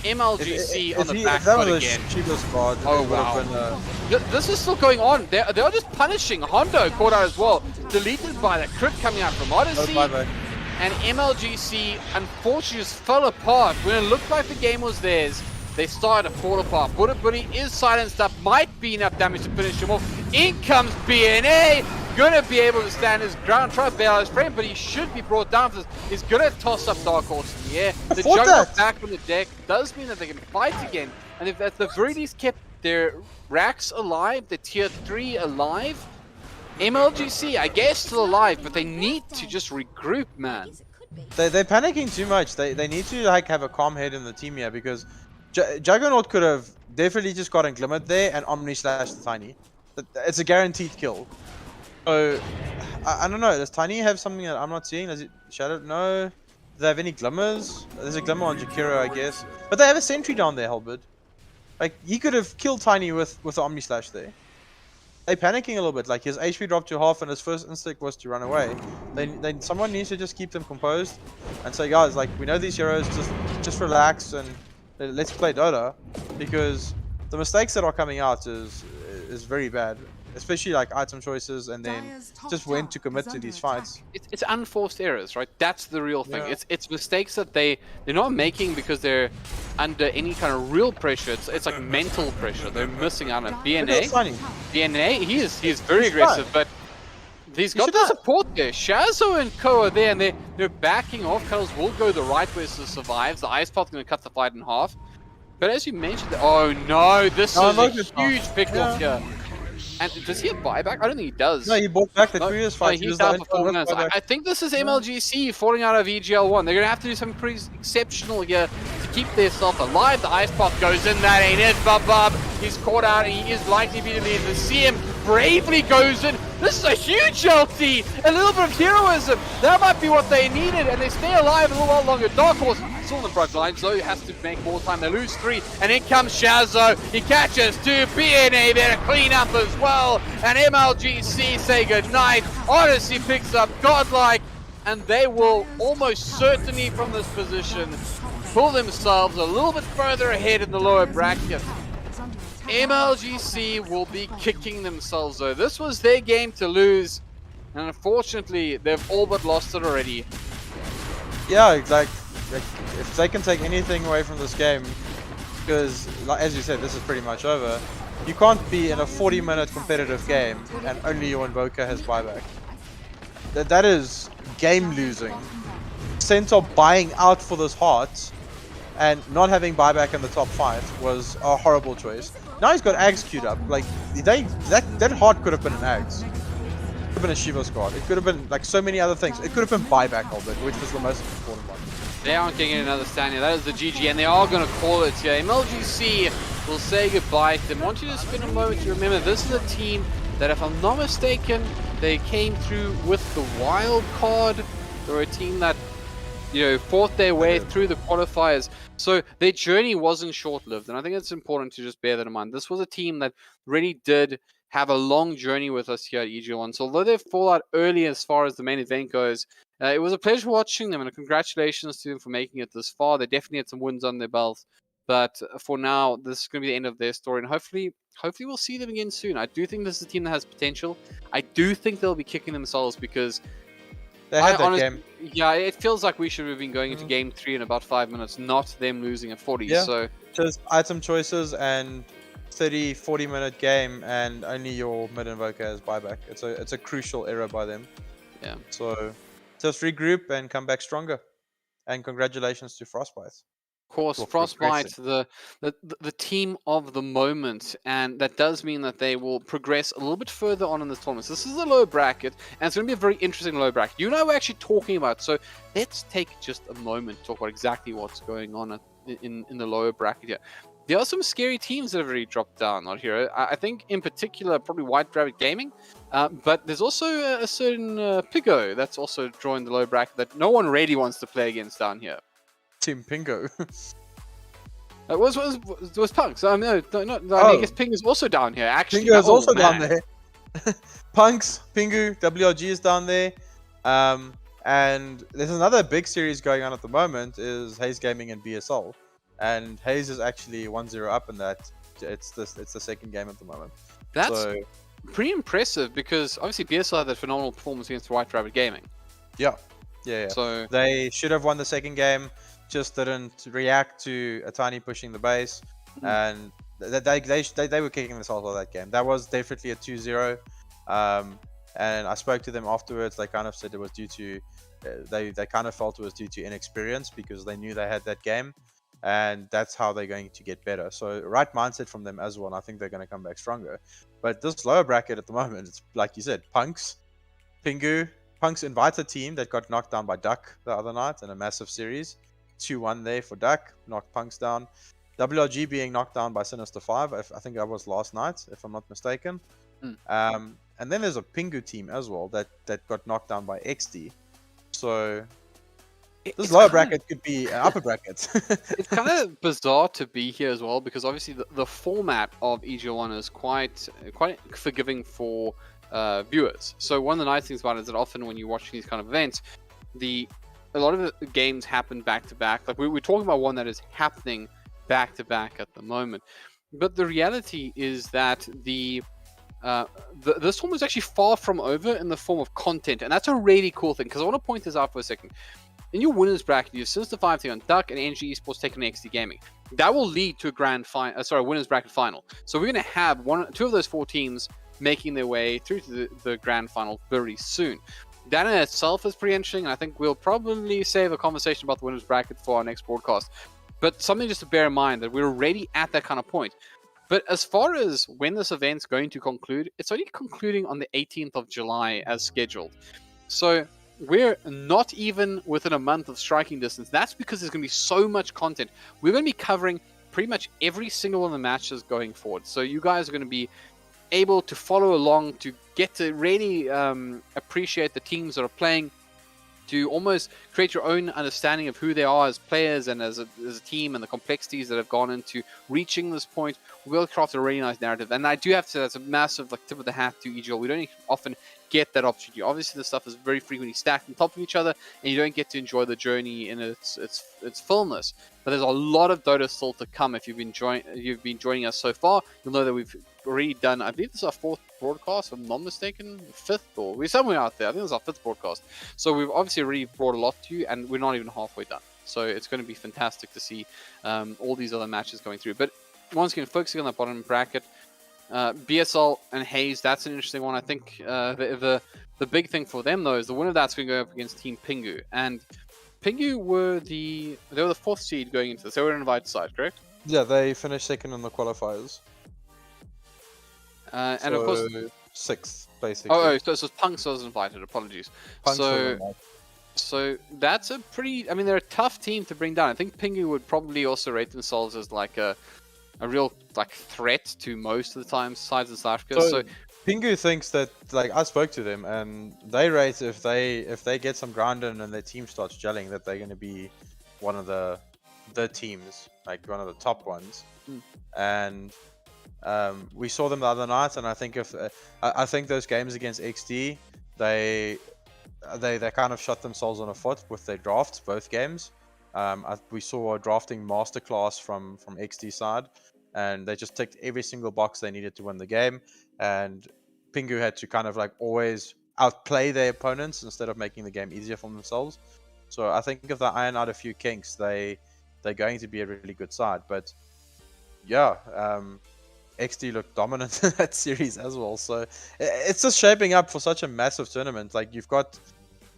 MLGC on the back that foot was again. a cheapest card, Oh, it would have wow. been, This is still going on. They are just punishing Hondo, caught out as well. Deleted by the crit coming out from no Odyssey. buyback. And MLGC unfortunately just fell apart. When it looked like the game was theirs, they started to fall apart. Buddy is silenced up, might be enough damage to finish him off. In comes BNA, gonna be able to stand his ground, try to bail out his frame, but he should be brought down for this. He's gonna toss up Dark Horse in the air. The fought Juggernaut that. back on the deck does mean that they can fight again. And if at the very least kept their racks alive, the tier 3 alive, MLGC, I guess, still alive, but they need to just regroup, man. They're panicking too much. They need to like have a calm head in the team here, because Juggernaut could have definitely just gotten Glimmered there and Omni Slash the Tiny. It's a guaranteed kill. So I don't know. Does Tiny have something that I'm not seeing? Does it Shadow? No. Do they have any glimmers? There's a glimmer on Jakiro, I guess. But they have a sentry down there, Helbird. Like he could have killed Tiny with the Omni Slash there. they panicking a little bit. Like his HP dropped to half, and his first instinct was to run away. Someone needs to just keep them composed and say, guys, like we know these heroes, just relax and let's play Dota, because the mistakes that are coming out is very bad, especially like item choices and then just when to commit to these fights. It's unforced errors, right? That's the real thing. Yeah. It's mistakes that they're not making because they're under any kind of real pressure. It's like mental pressure. They're missing out on BNA. He's very aggressive, but he's got the support there. Shazo and Ko are there, and they're backing off. Cuddles will go the right way so survives. The Ice Path's going to cut the fight in half. But as you mentioned, oh no, this is a huge pickle here. And does he have buyback? I don't think he does. No, he bought back the previous fight. He's down for 4 minutes. I think this is MLGC falling out of EGL 1. They're going to have to do something pretty exceptional here to keep themselves alive. The Ice Path goes in. That ain't it, Bub. He's caught out, and he is likely to be the lead. The CM bravely goes in. This is a huge LT. A little bit of heroism. That might be what they needed, and they stay alive a little while longer. Dark Horse still in the front line. Zoe has to make more time. They lose 3, and in comes Shazo. He catches 2. BNA there to clean up as well. And MLGC say goodnight. Odyssey picks up Godlike, and they will almost certainly from this position pull themselves a little bit further ahead in the lower bracket. MLGC will be kicking themselves though. This was their game to lose, and unfortunately they've all but lost it already. Yeah, like if they can take anything away from this game, because like, as you said, this is pretty much over. You can't be in a 40-minute competitive game and only your Invoker has buyback. That is game losing. Centaur buying out for this heart and not having buyback in the top 5 was a horrible choice. Now he's got Ags queued up. Like that heart could have been an Ags. It could have been a Shiva squad. It could have been like so many other things. It could have been buyback of it, which was the most important one. They aren't getting another stand here. That is the GG, and they are going to call it here. MLGC will say goodbye to them. I want you to spend a moment to remember this is a team that, if I'm not mistaken, they came through with the wild card. They're a team that, you know, fought their way through the qualifiers. So their journey wasn't short-lived, and I think it's important to just bear that in mind. This was a team that really did have a long journey with us here at EGL1. So although they fall out early as far as the main event goes, it was a pleasure watching them, and congratulations to them for making it this far. They definitely had some wins on their belts, but for now, this is going to be the end of their story, and hopefully we'll see them again soon. I do think this is a team that has potential. I do think they'll be kicking themselves because they had that game. Yeah, it feels like we should have been going into game 3 in about 5 minutes, not them losing at 40. Yeah. So just item choices and 30-40 minute game, and only your mid invoker has buyback. It's a crucial error by them. Yeah. So just regroup and come back stronger. And congratulations to Frostbyte. Of course, Frostbyte, the team of the moment, and that does mean that they will progress a little bit further on in this tournament. So this is a low bracket, and it's going to be a very interesting low bracket. You and I were actually talking about, so let's take just a moment to talk about exactly what's going on in the lower bracket here. There are some scary teams that have already dropped down out here. I think in particular, probably White Rabbit Gaming, but there's also a certain Pigo that's also joined the low bracket that no one really wants to play against down here. Team Pingo. It was Punks. I guess Ping is also down here. Actually, Pingo is also down there. Punks, Pingu, WRG is down there. And there's another big series going on at the moment is Hayes Gaming and BSL. And Hayes is actually 1-0 up in that. It's the second game at the moment. That's pretty impressive because obviously BSL had that phenomenal performance against White Rabbit Gaming. Yeah. So they should have won the second game. Just didn't react to Atani pushing the base, and they were kicking themselves out of that game. That was definitely a 2-0, and I spoke to them afterwards. They kind of said it was due to they kind of felt it was due to inexperience because they knew they had that game, and that's how they're going to get better. So right mindset from them as well, and I think they're going to come back stronger. But this lower bracket at the moment, it's like you said, Punks, Pingu. Punks invited team that got knocked down by Duck the other night in a massive series. 2-1 there for Duck, knocked Punks down. WRG being knocked down by Sinister 5, I think that was last night, if I'm not mistaken. And then there's a Pingu team as well that got knocked down by XD. So This lower bracket could be upper bracket. It's kind of bizarre to be here as well because obviously the format of EGL1 is quite forgiving for viewers. So one of the nice things about it is that often when you're watching these kind of events, a lot of the games happen back to back. Like we're talking about one that is happening back to back at the moment. But the reality is that this one was actually far from over in the form of content, and that's a really cool thing because I want to point this out for a second. In your winners bracket, you have Sinister 5 taking on Duck and MLGC Esports taking on XD Gaming. That will lead to a winners bracket final. So we're going to have two of those 4 teams making their way through to the grand final very soon. That in itself is pretty interesting, and I think we'll probably save a conversation about the winners bracket for our next broadcast. But something just to bear in mind that we're already at that kind of point. But as far as when this event's going to conclude, it's only concluding on the 18th of July as scheduled. So we're not even within a month of striking distance. That's because there's going to be so much content. We're going to be covering pretty much every single one of the matches going forward. So you guys are going to be able to follow along, to get to really appreciate the teams that are playing, to almost create your own understanding of who they are as players and as a team and the complexities that have gone into reaching this point. We'll craft a really nice narrative. And I do have to say that's a massive tip of the hat to EGL. We don't often get that opportunity. Obviously, this stuff is very frequently stacked on top of each other, and you don't get to enjoy the journey in its fullness. But there's a lot of Dota still to come. If you've been joining us so far, you'll know that we've already done, I believe this is our 4th broadcast, if I'm not mistaken, 5th, or we're somewhere out there. I think this is our 5th broadcast. So we've obviously already brought a lot to you, and we're not even halfway done. So it's going to be fantastic to see all these other matches going through. But once again, focusing on that bottom bracket, BSL and Hayes, that's an interesting one. I think the big thing for them, though, is the winner of that's going to go up against Team Pingu. And Pingu were the 4th seed going into this. They were an invited side, correct? Yeah, they finished 2nd in the qualifiers. And of course, 6th basically. So Punks was invited. Apologies. Punks was invited. So that's a pretty. I mean, they're a tough team to bring down. I think Pingu would probably also rate themselves as like a real threat to most of the time sides in South Africa. So Pingu thinks that, like, I spoke to them and they rate if they get some ground in and their team starts gelling, that they're going to be one of the teams, like one of the top ones. And we saw them the other night, and I think I think those games against XD, they kind of shot themselves on a foot with their drafts, both games. We saw a drafting masterclass from XD side, and they just ticked every single box they needed to win the game. And Pingu had to kind of like always outplay their opponents instead of making the game easier for themselves. So I think if they iron out a few kinks, they're going to be a really good side. But yeah, XD looked dominant in that series as well. So it's just shaping up for such a massive tournament. Like, you've got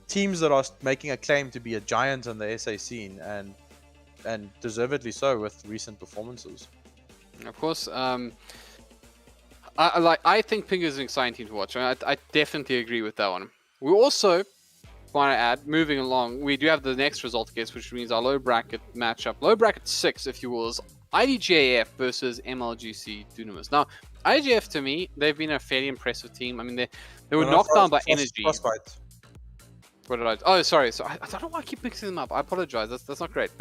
teams that are making a claim to be a giant in the SA scene, and deservedly so with recent performances. Of course, I think Pingu is an exciting team to watch. I definitely agree with that one. We also want to add, moving along, we do have the next result case, which means our low bracket matchup, low bracket 6, if you will, is IDGAF versus MLGC Dunamis. Now, IDGAF, to me, they've been a fairly impressive team. I mean, they were knocked down by energy. Frostbyte. What did I? Oh, sorry. So I don't know why I keep mixing them up. I apologize. That's not great.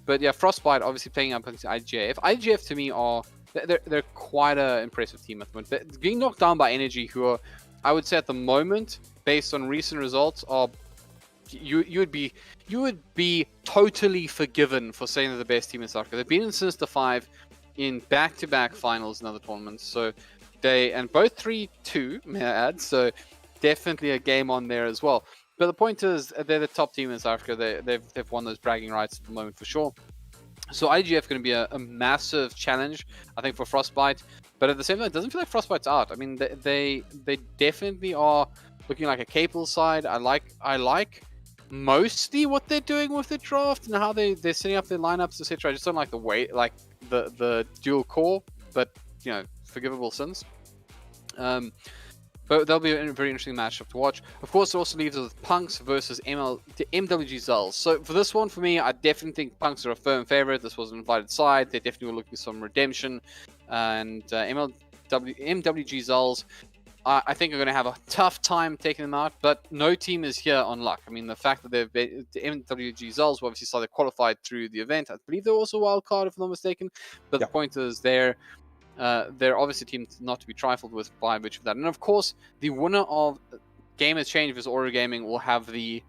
But yeah, Frostbyte obviously playing up against IDGAF. IDGAF to me are they're quite an impressive team at the moment. They're being knocked down by Energy, who are, I would say at the moment, based on recent results, are you would be totally forgiven for saying they're the best team in South Africa. They've been in Sinister 5 in back-to-back finals in other tournaments. So and both 3-2, may I add. So definitely a game on there as well. But the point is, they're the top team in South Africa. They've won those bragging rights at the moment for sure. So IGF going to be a massive challenge, I think, for Frostbyte. But at the same time, it doesn't feel like Frostbyte's out. I mean, they definitely are looking like a capable side. I like mostly what they're doing with the draft and how they're setting up their lineups, etc. I just don't like the way, like the dual core, but you know, forgivable sins. But that'll be a very interesting matchup to watch. Of course, it also leaves us with Punks versus MWG Zulls. So for this one, for me, I definitely think Punks are a firm favorite. This was an invited side. They definitely were looking for some redemption. And MWG Zulls, I think are going to have a tough time taking them out, but no team is here on luck. I mean, the fact that they've been, the MWG Zels obviously saw they qualified through the event. I believe they're also wild card, if I'm not mistaken. But Yeah. the point is, they're obviously a team not to be trifled with by which of that. And of course, the winner of Game Has Changed vs Aura Gaming will have the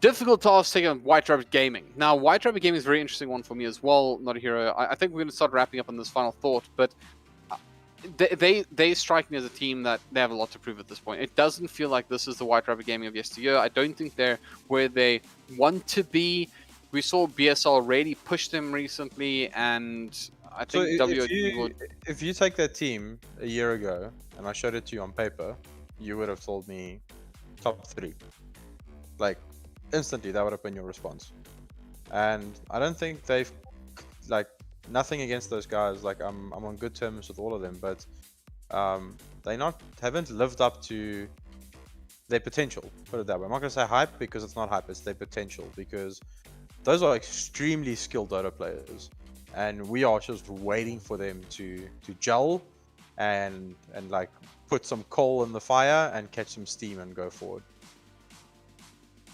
difficult task taking on White Rabbit Gaming. Now, White Rabbit Gaming is a very interesting one for me as well, notAhero. I think we're going to start wrapping up on this final thought, but they strike me as a team that they have a lot to prove at this point. It doesn't feel like this is the White Rabbit Gaming of yesteryear. I don't think they're where they want to be. We saw BSL really push them recently, and I So think if you take that team a year ago and I showed it to you on paper, you would have told me top 3. Like instantly, that would have been your response. And I don't think they've like nothing against those guys. Like I'm on good terms with all of them, but they haven't lived up to their potential. Put it that way. I'm not gonna say hype because it's not hype. It's their potential, because those are extremely skilled Dota players, and we are just waiting for them to gel and like put some coal in the fire and catch some steam and go forward.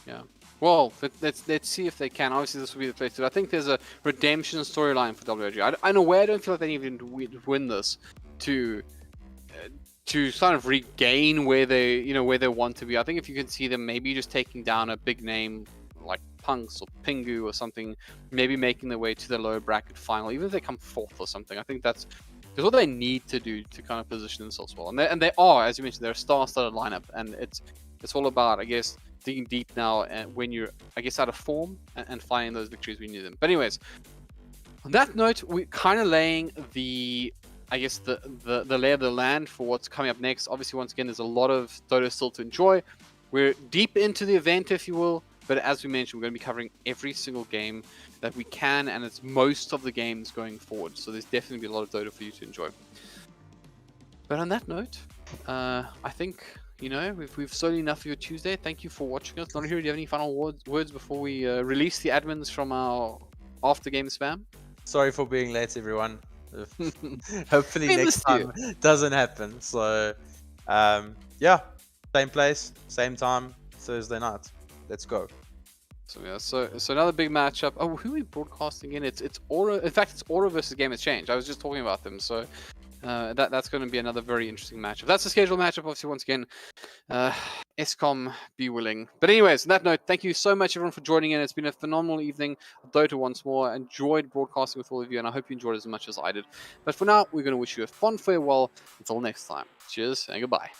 Yeah. Well, let's see if they can. Obviously, this will be the place to. I think there's a redemption storyline for WRG. I know where I don't feel like they need to win this to sort of regain where they where they want to be. I think if you can see them maybe just taking down a big name like Punks or Pingu or something, maybe making their way to the lower bracket final, even if they come 4th or something. I think that's what they need to do to kind of position themselves well. And they are, as you mentioned, they're a star-studded lineup, and it's all about, I guess, digging deep now and when you're, I guess, out of form and finding those victories when you need them. But anyways, on that note, we're kind of laying the, I guess, the lay of the land for what's coming up next. Obviously, once again, there's a lot of Dota still to enjoy. We're deep into the event, if you will, but as we mentioned, we're going to be covering every single game that we can, and it's most of the games going forward. So there's definitely a lot of Dota for you to enjoy. But on that note, I think, we've sold enough for your Tuesday. Thank you for watching us. notAhero, do you have any final words before we release the admins from our after game spam? Sorry for being late, everyone. Hopefully We next missed time doesn't happen. So, yeah, same place, same time, Thursday night. Let's go. So yeah, so another big matchup. Oh, who are we broadcasting in? It's Aura. In fact, it's Aura versus Game Has Changed. I was just talking about them. So that's going to be another very interesting matchup. That's the scheduled matchup. Obviously, once again, ESCOM be willing. But anyways, on that note, thank you so much everyone for joining in. It's been a phenomenal evening of Dota once more. I enjoyed broadcasting with all of you, and I hope you enjoyed it as much as I did. But for now, we're going to wish you a fond farewell. Until next time. Cheers and goodbye.